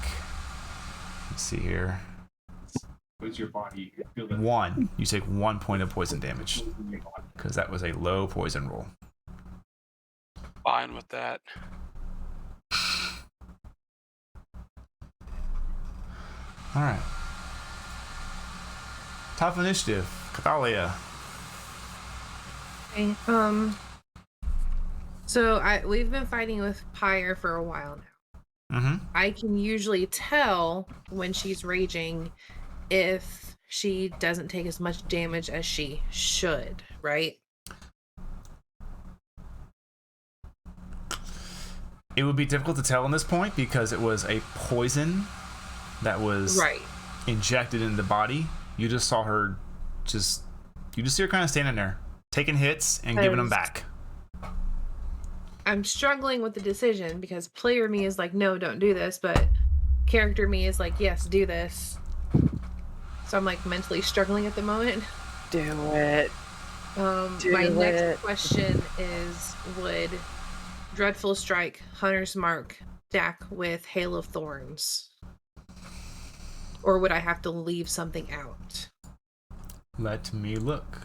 let's see here, your body. One. You take 1 point of poison damage because that was a low poison roll. Fine with that. All right. Top of initiative, Cathalia. Okay. So we've been fighting with Pyre for a while now. Mm-hmm. I can usually tell when she's raging if she doesn't take as much damage as she should, right? It would be difficult to tell on this point because it was a poison that was Right. injected in the body. You just saw her you just see her kind of standing there, taking hits and giving them back. I'm struggling with the decision because player me is like, no, don't do this, but character me is like, yes, do this. So I'm like mentally struggling at the moment. Do it. My next question is, would Dreadful Strike, Hunter's Mark stack with Hail of Thorns? Or would I have to leave something out? Let me look.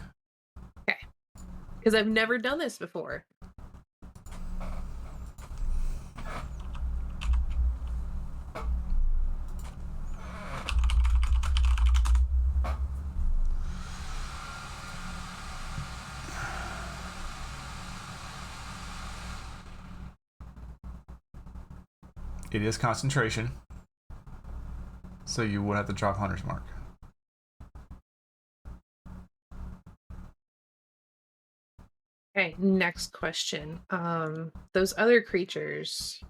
Okay. Because I've never done this before. It is concentration, so you would have to drop Hunter's Mark. Okay, next question. Those other creatures,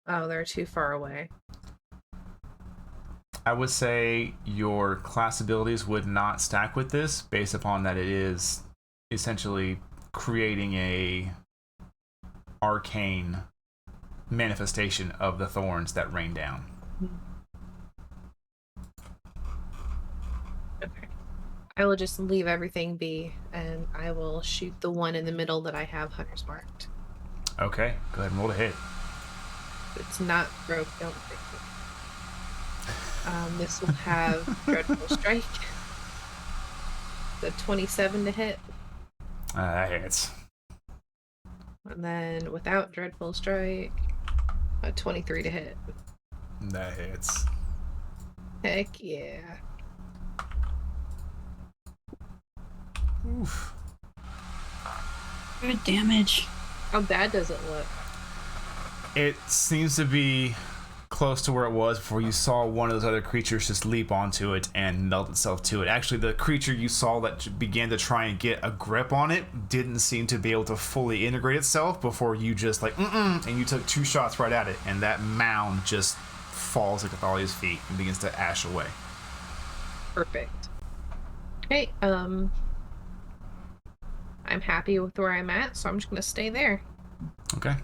oh, they're too far away. I would say your class abilities would not stack with this based upon that it is essentially creating a arcane manifestation of the thorns that rain down. Okay. I will just leave everything be, and I will shoot the one in the middle that I have Hunter's marked. Okay, go ahead and roll to hit. If it's not broke, don't fix it. This will have Dreadful Strike. The 27 to hit. That hits. And then without Dreadful Strike, a 23 to hit. That hits. Heck yeah. Oof. Good damage. How bad does it look? It seems to be close to where it was before you saw one of those other creatures just leap onto it and melt itself to it. Actually, the creature you saw that began to try and get a grip on it didn't seem to be able to fully integrate itself before you just like, and you took 2 shots right at it, and that mound just falls at Cathalia's feet and begins to ash away. Perfect. Okay, I'm happy with where I'm at, so I'm just gonna stay there. Okay.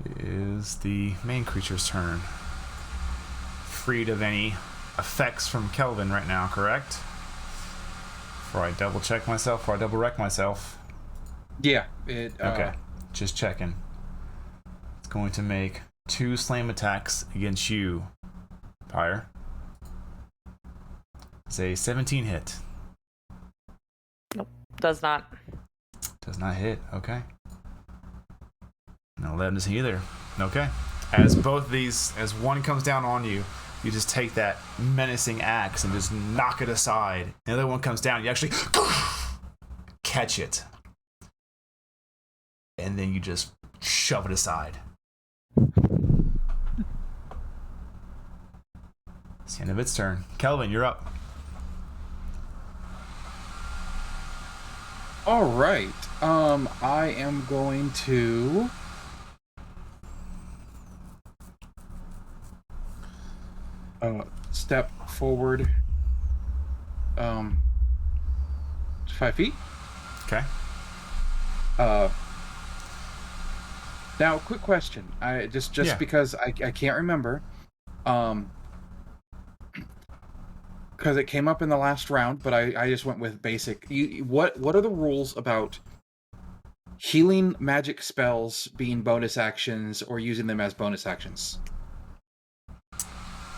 It is the main creature's turn. Freed of any effects from Kelvin right now, correct? Before I double check myself, before I double wreck myself. Yeah. It. Okay, just checking. It's going to make 2 slam attacks against you, Pyre. It's a 17 hit. Nope, does not. Does not hit. Okay. No, 11 doesn't either. Okay. As both these, as one comes down on you, you just take that menacing axe and just knock it aside. The other one comes down, you actually catch it. And then you just shove it aside. It's the end of its turn. Kelvin, you're up. All right. I am going to step forward 5 feet. Okay. Now, quick question. I just Yeah. because I can't remember, because it came up in the last round, but I just went with basic. What are the rules about healing magic spells being bonus actions or using them as bonus actions?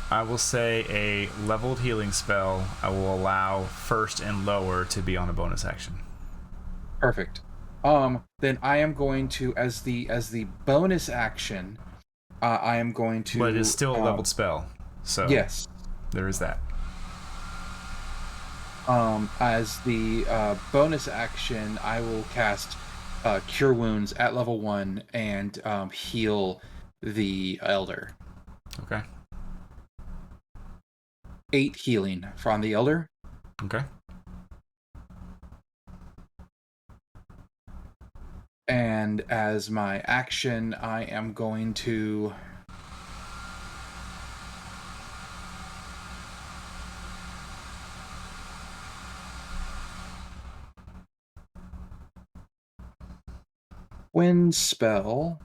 I will say a leveled healing spell I will allow first and lower to be on a bonus action. Perfect. Then I am going to, as the bonus action, I am going to. But it is still a leveled spell, so Yes. there is that. As the bonus action, I will cast Cure Wounds at level 1 and heal the Elder. Okay. 8 healing from the Elder. Okay. And as my action, I am going to... Wind spell.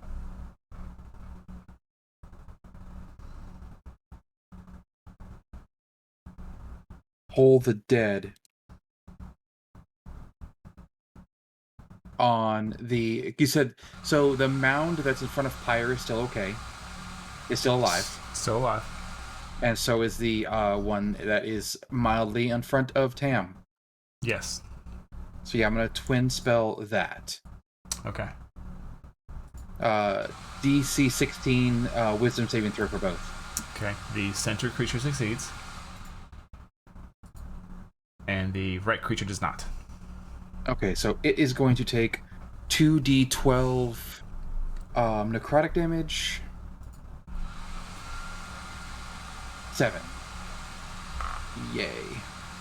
Pull the Dead on the... You said... So the mound that's in front of Pyre is still okay. It's still alive. Still alive. And so is the one that is mildly in front of Tam. Yes. So yeah, I'm going to twin spell that. Okay. DC 16 wisdom saving throw for both. Okay. The center creature succeeds. And the right creature does not. Okay, so it is going to take 2d12 necrotic damage. 7. Yay.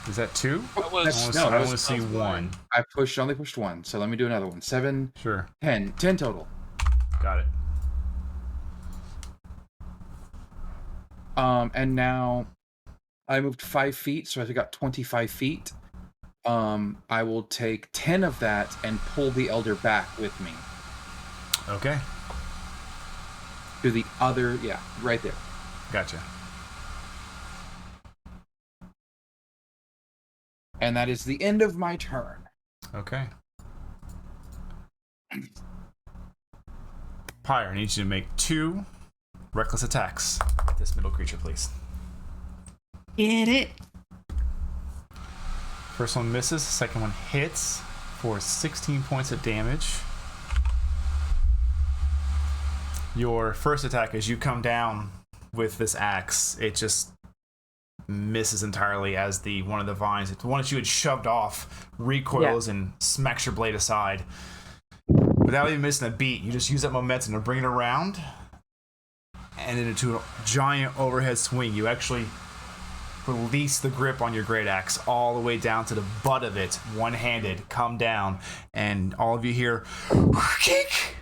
Is that 2? That was, No, I that want to was see 1. I only pushed 1, so let me do another one. 7, Sure. 10. 10 total. Got it. And now I moved 5 feet, so I got 25 feet. I will take 10 of that and pull the Elder back with me. Okay. To the other, yeah, right there. Gotcha. And that is the end of my turn. Okay. Pyre, I need you to make 2 reckless attacks at this middle creature, please. Get it. First one misses, second one hits for 16 points of damage. Your first attack, as you come down with this axe, it just misses entirely as the one of the vines, the one that you had shoved off, recoils and smacks your blade aside. Without even missing a beat, you just use that momentum to bring it around and into a giant overhead swing. You actually release the grip on your great axe all the way down to the butt of it, one-handed, come down, and all of you hear kick.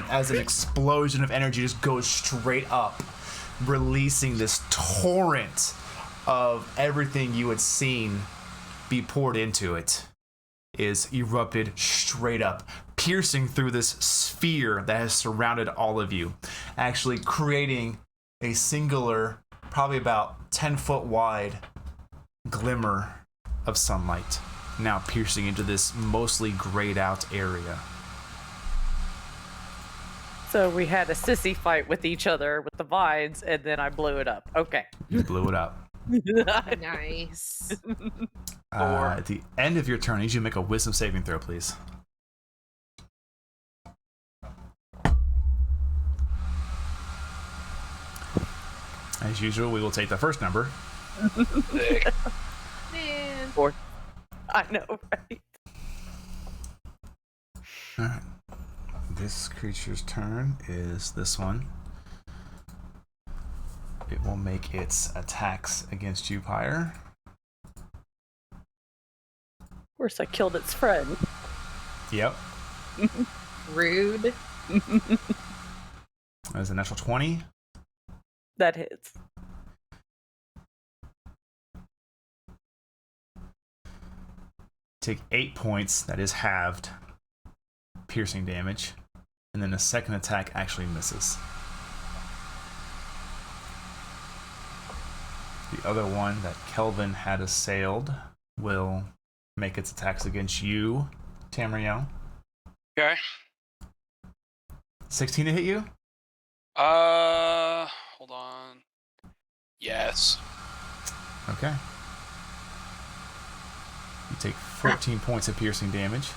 As an explosion of energy just goes straight up, releasing this torrent of everything you had seen be poured into it, is erupted straight up, piercing through this sphere that has surrounded all of you, actually creating a singular, probably about 10-foot wide glimmer of sunlight, now piercing into this mostly grayed out area. So we had a sissy fight with each other with the vines, and then I blew it up. Okay. You blew it up. Nice. At the end of your turn, I need you to make a wisdom saving throw, please. As usual, we will take the first number. Man. 4. I know, right? Alright. This creature's turn is this one. It will make its attacks against you, Pyre. course, I killed its friend. Yep. Rude. That was a natural 20. That hits. Take 8 points, that is halved piercing damage. And then the second attack actually misses. The other one that Kelvin had assailed will make its attacks against you, Tamriel. Okay. 16 to hit you? Hold on. Yes. Okay. You take 14 points of piercing damage.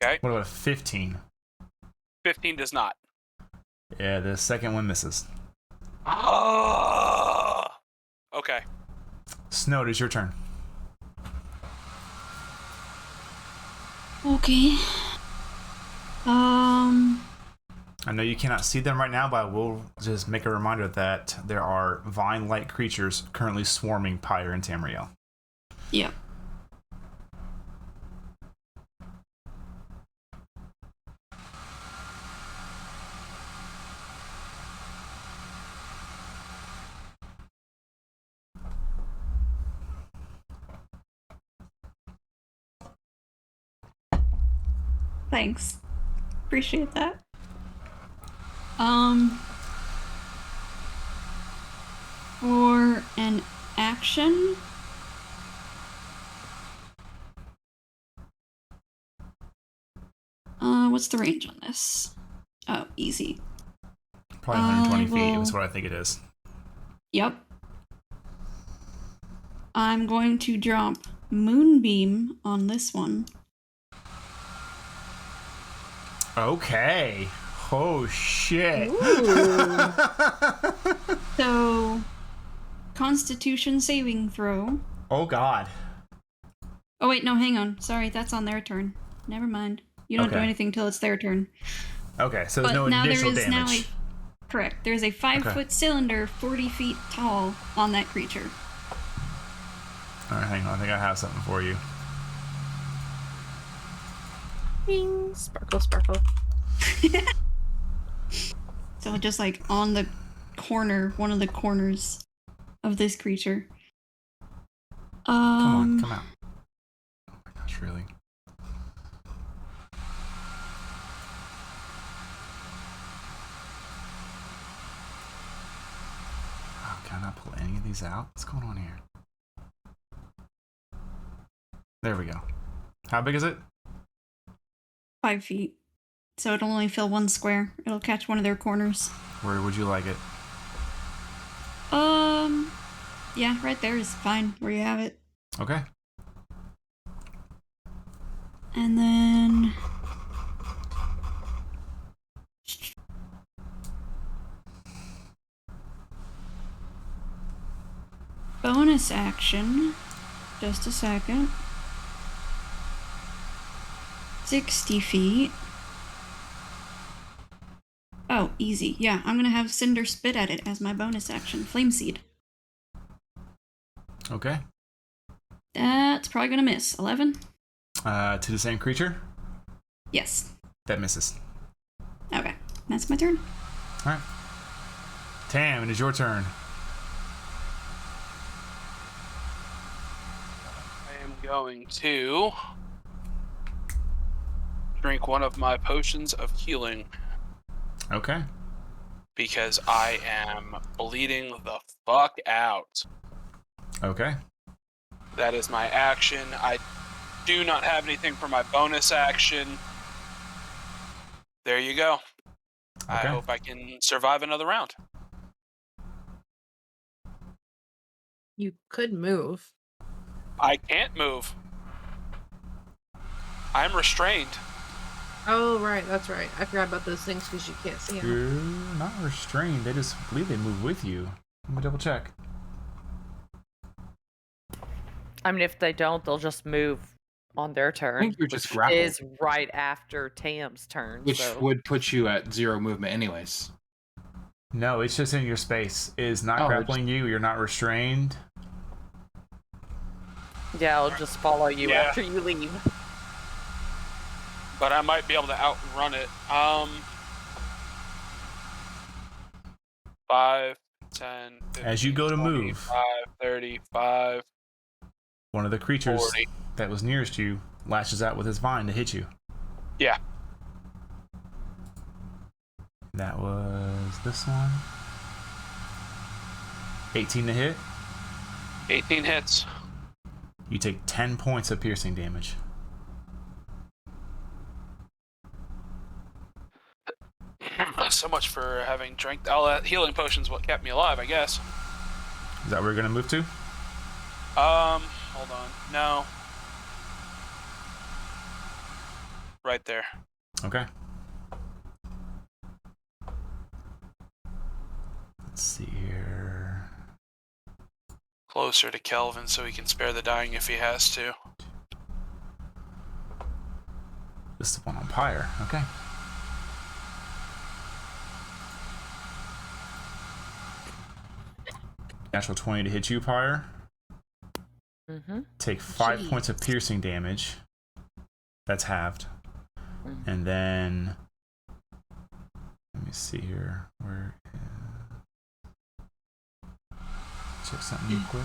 Okay. What about a 15? 15 does not. Yeah, the second one misses. Okay. Snow, it is your turn. Okay. I know you cannot see them right now, but I will just make a reminder that there are vine-like creatures currently swarming Pyre and Tamriel. Yep. Thanks. Appreciate that. For an action, what's the range on this? Oh, easy. Probably 120 feet will- is what I think it is. Yep. I'm going to drop Moonbeam on this one. Okay. Oh, shit. So, Constitution saving throw. Oh, God. Oh, wait, no, hang on. Sorry, that's on their turn. Never mind. You don't do Okay. anything till it's their turn. Okay, so there's But no now initial there is damage. Correct. There's a 5-foot cylinder, 40 feet tall, on that creature. All right, hang on. I think I have something for you. Ding. Sparkle, sparkle. So just like on the corner, one of the corners of this creature. Come out. Oh my gosh, really? Oh, can I not pull any of these out? What's going on here? There we go. How big is it? 5 feet. So it'll only fill one square. It'll catch one of their corners. Where would you like it? Yeah, right there is fine where you have it. Okay. And then bonus action. Just a second. 60 feet. Oh, easy. Yeah, I'm gonna have Cinder spit at it as my bonus action. Flame Seed. Okay. That's probably gonna miss. 11? To the same creature? Yes. That misses. Okay, that's my turn. All right. Tam, it is your turn. I am going to drink one of my potions of healing Okay. because I am bleeding the fuck out. Okay. That is my action. I do not have anything for my bonus action. There you go. I Okay. hope I can survive another round. You could move. I can't move. I'm restrained. Oh, right. That's right. I forgot about those things because you can't see them. You're not restrained. They just believe they move with you. Let me double check. I mean, if they don't, they'll just move on their turn. I think you're just which grappled. is right after Tam's turn. Which so. would put you at 0 movement anyways. No, it's just in your space. It is not Oh, grappling you. You're not restrained. Yeah, I'll just follow you Yeah. after you leave. But I might be able to outrun it. 5, 10, 15, As you go to 25, move, 35, one of the creatures 40. that was nearest you lashes out with his vine to hit you. Yeah. That was this one. 18 to hit. 18 hits. You take 10 points of piercing damage. So much for having drank all that healing potions. What kept me alive, I guess. Is that where you're gonna move to? Hold on. No. Right there. Okay. Let's see here. Closer to Kelvin so he can spare the dying if he has to. This is the one on Pyre. Okay. Natural 20 to hit you, Pyre. Mm-hmm. Take 5 Jeez. points of piercing damage. That's halved. Mhm. And then let me see here. Where is... Check something real quick.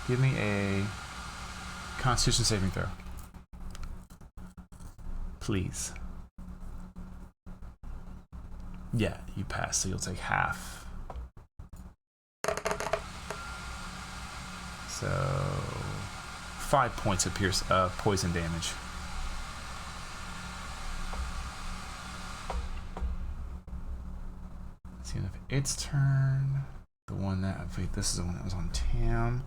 Give me a Constitution saving throw. Please. Yeah, you pass, so you'll take half. So 5 points of poison damage. Let's see if its turn. The one that wait, this is the one that was on Tam.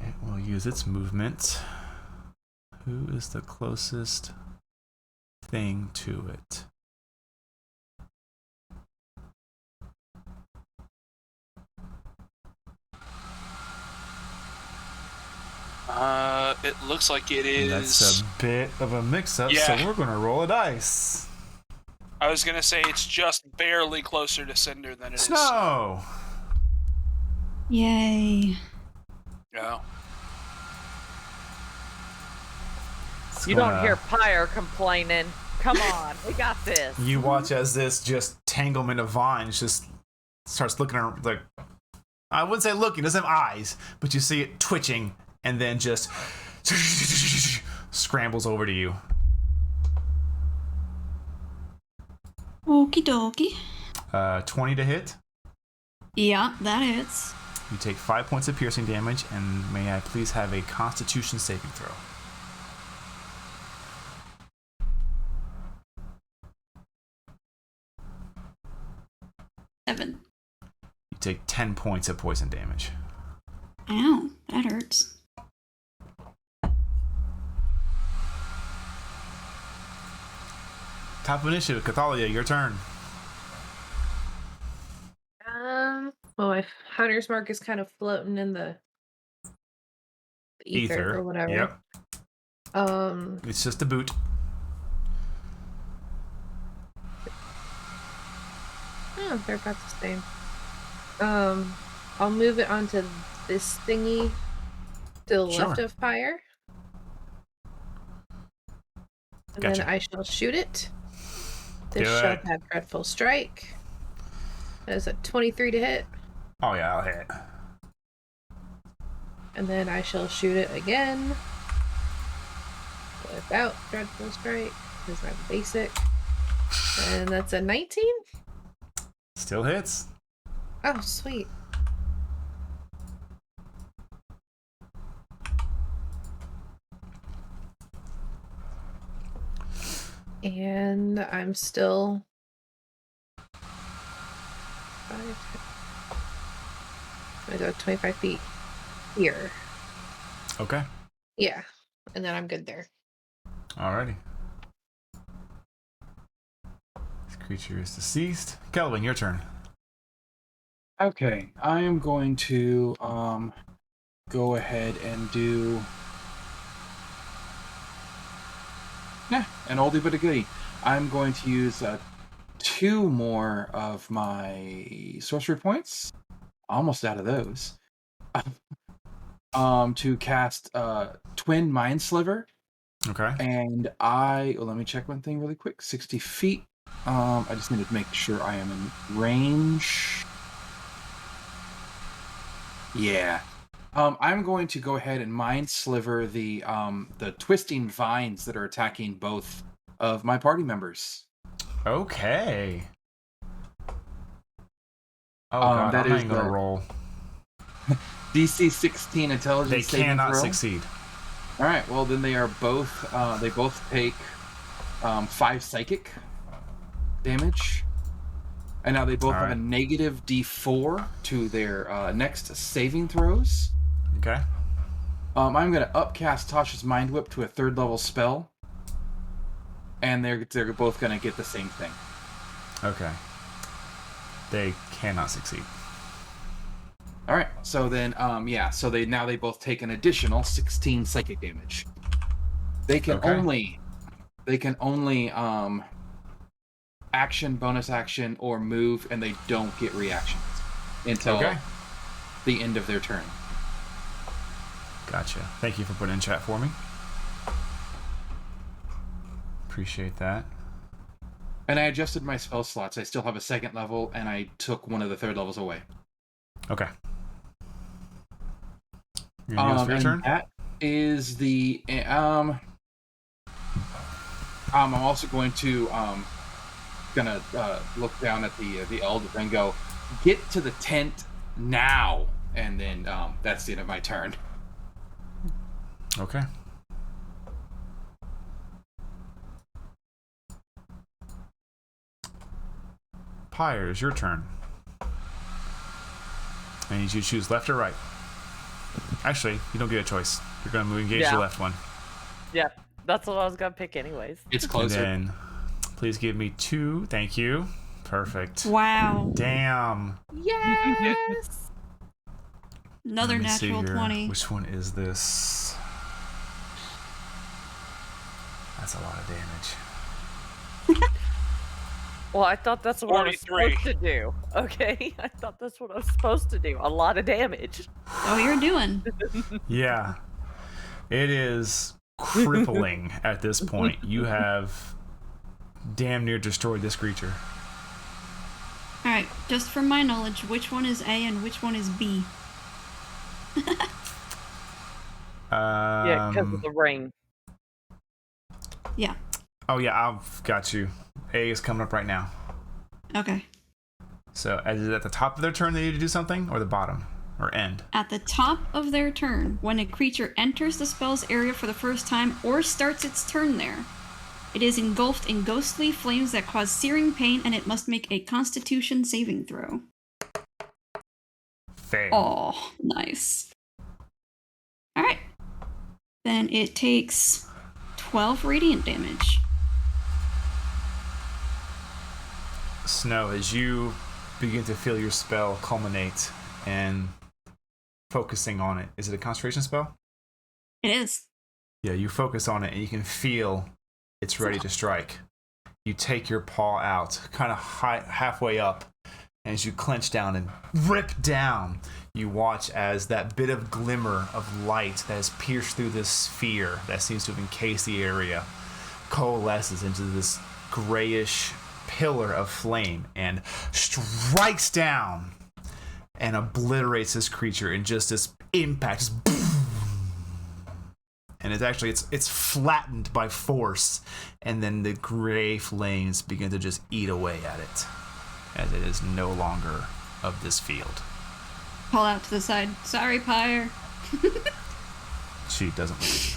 It will use its movement. Who is the closest thing to it? It looks like it is. That's a bit of a mix-up, Yeah. so we're gonna roll a dice. I was gonna say it's just barely closer to Cinder than it is. Snow. Yay. No. It's You don't gonna- hear Pyre complaining. Come on, we got this. You watch as this just tanglement of vines just starts looking around, like, I wouldn't say looking, it doesn't have eyes, but you see it twitching and then just scrambles over to you. Okie dokie. 20 to hit. Yeah, that hits. You take 5 points of piercing damage, and may I please have a Constitution saving throw. Seven. You take 10 points of poison damage. Ow, that hurts. Top of initiative, Cathalia, your turn. Well, my hunter's mark is kind of floating in the ether or whatever. Yep. It's just a boot. Oh, they're about the same. I'll move it onto this thingy to the Sure. left of fire. And Gotcha. then I shall shoot it. This Do shall it. have dreadful strike. That is a 23 to hit. Oh yeah, I'll hit. And then I shall shoot it again. Without dreadful strike. Because I'm basic. And that's a 19? Still hits. Oh, sweet. And I'm still 5, 10. I'm gonna go 25 feet here. Okay. Yeah. And then I'm good there. Alrighty. This creature is deceased. Kelvin, your turn. Okay, I am going to go ahead and do an oldie but a goodie. I'm going to use 2 more of my sorcery points almost out of those. To cast Twin Mind Sliver. Okay. And let me check one thing really quick. 60 feet. I just need to make sure I am in range. Yeah. I'm going to go ahead and Mind Sliver the twisting vines that are attacking both of my party members. Okay. Oh god, that I'm not is even gonna roll. DC 16 intelligence They saving cannot throw. succeed. All right. Well, then they are both. They both take 5 psychic damage, and now they both have a negative D4 to their next saving throws. Okay. I'm going to upcast Tasha's Mind Whip to a 3rd level spell, and they're both going to get the same thing. Okay. They cannot succeed. All right. So then, So they both take an additional 16 psychic damage. They can only action, bonus action, or move, and they don't get reactions until the end of their turn. Gotcha. Thank you for putting in chat for me. Appreciate that. And I adjusted my spell slots. I still have a 2nd level, and I took one of the 3rd levels away. Okay. Your turn? That is the I'm also going to look down at the elder and go, get to the tent now, and then that's the end of my turn. Okay. Pyres, your turn. I need you to choose left or right. Actually, you don't get a choice. You're going to engage the left one. Yep, that's what I was going to pick anyways. It's closer. And then, please give me 2. Thank you. Perfect. Wow. Damn. Yes. Another Let me see natural here. 20. Which one is this? That's a lot of damage. Well, I thought that's what I was 43. supposed to do. Okay, I thought that's what I was supposed to do. A lot of damage. Oh, you're doing. Yeah. It is crippling at this point. You have damn near destroyed this creature. Alright, just from my knowledge, which one is A and which one is B? Yeah, because of the ring. Yeah. Oh yeah, I've got you. A is coming up right now. Okay. So is it at the top of their turn they need to do something, or the bottom, or end? At the top of their turn, when a creature enters the spell's area for the first time or starts its turn there, it is engulfed in ghostly flames that cause searing pain, and it must make a Constitution saving throw. Fail. Oh, nice. Alright. Then it takes 12 radiant damage. Snow, as you begin to feel your spell culminate and focusing on it. Is it a concentration spell? It is. Yeah, you focus on it and you can feel it's ready to strike. You take your paw out, kind of halfway up, and as you clench down and rip down, you watch as that bit of glimmer of light that has pierced through this sphere that seems to have encased the area coalesces into this grayish pillar of flame and strikes down and obliterates this creature in just this impact. Just and it's flattened by force, and then the gray flames begin to just eat away at it as it is no longer of this field. Call out to the side. Sorry, Pyre. She doesn't look at you.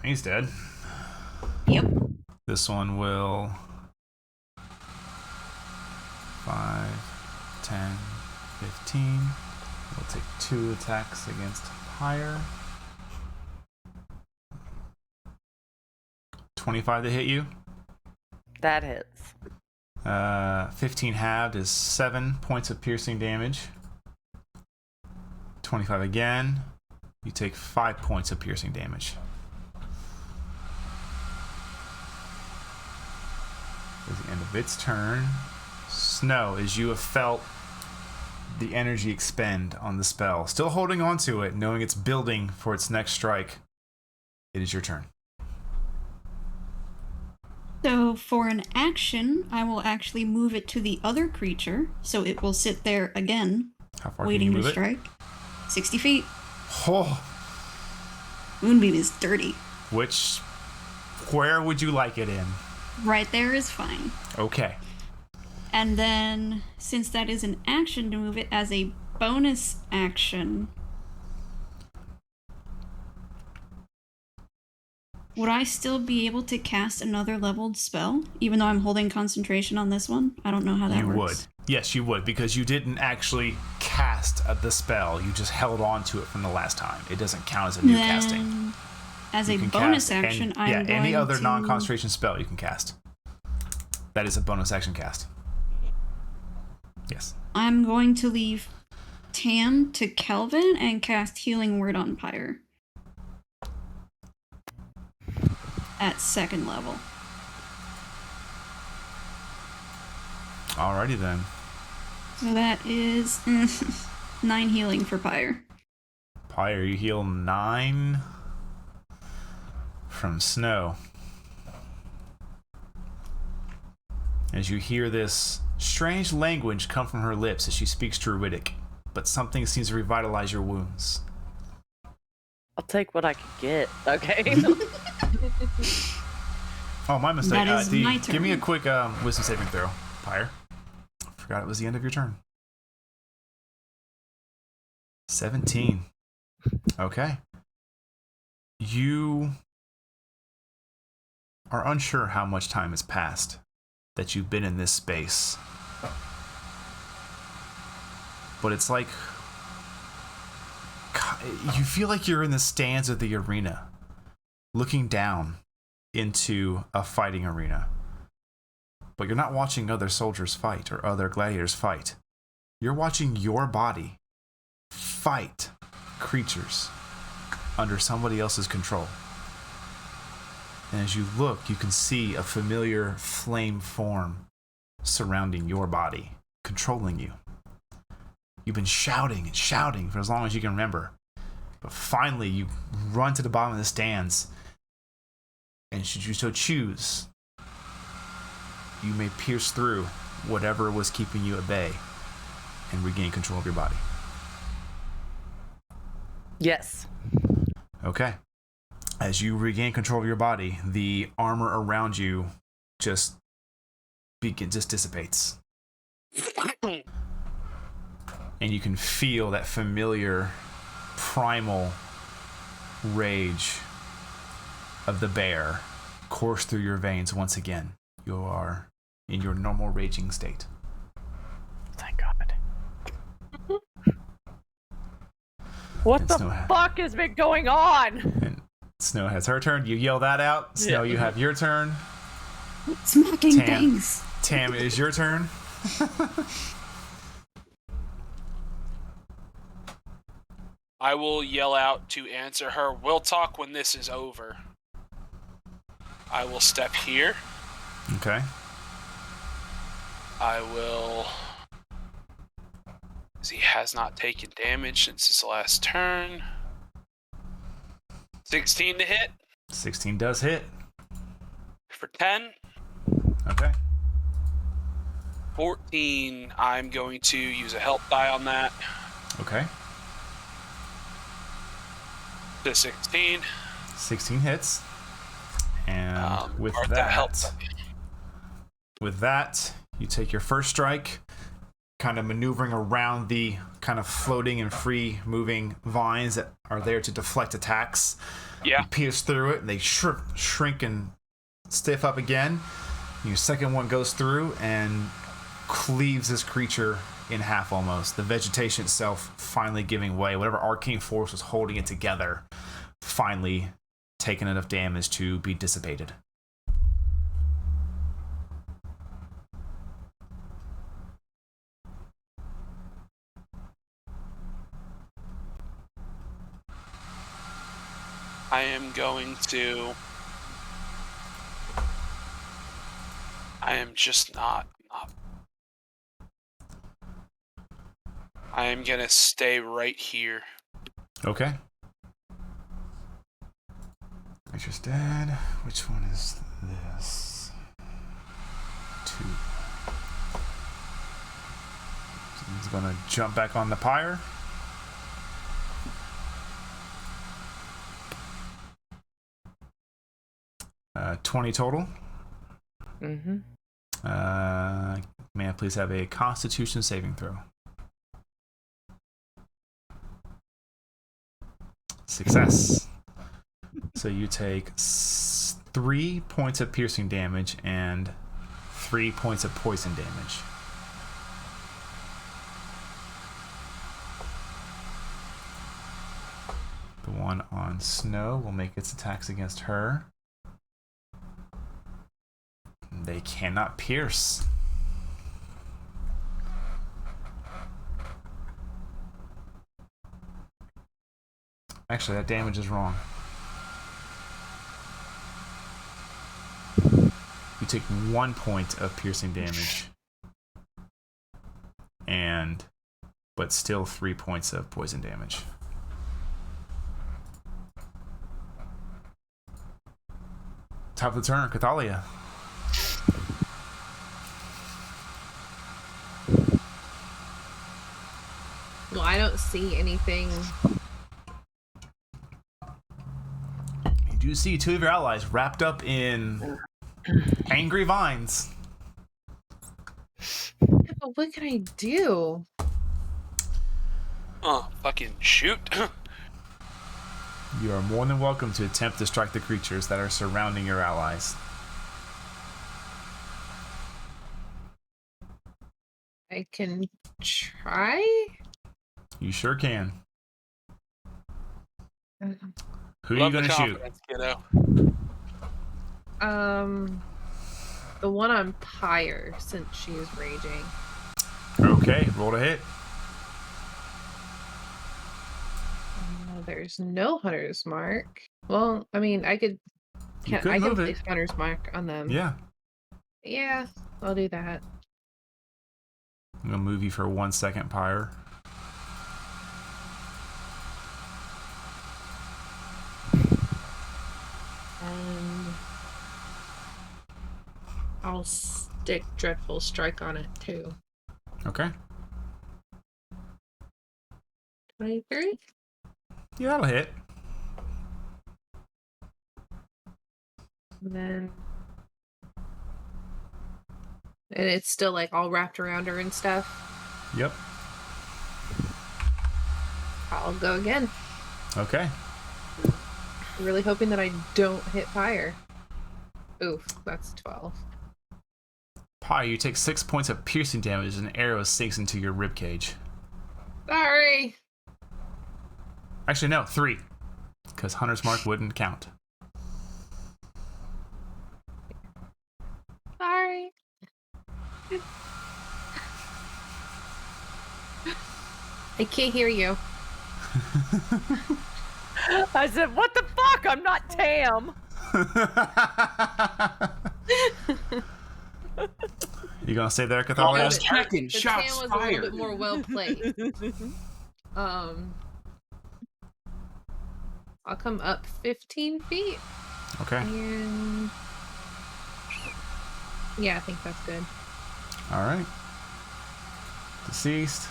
He's dead. Yep. This one will 5, 10, 15. We'll take 2 attacks against Pyre. 25 to hit you. That hits. 15 halved is 7 points of piercing damage. 25 again. You take 5 points of piercing damage. At the end of its turn, Snow, as you have felt the energy expend on the spell, still holding on to it, knowing it's building for its next strike, it is your turn. So for an action, I will actually move it to the other creature, so it will sit there again, How far waiting can you to move strike. 60 feet. Oh, Moonbeam is dirty. where would you like it in? Right there is fine. Okay. And then, since that is an action to move it as a bonus action, would I still be able to cast another leveled spell, even though I'm holding concentration on this one? I don't know how that You works. would. Yes, you would, because you didn't actually cast the spell. You just held on to it from the last time. It doesn't count as a new casting. As You a can bonus cast action, any, I'm going any other to... non-concentration spell you can cast. That is a bonus action cast. Yes. I'm going to leave Tam to Kelvin and cast Healing Word on Pyre. At 2nd level. Alrighty then. So that is 9 healing for Pyre. Pyre, you heal 9 from Snow. As you hear this strange language come from her lips as she speaks Druidic, but something seems to revitalize your wounds. I'll take what I can get. Okay. Oh, my mistake. That is my Give me a turn. quick wisdom saving throw, Pyre. Forgot it was the end of your turn. 17. Okay. You are unsure how much time has passed that you've been in this space. But it's like you feel like you're in the stands of the arena, looking down into a fighting arena. But you're not watching other soldiers fight or other gladiators fight. You're watching your body fight creatures under somebody else's control. And as you look, you can see a familiar flame form surrounding your body, controlling you. You've been shouting and shouting for as long as you can remember. But finally, you run to the bottom of the stands. And should you so choose, you may pierce through whatever was keeping you at bay and regain control of your body. Yes. Okay. As you regain control of your body, the armor around you just dissipates. And you can feel that familiar primal rage of the bear course through your veins once again. You are in your normal raging state. Thank God. What And the Snow fuck has been going on? And Snow has her turn. You yell that out. Snow, Yeah. you have your turn. Smacking Tam. things. Tam, it is your turn. I will yell out to answer her, "We'll talk when this is over." I will step here. Okay. I will... He has not taken damage since his last turn. 16 to hit 16 does hit. for 10. Okay. 14, I'm going to use a help die on that. Okay. To 16. 16 hits. And with or that help that, die. with that, you take your first strike, kind of maneuvering around the kind of floating and free moving vines that are there to deflect attacks. Yeah. You pierce through it, and they shrink and stiff up again. Your second one goes through and cleaves this creature in half almost. The vegetation itself finally giving way. Whatever arcane force was holding it together finally taking enough damage to be dissipated. I am going to. I am just not. I am gonna stay right here. Okay. Nature's dead. Which one is this? 2. So he's gonna jump back on the pyre. Uh, 20 total. Mm-hmm. May I please have a Constitution saving throw? Success. So you take 3 points of piercing damage and 3 points of poison damage. The one on Snow will make its attacks against her. They cannot pierce. Actually, that damage is wrong. You take 1 point of piercing damage, but still 3 points of poison damage. Top of the turn, Cathalia. Well, I don't see anything. You do see 2 of your allies wrapped up in angry vines. Yeah, but what can I do? Oh, fucking shoot. You are more than welcome to attempt to strike the creatures that are surrounding your allies. I can try? You sure can. Who are Love you going the to shoot? confidence, kiddo. The one on Pyre, since she's raging. Okay, roll to hit. There's no hunter's mark. Well, I mean, I can move it. place hunter's mark on them. Yeah. Yeah, I'll do that. I'm going to move you for 1 second, Pyre. And I'll stick Dreadful Strike on it too. Okay. 23? Yeah, that'll hit. And then. And it's still like all wrapped around her and stuff. Yep. I'll go again. Okay. Really hoping that I don't hit fire. Oof, that's 12. Pyre, you take 6 points of piercing damage as an arrow sinks into your ribcage. Sorry. Actually, no, 3. Because Hunter's Mark wouldn't count. Sorry. I can't hear you. I said, what the fuck? I'm not Tam. You gonna stay there, Cathalia? The Second Tam shots was a fired. little bit more well placed. I'll come up 15 feet. Okay. And yeah, I think that's good. All right. Deceased.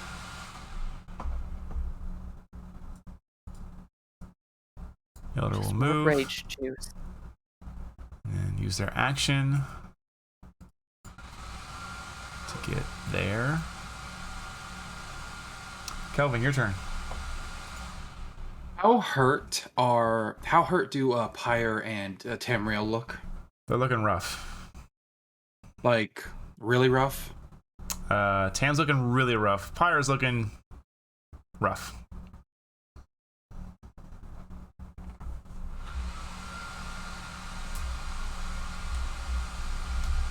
Elder will move Rage juice. and use their action to get there. Kelvin, your turn. How hurt do Pyre and Tamriel look? They're looking rough. Like really rough? Tam's looking really rough. Pyre's looking rough.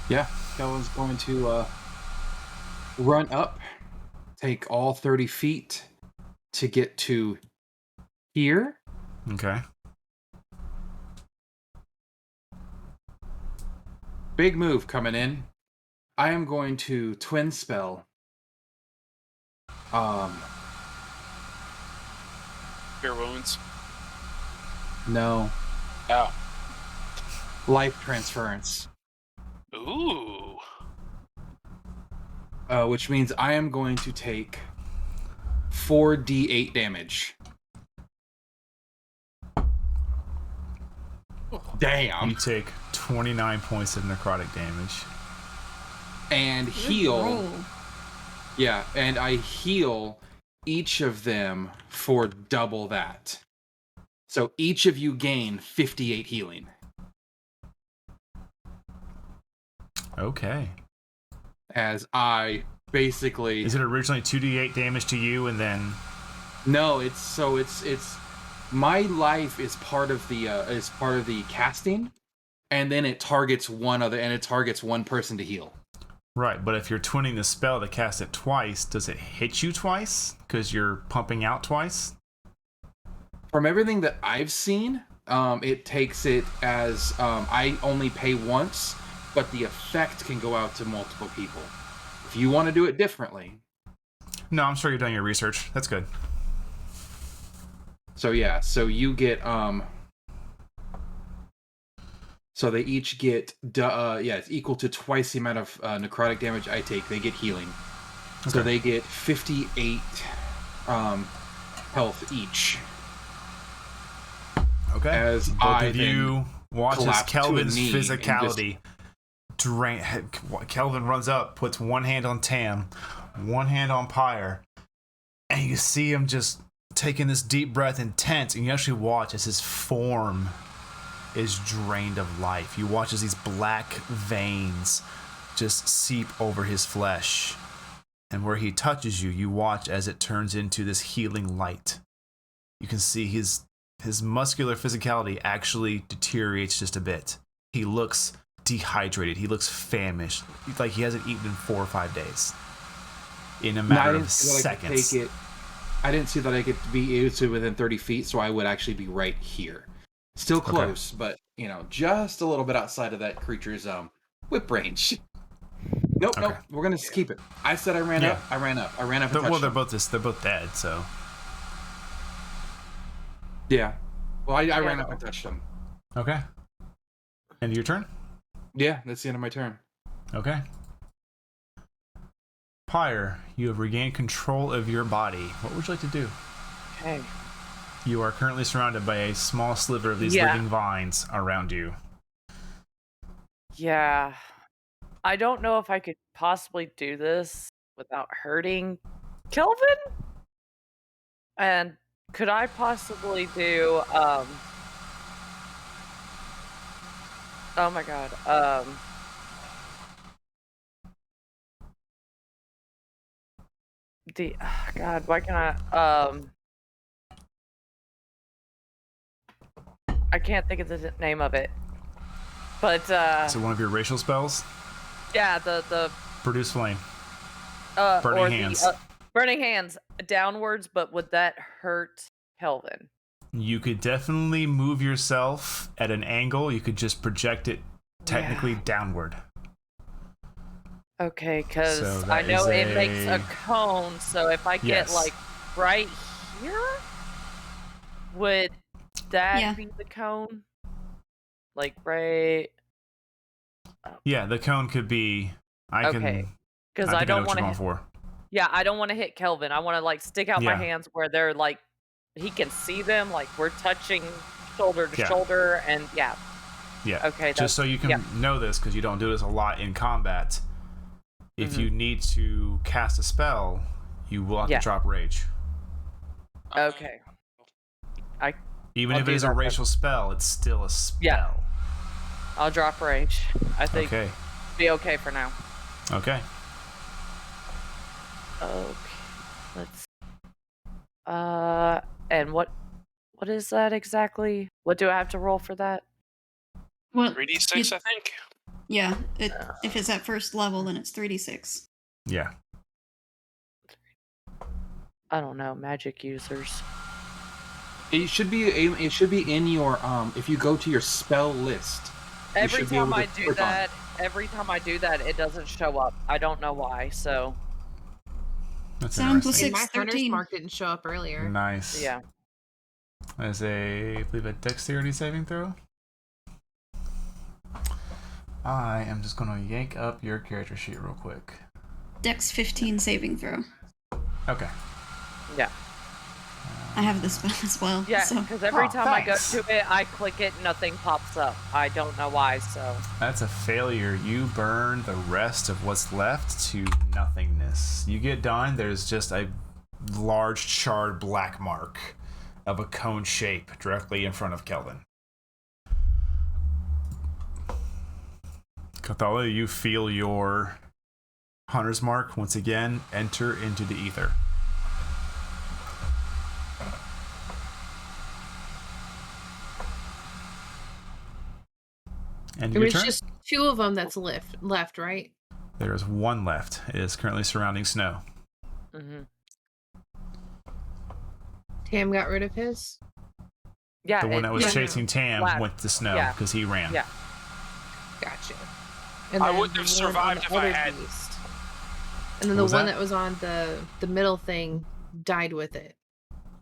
Yeah, Kella's going to run up, take all 30 feet to get to here. Okay. Big move coming in. I am going to twin spell. Cure wounds. No. Oh. Life transference. Ooh. Which means I am going to take 4d8 damage. Damn. You take 29 points of necrotic damage. And Good heal. roll. Yeah, and I heal each of them for double that. So each of you gain 58 healing. Okay. As I basically... Is it originally 2d8 damage to you and then... No, it's my life is part of the casting, and then it targets one person to heal. Right, but if you're twinning the spell to cast it twice, does it hit you twice? Because you're pumping out twice? From everything that I've seen, it takes it as I only pay once, but the effect can go out to multiple people. If you want to do it differently. No, I'm sure you've done your research. That's good. So yeah, so you get so they each get it's equal to twice the amount of necrotic damage I take. They get healing. Okay. So they get 58 health each. Okay. As both of you watch as Kelvin's physicality drain. Kelvin runs up, puts one hand on Tam, one hand on Pyre, and you see him just taking this deep breath, intense, and you actually watch as his form is drained of life. You watch as these black veins just seep over his flesh, and where he touches you, you watch as it turns into this healing light. You can see his muscular physicality actually deteriorates just a bit. He looks dehydrated. He looks famished, like he hasn't eaten in 4 or 5 days. In a matter of seconds. I didn't see that I could be to within 30 feet, so I would actually be right here. Still close, but, just a little bit outside of that creature's whip range. Nope, we're going to keep it. I said I ran up. I ran up and touched well, they're them. they're both dead, so. Yeah. Well, I ran up and touched them. Okay. End of your turn? Yeah, that's the end of my turn. Okay. Pyre, you have regained control of your body. What would you like to do? Okay. You are currently surrounded by a small sliver of these living vines around you. Yeah. I don't know if I could possibly do this without hurting Kelvin. And could I possibly do oh my god. God, why can't I can't think of the name of it. But Is it one of your racial spells? Yeah, the Produce flame. burning hands. Burning hands downwards, but would that hurt Kelvin? You could definitely move yourself at an angle. You could just project it technically downward. Okay, because I know it makes a cone, so if I get like right here, would that be the cone? Like right... Yeah, the cone could be... Because I don't want to... Yeah, I don't want to hit Kelvin. I want to like stick out my hands where they're like... He can see them, like we're touching shoulder to shoulder, and Yeah, okay. Just so you can know this, because you don't do this a lot in combat, if you need to cast a spell, you will have to drop rage. Okay. Even if it is a racial spell, it's still a spell. Yeah. I'll drop rage. I think be okay for now. Okay. Okay. Let's and what is that exactly? What do I have to roll for that? Well, 3d6, I think. Yeah, if it's at first level, then it's 3d6. Yeah. I don't know, magic users. It should be in your if you go to your spell list Every should be able time to I do click on it. that, it doesn't show up. I don't know why. So That's Sounds was interesting. And my hunter's 613. mark didn't show up earlier. Nice. yeah, As I believe a dexterity saving throw. I am just going to yank up your character sheet real quick. Dex 15 saving throw. Okay. yeah, I have this spell as well. yeah. So Because every Oh, time I go thanks. to it, I click it, nothing pops up. I don't know why. So That's a failure. You burn the rest of what's left to nothingness. You get done, there's just a large charred black mark of a cone shape directly in front of Kelvin. Cathala, you feel your hunter's mark once again enter into the ether. And There your was turn? just 2 of them that's left, right? There is one left. It is currently surrounding Snow. hmm Tam got rid of his. yeah, The one that was yeah. chasing Tam Left. went to Snow Yeah. because he ran. Yeah. Gotcha. And I then wouldn't the have one on survived the if I other had. beast. And then What was the one that? that was on the middle thing died with it.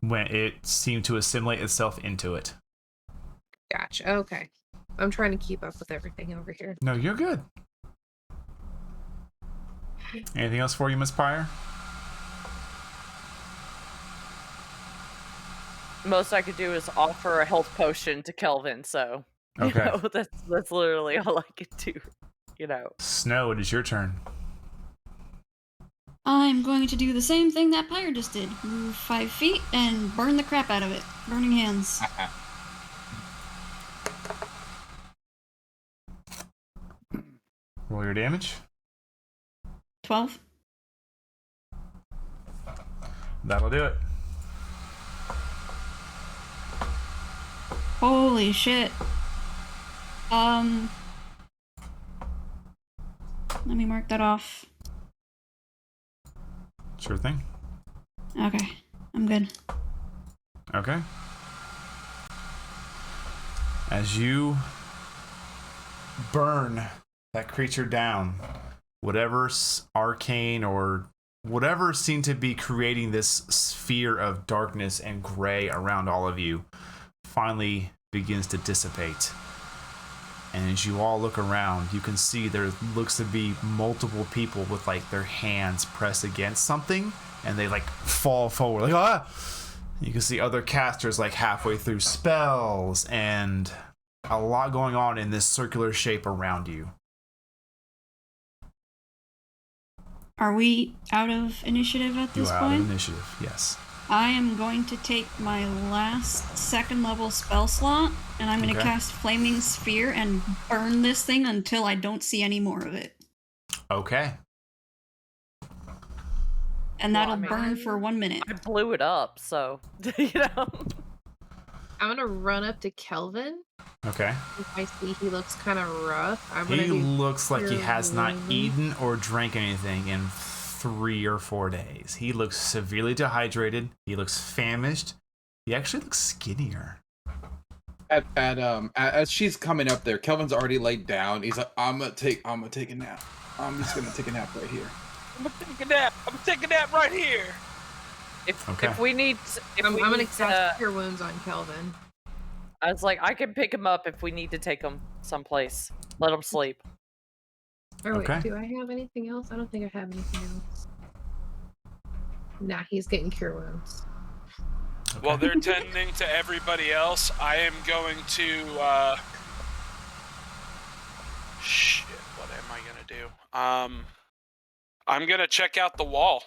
When it seemed to assimilate itself into it. Gotcha. Okay. I'm trying to keep up with everything over here. No, you're good. Anything else for you, Miss Pryor? most I could do is offer a health potion to Kelvin. So you Okay. know, that's literally all I could do. You know. Snow, it is your turn. I'm going to do the same thing that Pyre just did. Move 5 feet and burn the crap out of it. Burning hands. Roll your damage. 12. That'll do it. Holy shit. Let me mark that off. Sure thing. Okay, I'm good. Okay. As you burn that creature down, whatever's arcane or whatever seemed to be creating this sphere of darkness and gray around all of you finally begins to dissipate. And as you all look around, you can see there looks to be multiple people with like their hands pressed against something, and they like fall forward, like ah. You can see other casters like halfway through spells, and a lot going on in this circular shape around you. Are we out of initiative at You this are out point? of initiative, yes. I am going to take my last second level spell slot, and I'm going to Okay. cast Flaming Sphere and burn this thing until I don't see any more of it. Okay. And Well, that'll I mean, burn for 1 minute. I blew it up, so you know. I'm gonna run up to Kelvin. Okay. If I see he looks kind of rough, I'm He gonna do looks like he Cure has not Wounds. eaten or drank anything in 3 or 4 days. He looks severely dehydrated. He looks famished. He actually looks skinnier. As she's coming up there, Kelvin's already laid down. He's like, I'm gonna take a nap. I'm just gonna take a nap right here. I'm gonna take a nap. I'm taking a nap right here. If we need, I'm gonna cast Cure Wounds on Kelvin. I was like, I can pick him up if we need to take him someplace. Let him sleep. Or wait, Okay. do I have anything else? I don't think I have anything else. Nah, he's getting Cure Wounds. While they're tending to everybody else, I am going to. Shit, what am I gonna do? I'm gonna check out the wall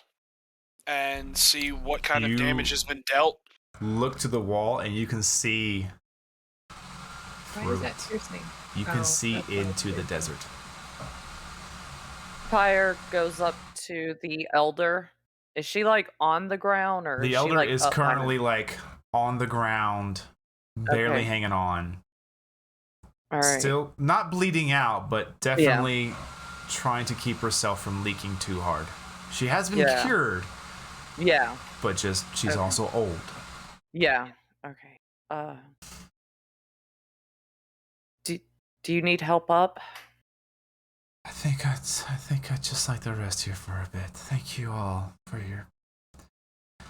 and see what kind of damage has been dealt. Look to the wall and you can see Why through is that it. piercing? You can Oh, see that's why it's into the piercing. desert. Pyre goes up to the elder. Is she like on the ground, or The is elder she, like, is up behind currently him? like on the ground, barely Okay. hanging on. All right. Still not bleeding out, but definitely trying to keep herself from leaking too hard. She has been Yeah. cured, Yeah. but just she's Okay. also old. Yeah. Okay. Do Do you need help up? I think I'd just like to rest here for a bit. Thank you all for your. I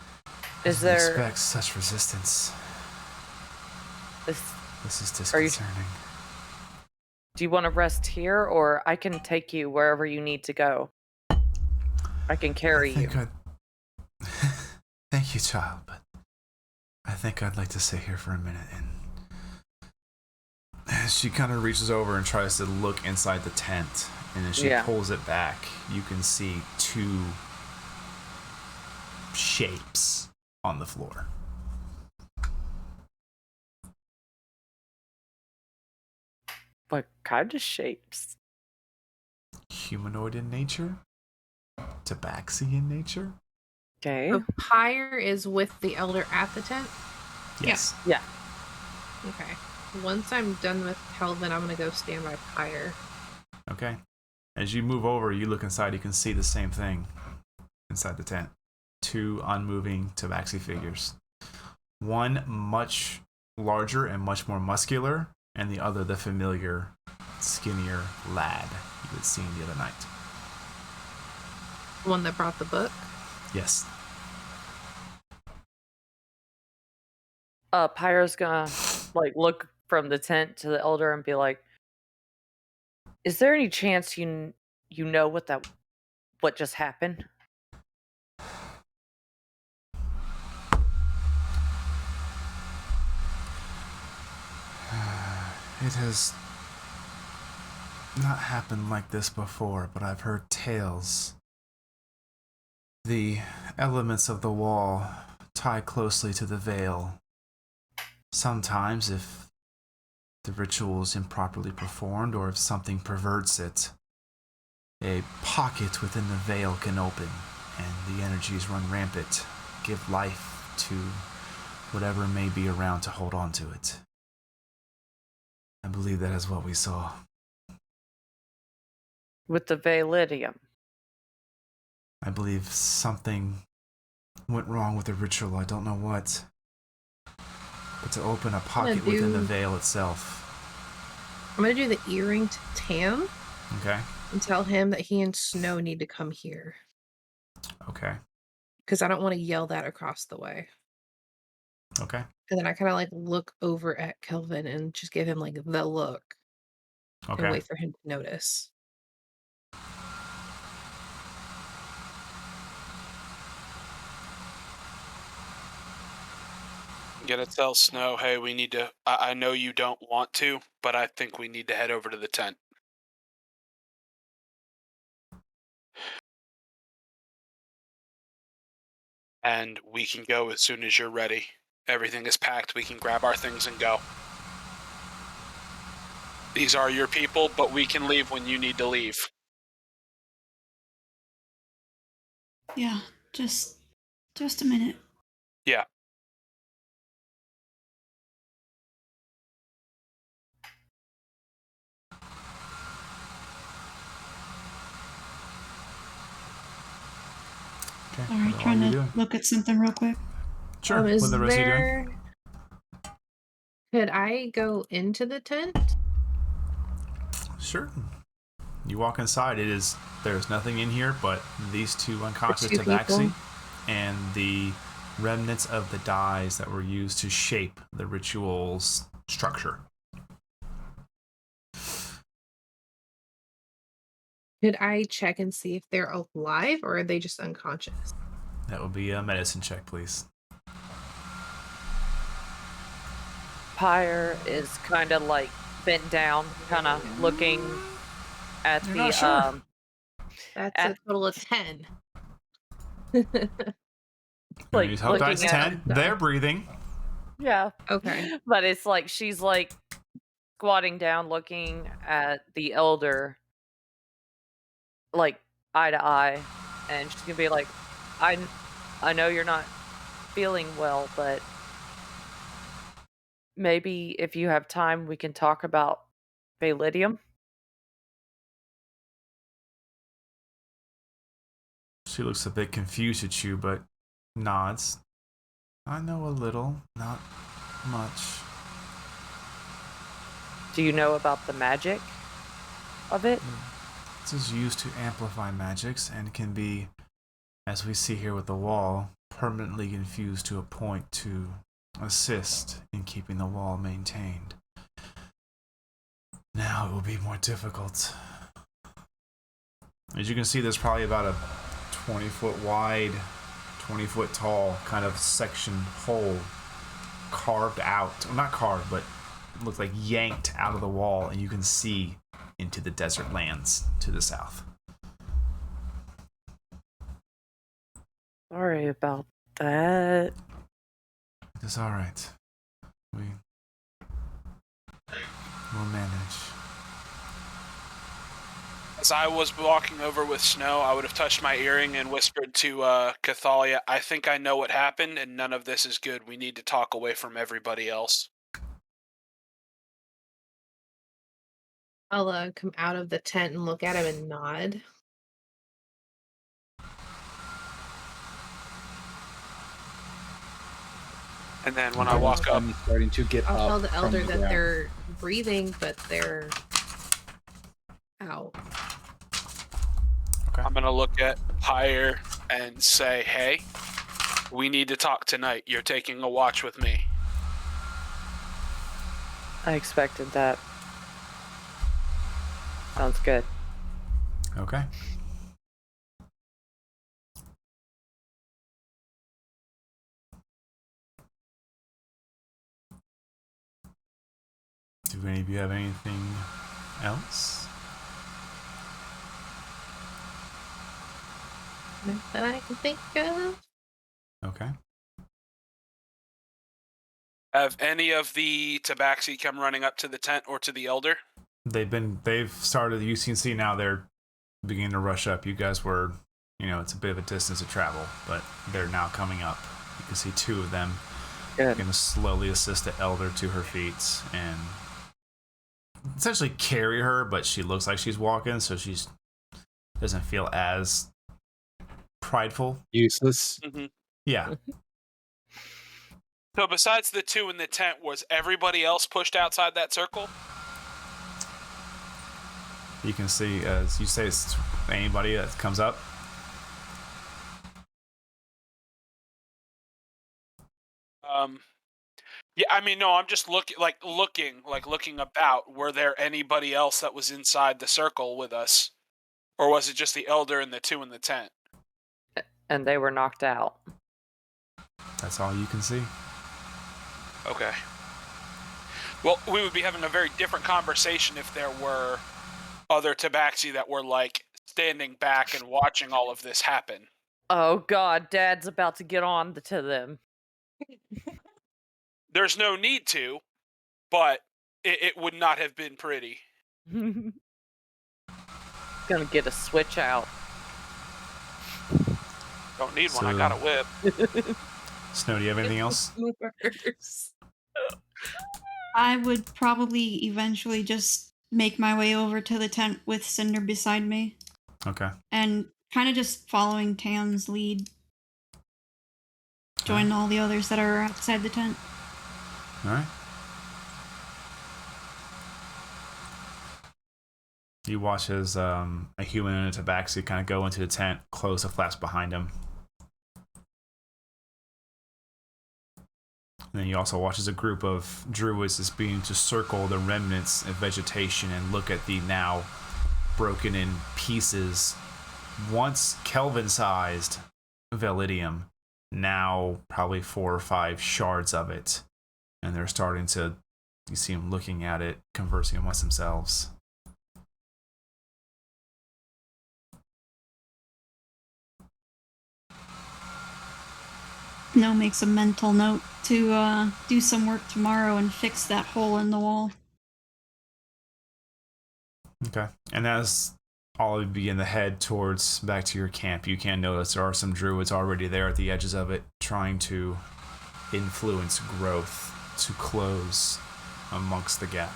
Is didn't there? expect such resistance. This, This is Are you- disconcerting. do you want to rest here, or I can take you wherever you need to go? I can carry you. Thank you, child, but I think I'd like to sit here for a minute. And she kind of reaches over and tries to look inside the tent. And as she pulls it back, you can see two shapes on the floor. What kind of shapes? Humanoid in nature? Tabaxi in nature? Okay. So Pyre is with the elder at the tent? Yes. Yeah. Okay. Once I'm done with Kelvin, I'm going to go stand by Pyre. Okay. As you move over, you look inside, you can see the same thing inside the tent. Two unmoving Tabaxi figures. One much larger and much more muscular, and the other the familiar, skinnier lad you had seen the other night. The one that brought the book? Yes. Pyro's gonna look from the tent to the elder and be like, "Is there any chance you know what just happened?" It has not happened like this before, but I've heard tales. The elements of the wall tie closely to the veil. Sometimes, if the ritual is improperly performed or if something perverts it, a pocket within the veil can open and the energies run rampant, give life to whatever may be around to hold on to it. I believe that is what we saw. With the Validium. I believe something went wrong with the ritual. I don't know what. But to open a pocket within the veil itself. I'm going to do the earring to Tam. Okay. And tell him that he and Snow need to come here. Okay. Because I don't want to yell that across the way. Okay. And then I kind of look over at Kelvin and just give him the look. Okay. And wait for him to notice. I'm gonna tell Snow, hey, we need to. I know you don't want to, but I think we need to head over to the tent. And we can go as soon as you're ready. Everything is packed. We can grab our things and go. These are your people, but we can leave when you need to leave. Yeah, just a minute. Yeah. Okay. All right, trying to look at something real quick. Sure. What the rest of you doing? Could I go into the tent? Sure. You walk inside. There's nothing in here but these two unconscious Tabaxi and the remnants of the dyes that were used to shape the ritual's structure. Could I check and see if they're alive or are they just unconscious? That would be a medicine check, please. Pyre is kind of bent down, kind of looking at You're the not sure. That's a total of 10. Use hope dice 10. They're breathing. Yeah. Okay. But it's she's squatting down, looking at the elder, eye to eye, and she's gonna be like, I know you're not feeling well, but maybe if you have time, we can talk about Validium. She looks a bit confused at you, but nods. I know a little, not much. Do you know about the magic of it? This is used to amplify magics and can be, as we see here with the wall, permanently infused to a point to assist in keeping the wall maintained. Now it will be more difficult. As you can see, there's probably about a 20-foot wide, 20-foot tall kind of section hole carved out. Well, not carved, but looks like yanked out of the wall, and you can see into the desert lands to the south. Sorry about that. It's all right. We'll manage. As I was walking over with Snow, I would have touched my earring and whispered to Cathalia, I think I know what happened, and none of this is good. We need to talk away from everybody else. I'll come out of the tent and look at him and nod. And then when I walk up, I'm starting to get I'll up tell the from elder the that ground. they're breathing, but they're out. I'm going to look at Pyre and say, hey, we need to talk tonight. You're taking a watch with me. I expected that. Sounds good. Okay. Do any of you have anything else? Not that I can think of. Okay. Have any of the tabaxi come running up to the tent or to the elder? They've started. You can see now they're beginning to rush up. You guys were, it's a bit of a distance to travel, but they're now coming up. You can see two of them Good. going to slowly assist the elder to her feet and essentially carry her, but she looks like she's walking, so she's doesn't feel as prideful. Useless. Mm-hmm. Yeah. So besides the two in the tent, was everybody else pushed outside that circle? You can see, as you say, it's anybody that comes up. Yeah, I mean, no, I'm just looking about. Were there anybody else that was inside the circle with us? Or was it just the elder and the two in the tent? And they were knocked out. That's all you can see. Okay. Well, we would be having a very different conversation if there were other tabaxi that were, standing back and watching all of this happen. Oh God, Dad's about to get on to them. There's no need to, but it would not have been pretty. Gonna get a switch out. Don't need one, I got a whip. Snow, do you have anything else? I would probably eventually just make my way over to the tent with Cinder beside me. Okay. And kind of just following Tam's lead. Join all the others that are outside the tent. All right. You watch as a human and a tabaxi kind of go into the tent, close the flaps behind him. And then you also watch as a group of druids is beginning to circle the remnants of vegetation and look at the now broken in pieces, once Kelvin-sized Validium, now probably 4 or 5 shards of it. And they're starting to, you see them looking at it, conversing amongst themselves. No makes a mental note to do some work tomorrow and fix that hole in the wall. Okay. And as all of you begin to head towards back to your camp, you can notice there are some druids already there at the edges of it, trying to influence growth to close amongst the gap.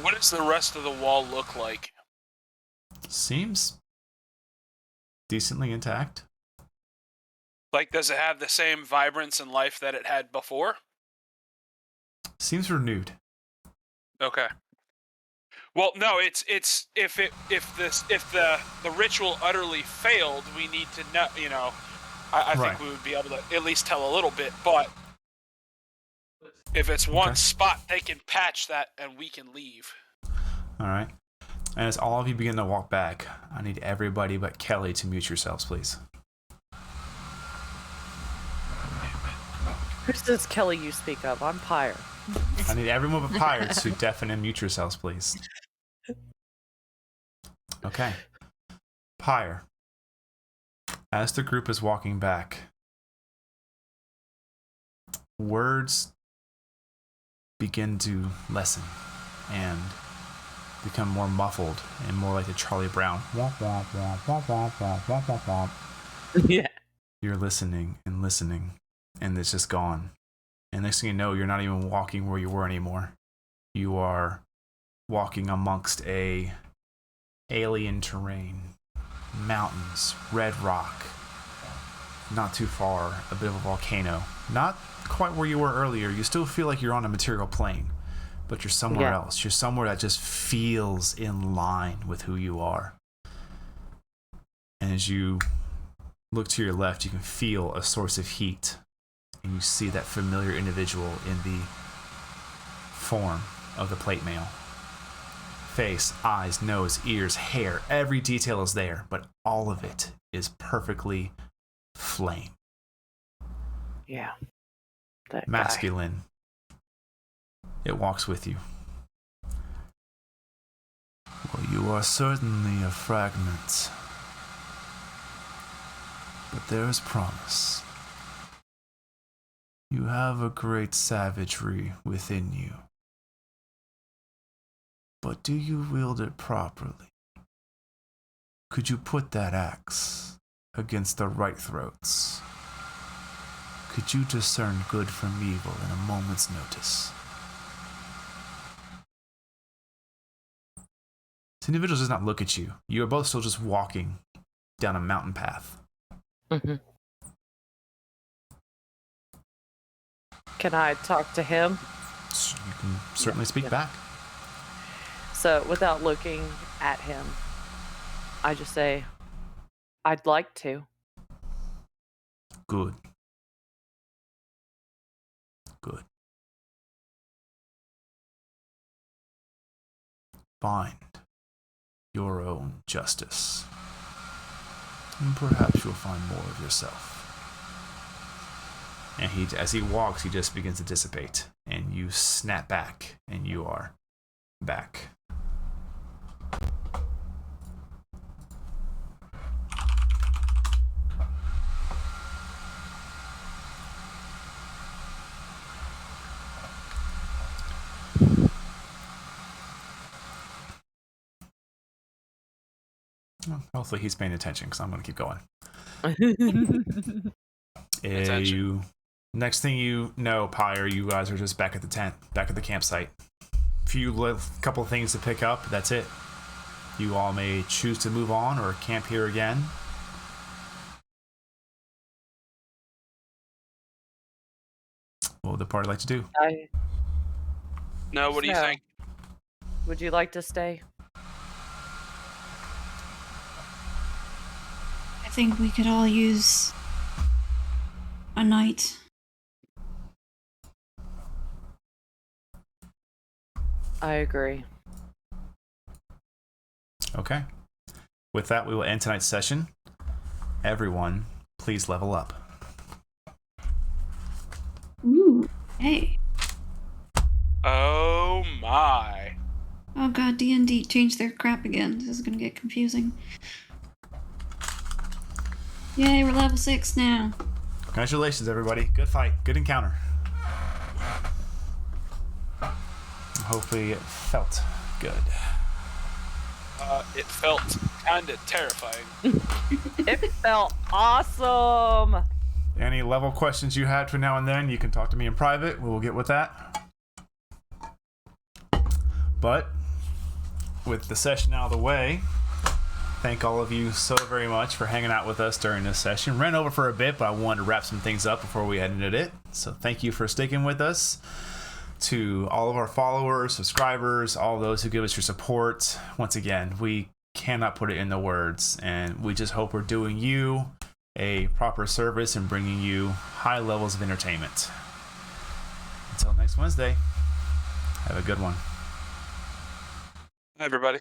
What does the rest of the wall look like? Seems decently intact. Does it have the same vibrance and life that it had before? Seems renewed. Okay. Well, no, it's if the ritual utterly failed, we need to know. I Right. think we would be able to at least tell a little bit. But if it's one spot, they can patch that and we can leave. All right. And as all of you begin to walk back, I need everybody but Kelly to mute yourselves, please. Who's this Kelly you speak of? I'm Pyre. I need everyone but Pyre to deafen and mute yourselves, please. Okay. Pyre. As the group is walking back, words begin to lessen and become more muffled and more like the Charlie Brown. Womp, womp, womp, womp, womp, womp, womp, womp, womp. Yeah. You're listening, and it's just gone. And next thing you know, you're not even walking where you were anymore. You are walking amongst a alien terrain, mountains, red rock. Not too far, a bit of a volcano. Not quite where you were earlier. You still feel like you're on a material plane, but you're somewhere else. You're somewhere that just feels in line with who you are. And as you look to your left, you can feel a source of heat, and you see that familiar individual in the form of the plate mail. Face, eyes, nose, ears, hair, every detail is there, but all of it is perfectly flame. Yeah. That Masculine. It walks with you. Well, you are certainly a fragment. But there is promise. You have a great savagery within you. But do you wield it properly? Could you put that axe against the right throats? Could you discern good from evil in a moment's notice? This individual does not look at you. You are both still just walking down a mountain path. Mm-hmm. Can I talk to him? You can certainly speak back. So, without looking at him, I just say, I'd like to. Good. Good. Find your own justice. And perhaps you'll find more of yourself. And as he walks, he just begins to dissipate. And you snap back, and you are back. Well, hopefully he's paying attention, because I'm going to keep going. Next thing you know, Pyre, you guys are just back at the tent, back at the campsite. Couple of things to pick up, that's it. You all may choose to move on or camp here again. What would the party like to do? No, what do you think? Would you like to stay? I think we could all use a night. I agree. Okay. With that, we will end tonight's session. Everyone, please level up. Ooh, hey. Oh my. Oh god, D&D changed their crap again. This is gonna get confusing. Yay, we're level 6 now. Congratulations, everybody. Good fight. Good encounter. Hopefully it felt good. It felt kind of terrifying. It felt awesome. Any level questions you had for now and then, you can talk to me in private. We will get with that. But with the session out of the way, thank all of you so very much for hanging out with us during this session. Ran over for a bit, but I wanted to wrap some things up before we ended it. So thank you for sticking with us. to all of our followers, subscribers, all those who give us your support. Once again, we cannot put it into words, and we just hope we're doing you a proper service and bringing you high levels of entertainment. Until next Wednesday, have a good one. Hi, everybody.